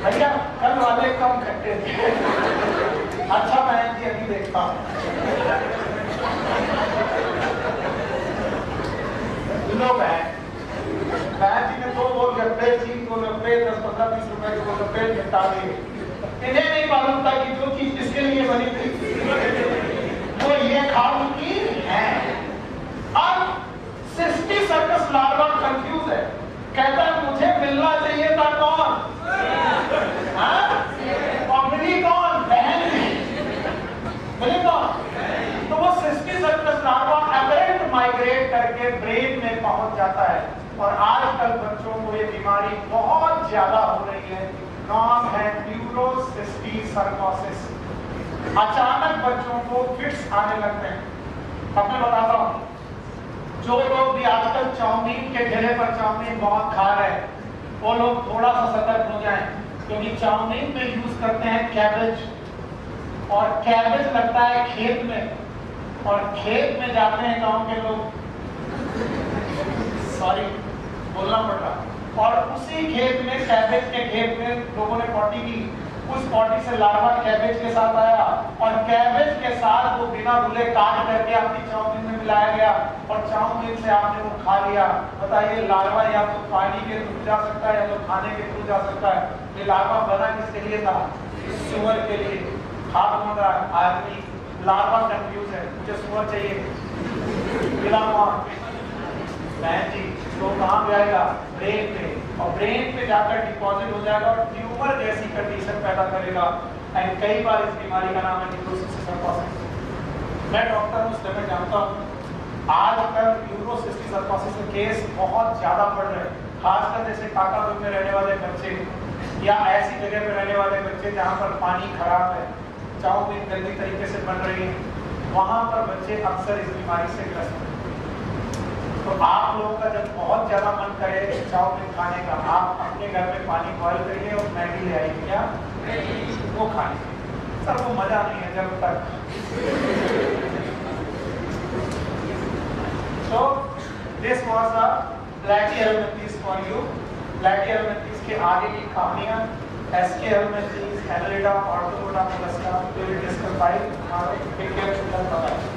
भैया कल वाले कम खट्टे थे। अच्छा बहन जी अभी देखता हूँ। लो बहन जी ने 2 गोलगप्पे, 3 गोलगप्पे, 10, 15, 20 रुपए के गोलगप्पे निपटा दिए। इन्हें नहीं मालूम था कि जो चीज जिसके लिए बनी थी वो ये खा चुकी है। अब सिस्टी सर्कस लार्वा कंफ्यूज है, कहता है मुझे मिलना चाहिए था कौन? और मिली कौन? बहन जी। मिली कौन? तो वो cysticercus larva aberrant migrate करके ब्रेन में पहुंच जाता है। और आजकल बच्चों को ये बीमारी बहुत ज्यादा हो रही है। नाम है न्यूरोसिस्टी सर्कोसिस। अचानक बच्चों को फिट्स आने लगते हैं। अब मैं बताता हूँ, जो लोग भी आजकल चाउमीन के ठेले पर चाउमीन बहुत खा रहे हैं, वो लोग थोड़ा सा सतर्क हो जाएं, क्योंकि चाउमीन में यूज करते हैं कैबेज, और कैबेज लगता है खेत में, और खेत में जाते हैं गांव के लोग, सॉरी बोलना पड़ रहा, और उसी खेत में, कैबेज के खेत में लोगों ने पॉटी की। उस पॉटी से लार्वा कैबेज के साथ आया, और कैबेज के साथ वो बिना धुले काट करके अपनी चाउमीन में मिलाया गया, और चाउमीन से आपने वो खा लिया। बताइए लार्वा या तो पानी के थ्रू जा सकता है या तो खाने के थ्रू जा सकता है। ये लार्वा बना किसके लिए था? सुअर के लिए। हाथ मांग रहा है आदमी, लार्वा कंफ्यूज है, मुझे सुअर चाहिए, मिला कौन? बहन जी। तो कहाँ पे आएगा? ब्रेन पे, और ब्रेन पे जाकर डिपॉजिट हो जाएगा और ट्यूमर जैसी कंडीशन पैदा करेगा। एंड कई बार इस बीमारी का नाम है न्यूरोसिस्टिक सर्कोसिस। मैं डॉक्टर हूँ, इसलिए मैं जानता हूँ आजकल न्यूरोसिस्टिक सर्कोसिस के केस बहुत ज्यादा बढ़ रहे हैं, खासकर जैसे काकापुर में रहने वाले बच्चे या ऐसी जगह पे रहने वाले बच्चे जहाँ पर पानी खराब है, चाउमीन गंदी तरीके से बन रही है, वहां पर बच्चे अक्सर इस बीमारी से ग्रस्त हैं। तो आप लोगों का जब बहुत ज्यादा मन करे चाउमीन खाने का, आप अपने घर में पानी बॉयल करिए और मैगी ले आइए, क्या वो खाने। सर वो मजा नहीं है जब तक। So this was a platyhelminthes for you. Platyhelminthes के आगे की कहानियां, Escherichia, Annelida, Orthopoda, Mollusca, we will discuss by tomorrow. Take care, bye bye.